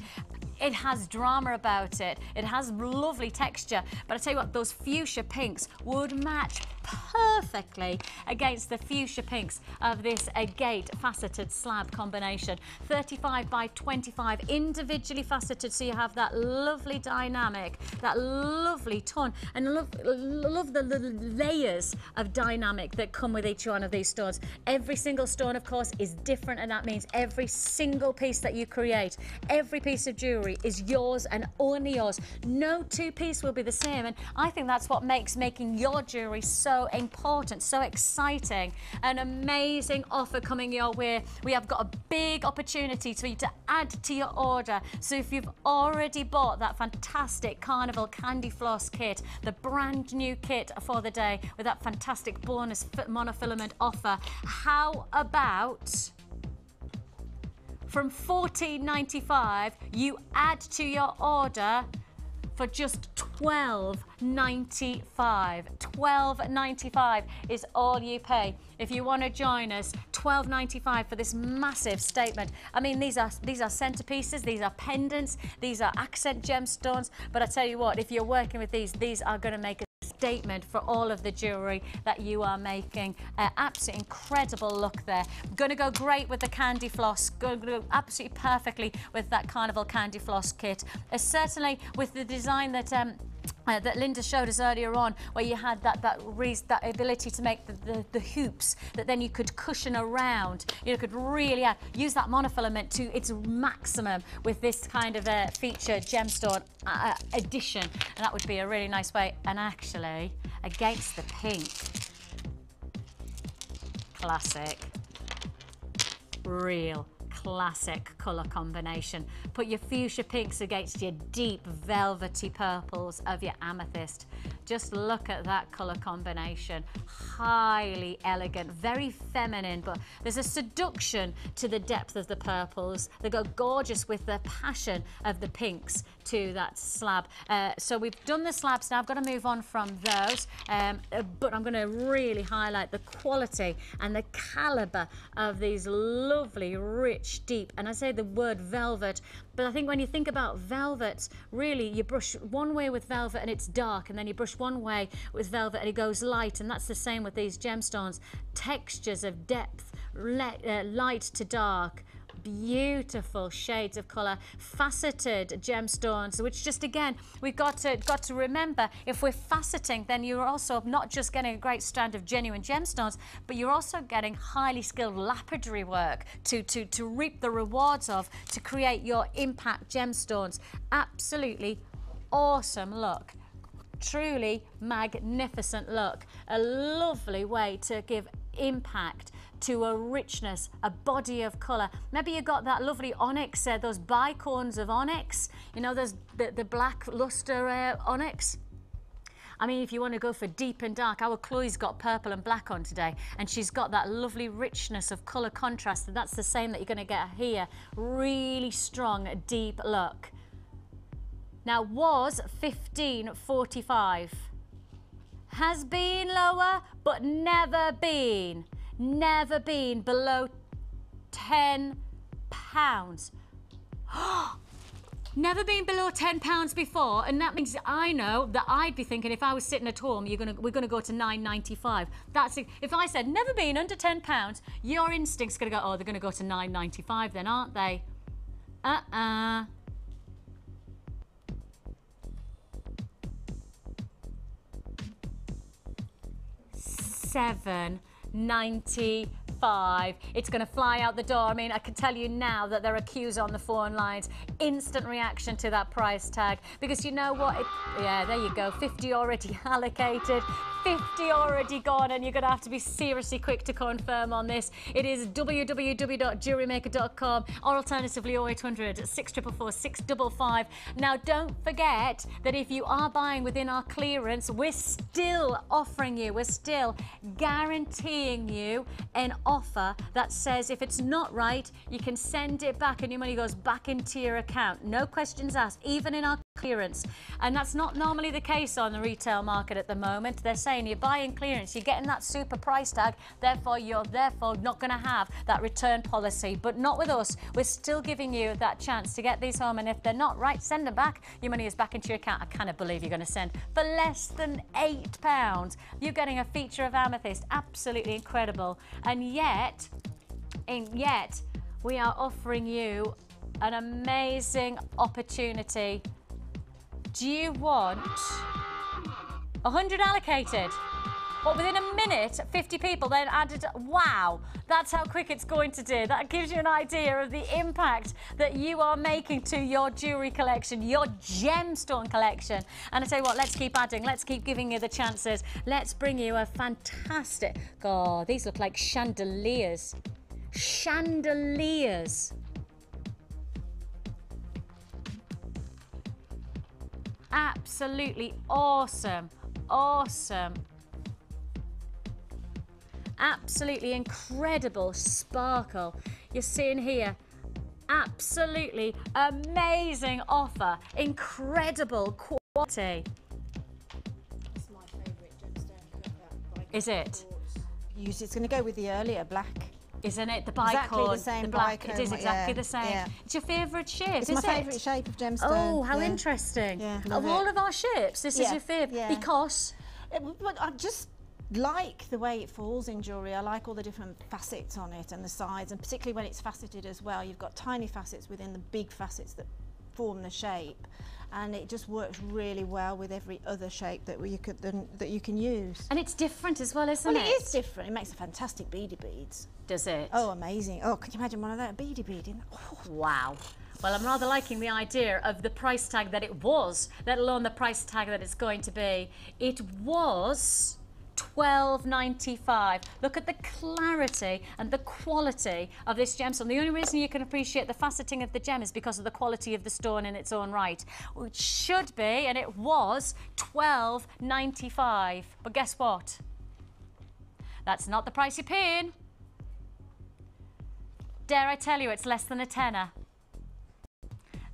it has drama about it. It has lovely texture. But I tell you what, those fuchsia pinks would match perfectly against the fuchsia pinks of this agate faceted slab combination. 35 by 25, individually faceted, so you have that lovely dynamic, that lovely tone, and love the layers of dynamic that come with each one of these stones. Every single stone, of course, is different, and that means every single piece that you create, every piece of jewellery is yours and only yours. No two piece will be the same, and I think that's what makes making your jewellery so important, so exciting. An amazing offer coming your way. We have got a big opportunity for you to add to your order. So if you've already bought that fantastic Carnival Candy Floss kit, the brand new kit for the day with that fantastic bonus monofilament offer, how about from $14.95 you add to your order for just $12.95. $12.95 is all you pay. If you want to join us, $12.95 for this massive statement. I mean, these are centerpieces, these are pendants, these are accent gemstones. But I tell you what, if you're working with these are going to make a statement for all of the jewellery that you are making. Absolutely incredible look there. Going to go great with the candy floss. Going to go absolutely perfectly with that Carnival Candy Floss kit. Certainly with the design that that Linda showed us earlier on, where you had that ability to make the hoops that then you could cushion around. You could really use that monofilament to its maximum with this kind of featured gemstone addition, and that would be a really nice way. And actually, against the pink, classic, real classic colour combination. Put your fuchsia pinks against your deep velvety purples of your amethyst. Just look at that colour combination. Highly elegant, very feminine, but there's a seduction to the depth of the purples. They go gorgeous with the passion of the pinks to that slab. So we've done the slabs now. I've got to move on from those, but I'm going to really highlight the quality and the calibre of these lovely, rich, deep, and I say the word velvet, but I think when you think about velvets, really you brush one way with velvet and it's dark, and then you brush one way with velvet and it goes light, and that's the same with these gemstones. Textures of depth, light to dark, beautiful shades of colour, faceted gemstones, which just again we've got to remember, if we're faceting, then you're also not just getting a great strand of genuine gemstones, but you're also getting highly skilled lapidary work to reap the rewards of, to create your impact gemstones. Absolutely awesome look. Truly magnificent look. A lovely way to give impact to a richness, a body of colour. Maybe you got that lovely onyx, those bicorns of onyx, you know, there's the black luster onyx. I mean, if you want to go for deep and dark, our Chloe's got purple and black on today, and she's got that lovely richness of colour contrast, and that's the same that you're going to get here. Really strong, deep look. Now, was $15.45. Has been lower, but never been below £10. Never been below £10 before, and that means I know that I'd be thinking, if I was sitting at home, we're gonna go to $9.95. That's it. If I said never been under £10, your instinct's gonna go, oh, they're gonna go to $9.95 then, aren't they? $7.95. It's going to fly out the door. I mean, I can tell you now that there are queues on the phone lines. Instant reaction to that price tag, because you know what? Yeah, there you go. 50 already allocated, 50 already gone, and you're going to have to be seriously quick to confirm on this. It is www.jewellerymaker.com, or alternatively 0800 644 655. Now, don't forget that if you are buying within our clearance, we're still offering you, we're still guaranteeing you an offer that says if it's not right, you can send it back and your money goes back into your account. No questions asked, even in our clearance. And that's not normally the case on the retail market at the moment. They're saying you're buying clearance, you're getting that super price tag, therefore you're not going to have that return policy. But not with us. We're still giving you that chance to get these home, and if they're not right, send them back. Your money is back into your account. I cannot believe you're going to send for less than £8. You're getting a feature of amethyst. Absolutely incredible. And yet we are offering you an amazing opportunity. Do you want 100 allocated? But within a minute, 50 people then added. Wow, that's how quick it's going to do. That gives you an idea of the impact that you are making to your jewellery collection, your gemstone collection. And I tell you what, let's keep adding, let's keep giving you the chances. Let's bring you a fantastic, oh, these look like chandeliers. Chandeliers. Absolutely awesome, awesome. Absolutely incredible sparkle. You're seeing here, absolutely amazing offer, incredible quality. It's my favourite gemstone. Is it? It's going to go with the earlier black. Isn't it? The bicorn. Exactly the same black. bicorn. It is exactly the same. Yeah. It's your favourite shape, It's my favourite shape of gemstone. Oh, how interesting. Yeah, of all of our shapes, this is your favourite. Yeah. Because? But I just like the way it falls in jewellery. I like all the different facets on it and the sides, and particularly when it's faceted as well. You've got tiny facets within the big facets that form the shape, and it just works really well with every other shape that you can use. And it's different as well, isn't it? Well, it is different. It makes a fantastic beady beads. Does it? Oh, amazing. Oh, can you imagine one of that beady bead in? Oh. Wow. Well, I'm rather liking the idea of the price tag that it was, let alone the price tag that it's going to be. It was 12.95. Look at the clarity and the quality of this gemstone. The only reason you can appreciate the faceting of the gem is because of the quality of the stone in its own right, which should be, and it was, $12.95. But guess what? That's not the price you're paying. Dare I tell you, it's less than a tenner.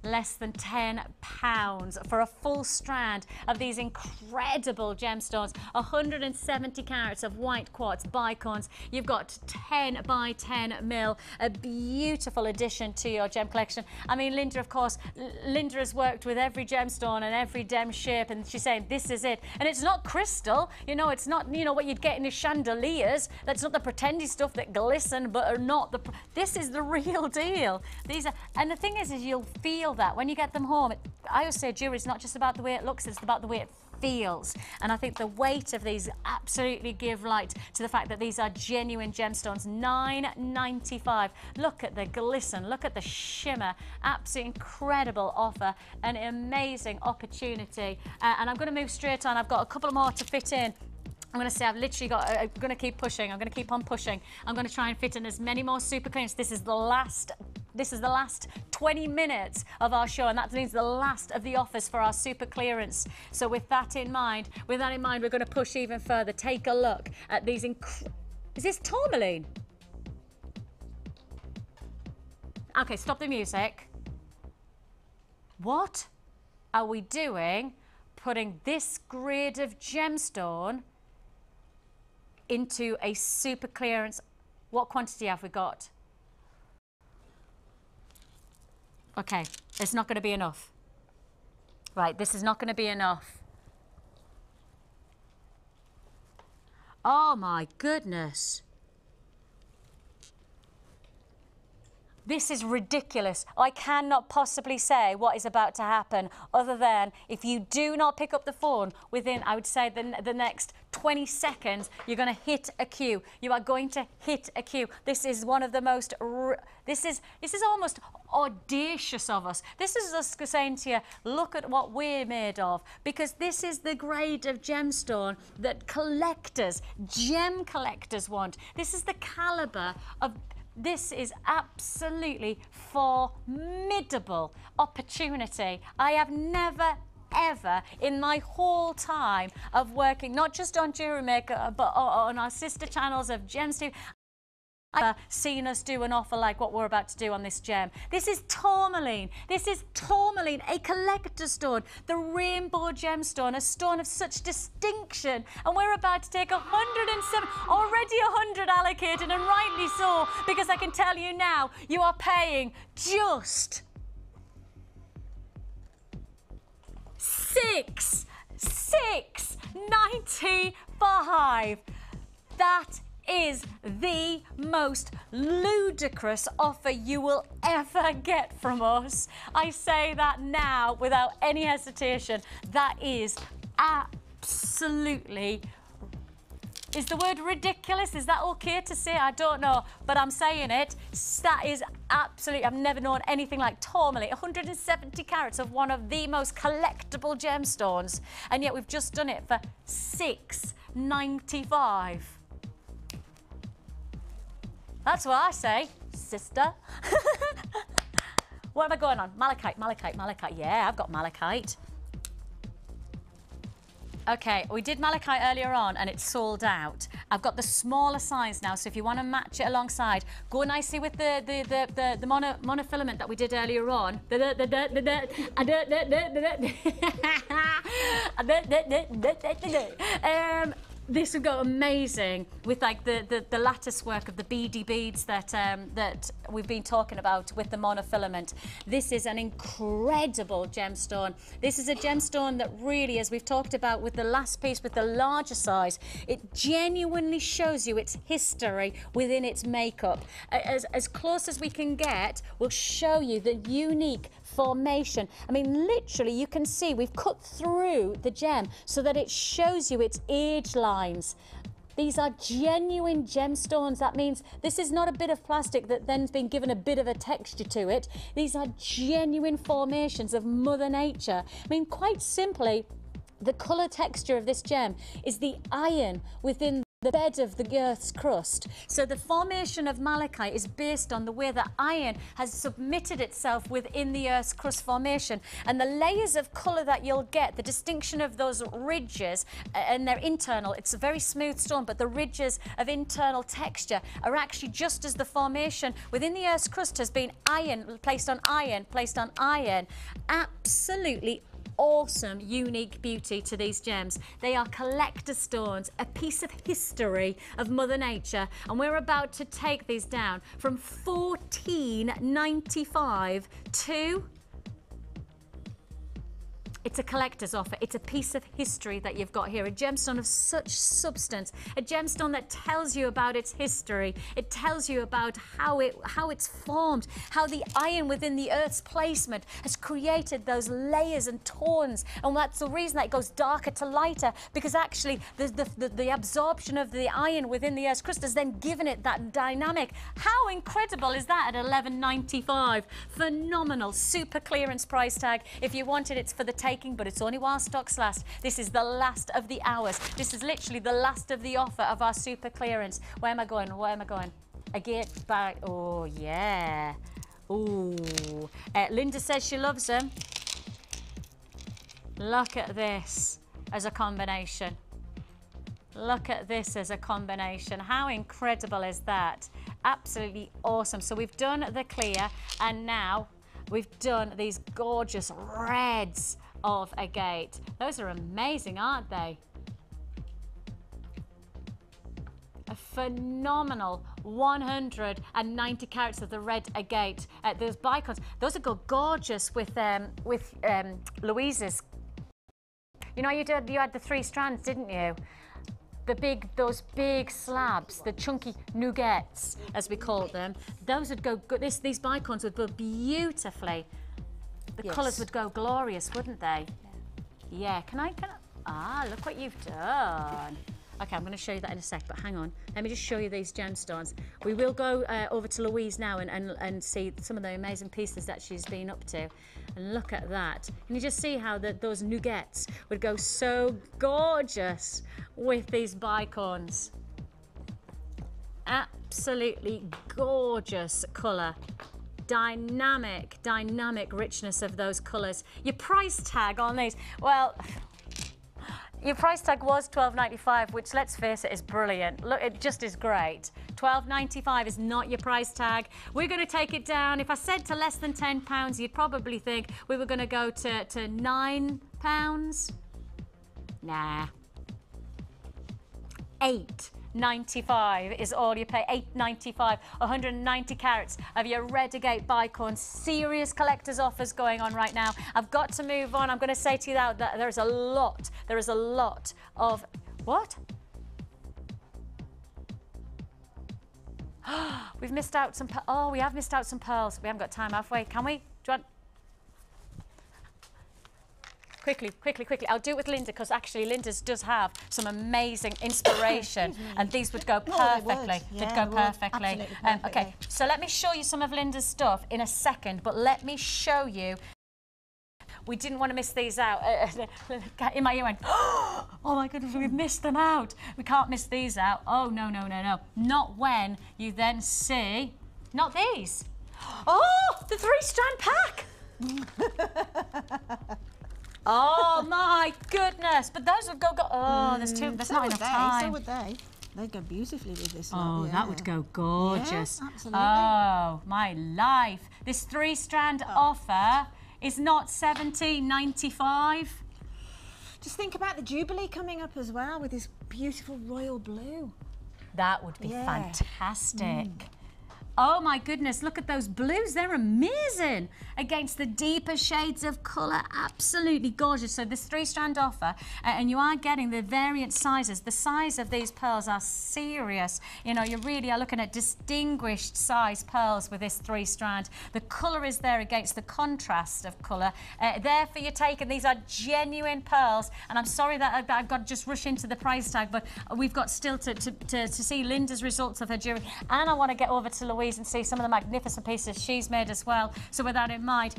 Less than £10 for a full strand of these incredible gemstones. 170 carats of white quartz bicones. You've got 10 by 10 mil, a beautiful addition to your gem collection. I mean, Linda, of course, Linda has worked with every gemstone and every gem shape, and she's saying this is it. And it's not crystal, you know, it's not, you know, what you'd get in the chandeliers. That's not the pretendy stuff that glisten but are not the, this is the real deal. These are, and the thing is you'll feel that when you get them home. I always say jewelry is not just about the way it looks, it's about the way it feels. And I think the weight of these absolutely give light to the fact that these are genuine gemstones. $9.95. Look at the glisten, look at the shimmer. Absolutely incredible offer, an amazing opportunity. And I'm going to move straight on. I've got a couple more to fit in. I'm going to say I've literally got, I'm going to keep pushing. I'm going to keep on pushing. I'm going to try and fit in as many more super clearance. This is the last 20 minutes of our show, and that means the last of the offers for our super clearance. So with that in mind, we're going to push even further. Take a look at these. Is this tourmaline? Okay, stop the music. What are we doing putting this grade of gemstone into a super clearance? What quantity have we got? Okay, it's not going to be enough. Right, this is not going to be enough. Oh my goodness. This is ridiculous. I cannot possibly say what is about to happen other than if you do not pick up the phone within, I would say, the next 20 seconds, you're going to hit a queue. You are going to hit a queue. This is one of the most, this is almost audacious of us. This is us saying to you, look at what we're made of, because this is the grade of gemstone that collectors, gem collectors want. This is the caliber of. This is absolutely formidable opportunity. I have never, ever in my whole time of working, not just on Jewellery Maker, but on our sister channels of Gems TV, I've seen us do an offer like what we're about to do on this gem. This is tourmaline. This is tourmaline, a collector stone, the rainbow gemstone, a stone of such distinction. And we're about to take 107, already 100 allocated, and rightly so, because I can tell you now, you are paying just $6.95. That is the most ludicrous offer you will ever get from us. I say that now without any hesitation. That is absolutely, is the word ridiculous? Is that okay to say? I don't know, but I'm saying it. That is absolutely, I've never known anything like tourmaline. 170 carats of one of the most collectible gemstones, and yet we've just done it for $6.95. That's what I say, sister. What am I going on? Malachite, malachite, malachite. Yeah, I've got malachite. Okay, we did malachite earlier on and it's sold out. I've got the smaller size now, so if you want to match it alongside, go nicely with the monofilament that we did earlier on. This would go amazing with like the lattice work of the beady beads that that we've been talking about with the monofilament. This is an incredible gemstone. This is a gemstone that really, as we've talked about with the last piece with the larger size, it genuinely shows you its history within its makeup. As close as we can get, we'll show you the unique formation. I mean, literally, you can see we've cut through the gem so that it shows you its age lines. These are genuine gemstones. That means this is not a bit of plastic that then's been given a bit of a texture to it. These are genuine formations of Mother Nature. I mean, quite simply, The colour texture of this gem is the iron within the bed of the Earth's crust. So the formation of malachite is based on the way that iron has submitted itself within the Earth's crust formation. And the layers of colour that you'll get, the distinction of those ridges, and they're internal, it's a very smooth stone, but the ridges of internal texture are actually just as the formation within the Earth's crust has been iron, placed on iron, placed on iron. Absolutely awesome, unique beauty to these gems. They are collector stones, a piece of history of Mother Nature, and we're about to take these down from $14.95 to... It's a collector's offer. It's a piece of history that you've got here, a gemstone of such substance, a gemstone that tells you about its history. It tells you about how it's formed, how the iron within the Earth's placement has created those layers and tones, and that's the reason that it goes darker to lighter, because actually the absorption of the iron within the Earth's crust has then given it that dynamic. How incredible is that at $11.95? Phenomenal, super clearance price tag. If you wanted, it's for the taking, but it's only while stocks last. This is the last of the hours. This is literally the last of the offer of our super clearance. Where am I going? Where am I going? Again, back. Oh, yeah. Ooh. Linda says she loves them. Look at this as a combination. Look at this as a combination. How incredible is that? Absolutely awesome. So we've done the clear, and now we've done these gorgeous reds of agate. Those are amazing, aren't they? A phenomenal 190 carats of the red agate. Those bicons, those would go gorgeous with Louise's. You know, you had the 3 strands, didn't you? Those big slabs, the chunky nuggets, as we call them. Those would go good. These bicons would go beautifully. The colours would go glorious, wouldn't they? Yeah. Can I? Ah, look what you've done. Okay, I'm going to show you that in a sec, but hang on. Let me just show you these gemstones. We will go over to Louise now and see some of the amazing pieces that she's been up to. And look at that. Can you just see how those nuggets would go so gorgeous with these bicons? Absolutely gorgeous colour. Dynamic richness of those colours. Your price tag on these, well, your price tag was $12.95, which, let's face it, is brilliant. Look, it just is great. $12.95 is not your price tag. We're going to take it down. If I said to less than £10, you'd probably think we were going to go to £9. Nah. $8.95 is all you pay. $8.95, 190 carats of your red agate bicorn. Serious collector's offers going on right now. I've got to move on. I'm going to say to you that there is a lot of... What? We've missed out some... Oh, we have missed out some pearls. We haven't got time, have we? Can we? Do you want... Quickly. I'll do it with Linda, because actually Linda's does have some amazing inspiration, and these would go perfectly. They'd go perfectly. Okay, so let me show you some of Linda's stuff in a second, but let me show you. We didn't want to miss these out. In my ear went, oh my goodness, we've missed them out. We can't miss these out. Oh, no. Not when you then see, not these. Oh, the 3-strand pack. Oh my goodness! But those would go. Oh, there's not enough time. So would they. They'd go beautifully with this. Oh, that would go gorgeous. Yeah, absolutely. Oh my life! This 3-strand offer is not $17.95. Just think about the Jubilee coming up as well with this beautiful royal blue. That would be fantastic. Oh my goodness, look at those blues. They're amazing against the deeper shades of colour. Absolutely gorgeous. So this 3-strand offer, and you are getting the variant sizes. The size of these pearls are serious. You know, you really are looking at distinguished size pearls with this 3-strand. The colour is there against the contrast of colour. There for your take, and these are genuine pearls. And I'm sorry that I've got to just rush into the price tag, but we've got still to see Linda's results of her jewellery. And I want to get over to Louise Louise and see some of the magnificent pieces she's made as well. So with that in mind,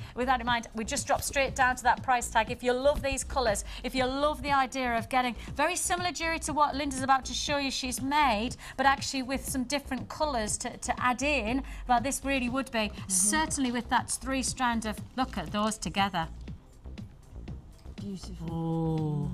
we just drop straight down to that price tag. If you love these colours, if you love the idea of getting very similar jewellery to what Linda's about to show you she's made, but actually with some different colours to add in, well, this really would be. Certainly with that 3-strand of, look at those together. Beautiful.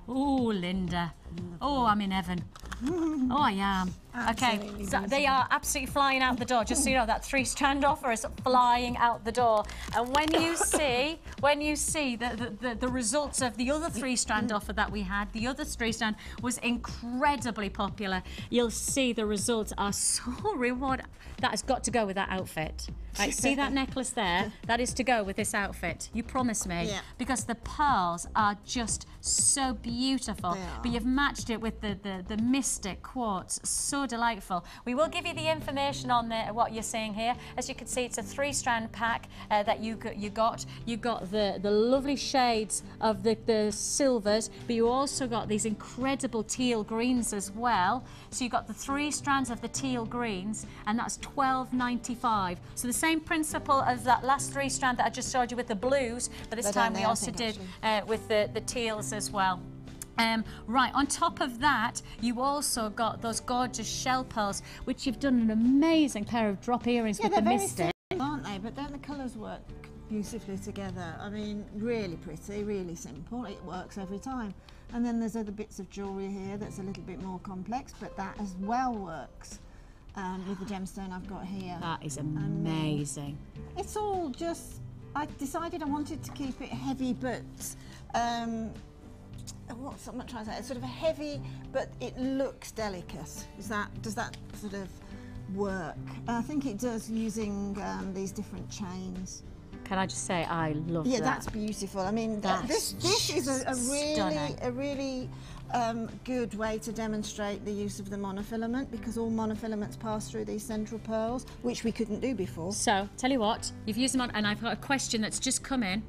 Oh, Linda. Oh, I'm in heaven. Oh, I am. Okay, so they are absolutely flying out the door. Just so you know, that 3-strand offer is flying out the door. And when you see the results of the other 3-strand offer that we had, the other 3-strand was incredibly popular. You'll see the results are so rewarding. That has got to go with that outfit. Right, see that necklace there? That is to go with this outfit. You promise me. Yeah. Because the pearls are just so beautiful. But you've matched it with the mystic quartz. So delightful. We will give you the information on what you're seeing here. As you can see, it's a 3-strand pack that you got. You got the lovely shades of the silvers, but you also got these incredible teal greens as well. So you got the 3 strands of the teal greens, and that's £12.95. So the same principle as that last 3-strand that I just showed you with the blues, but this time we also did with the teals as well. Right, on top of that, you also got those gorgeous shell pearls, which you've done an amazing pair of drop earrings with the mystic. Aren't they? But don't the colours work beautifully together? I mean, really pretty, really simple. It works every time. And then there's other bits of jewellery here that's a little bit more complex, but that as well works with the gemstone I've got here. That is amazing. It's all just, I decided I wanted to keep it heavy, but what's I'm not trying to say? It's sort of a heavy, but it looks delicate. Does that sort of work? I think it does, using these different chains. Can I just say, I love that. Yeah, that's beautiful. I mean, this is a really good way to demonstrate the use of the monofilament, because all monofilaments pass through these central pearls, which we couldn't do before. So, tell you what, you've used them on, and I've got a question that's just come in.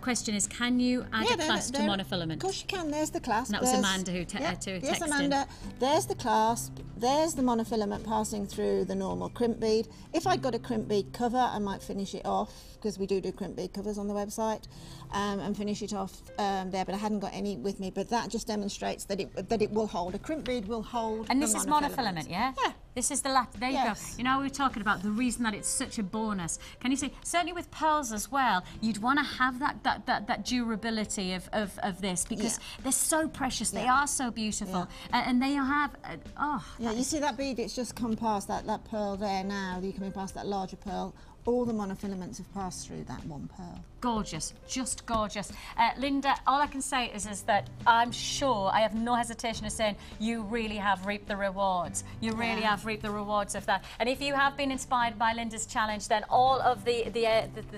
Question is, can you add a clasp to monofilament? Of course you can. There's the clasp. And that was Amanda who texted. Yes, Amanda. There's the clasp. There's the monofilament passing through the normal crimp bead. If I got a crimp bead cover, I might finish it off, because we do crimp bead covers on the website, and finish it off there. But I hadn't got any with me. But that just demonstrates that it will hold. A crimp bead will hold. And this is monofilament, yeah? Yeah. This is the there you go. You know, we were talking about the reason that it's such a bonus. Can you see? Certainly with pearls as well, you'd want to have that durability of this, because they're so precious. They are so beautiful, and they have. You see that bead? It's just come past that pearl there now. You're coming past that larger pearl. All the monofilaments have passed through that one pearl. Gorgeous, just gorgeous. Linda, all I can say is that I'm sure, I have no hesitation of saying, you really have reaped the rewards. You really have reaped the rewards of that. And if you have been inspired by Linda's challenge, then all of the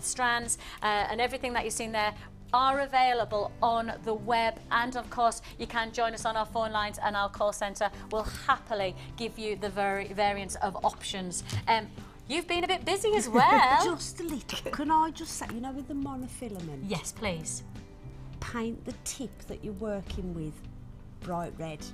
strands and everything that you've seen there are available on the web, and of course you can join us on our phone lines, and our call centre will happily give you the variance of options. You've been a bit busy as well. Just a little. Can I just say, you know, with the monofilament? Yes, please. Paint the tip that you're working with bright red.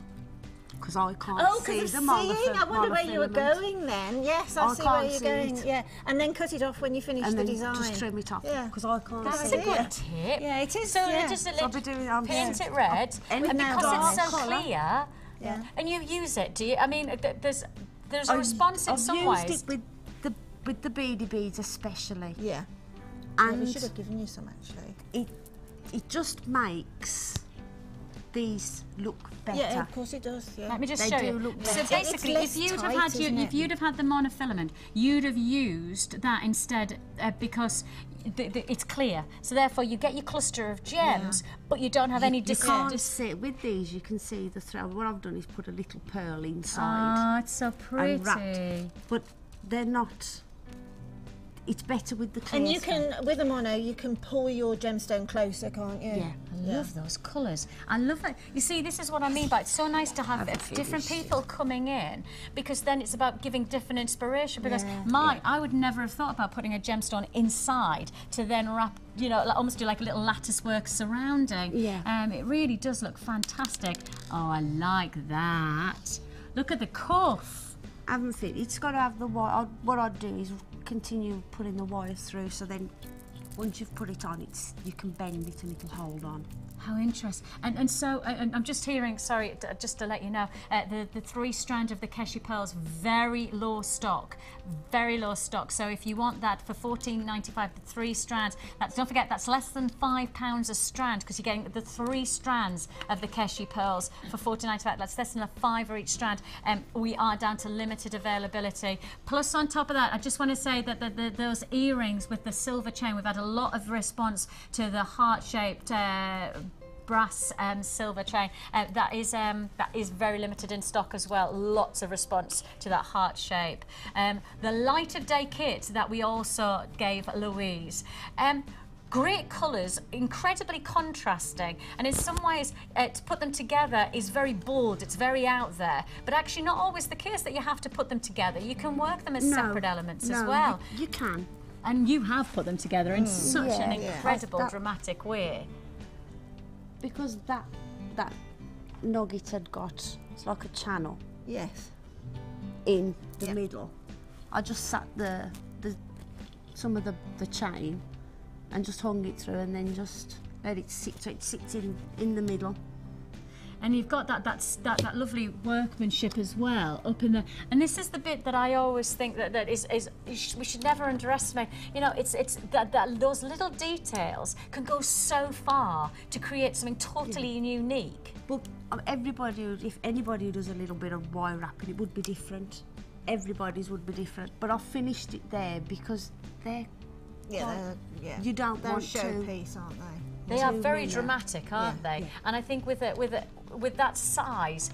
Because I can't see the monofilament. I wonder where you were going then. Yes, I see where you're going. Yeah, and then cut it off when you finish the design. Just trim it off. Yeah, because I can't see. That's a good tip. Yeah, it is. So just a little paint it red, and because it's so clear, and you use it. Do you? I mean, there's a response in some ways. I've used it with the beady beads especially. Yeah. And we should have given you some actually. It just makes these look better. Yeah, of course it does. Yeah. Let me just show you. So basically, if you'd have had the monofilament, you'd have used that instead, because it's clear. So therefore, you get your cluster of gems, but you don't have any. You can't see with these. You can see the thread. What I've done is put a little pearl inside. Oh, it's so pretty. But they're not. It's better with the clear. And you can, with a mono, you can pull your gemstone closer, can't you? Yeah, I love those colours. I love it. You see, this is what I mean by it's so nice to have different people coming in, because then it's about giving different inspiration. Because I would never have thought about putting a gemstone inside to then wrap, you know, almost do like a little lattice work surrounding. Yeah. It really does look fantastic. Oh, I like that. Look at the cuff. haven't fit. It's got to have the wire. What I'd do is continue putting the wire through, so then once you've put it on, you can bend it and it'll hold on. How interesting. And so, I'm just hearing, sorry, just to let you know, the 3 strand of the Keshi pearls, very low stock. Very low stock. So if you want that for $14.95, the 3 strands, don't forget, that's less than £5 a strand, because you're getting the 3 strands of the Keshi pearls for $14.95. That's less than a £5 each strand. We are down to limited availability. Plus, on top of that, I just want to say that those earrings with the silver chain, we've had a lot of response to the heart-shaped brass silver chain. That is very limited in stock as well. Lots of response to that heart shape. The light of day kit that we also gave Louise. Great colours, incredibly contrasting, and in some ways to put them together is very bold, it's very out there, but actually not always the case that you have to put them together. You can work them as separate elements as well. You can. And you have put them together in such an incredible, dramatic way. Because that nugget had got, it's like a channel. Yes. In the middle. I just sat some of the chain and just hung it through, and then just let it sit, so it sits in the middle. And you've got that lovely workmanship as well up in the. And this is the bit that I always think that is we should never underestimate. You know, it's that those little details can go so far to create something totally unique. But if anybody does a little bit of wire wrapping, it would be different. Everybody's would be different. But I finished it there because they're you don't want to. They're a showpiece, aren't they? They are very dramatic, aren't they? Yeah. And I think with that size,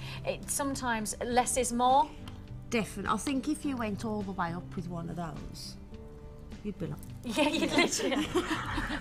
sometimes less is more. Definitely. I think if you went all the way up with one of those, you'd be like... Yeah, you'd literally...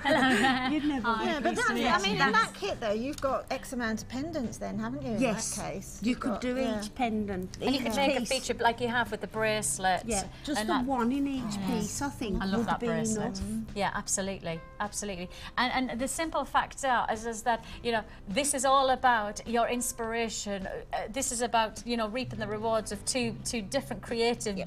Hello. You'd never... Yeah, but in that kit, though, you've got X amount of pendants then, haven't you, yes. in that case? You could do each pendant. And you could make a feature like you have with the bracelet. Yeah, just the one in each piece, I think, I love that bracelet. Yeah, absolutely, absolutely. And the simple fact is that, you know, this is all about your inspiration. This is about, you know, reaping the rewards of two different creative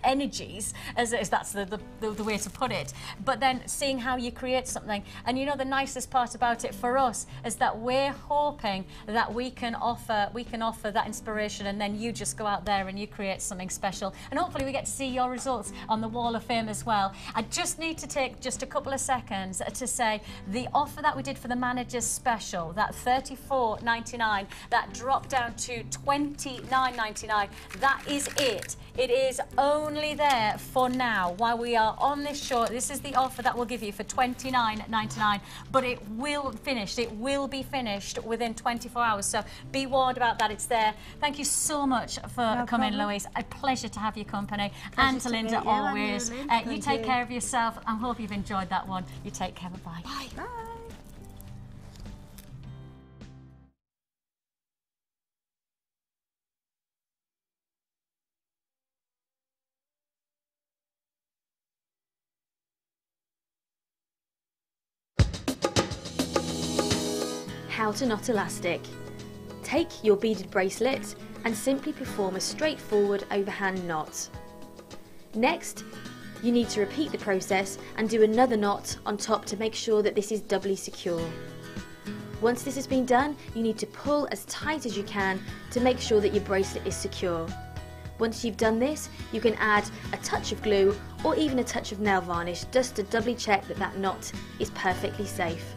energies, as that's the way to put it, but then seeing how you create something. And you know, the nicest part about it for us is that we're hoping that we can offer that inspiration, and then you just go out there and you create something special, and hopefully we get to see your results on the Wall of Fame as well. I just need to take just a couple of seconds to say the offer that we did for the Manager's Special, that $34.99, that dropped down to $29.99. That is it. It is only there for now while we are on this show. This is the offer that we'll give you for $29.99, but it will be finished within 24 hours. So be warned about that. It's there. Thank you so much for coming, Louise. A pleasure to have your company. And to Linda, always. You take care of yourself. I hope you've enjoyed that one. You take care. Bye-bye. Bye. Bye. How to knot elastic. Take your beaded bracelet and simply perform a straightforward overhand knot. Next, you need to repeat the process and do another knot on top to make sure that this is doubly secure. Once this has been done, you need to pull as tight as you can to make sure that your bracelet is secure. Once you've done this, you can add a touch of glue or even a touch of nail varnish just to doubly check that that knot is perfectly safe.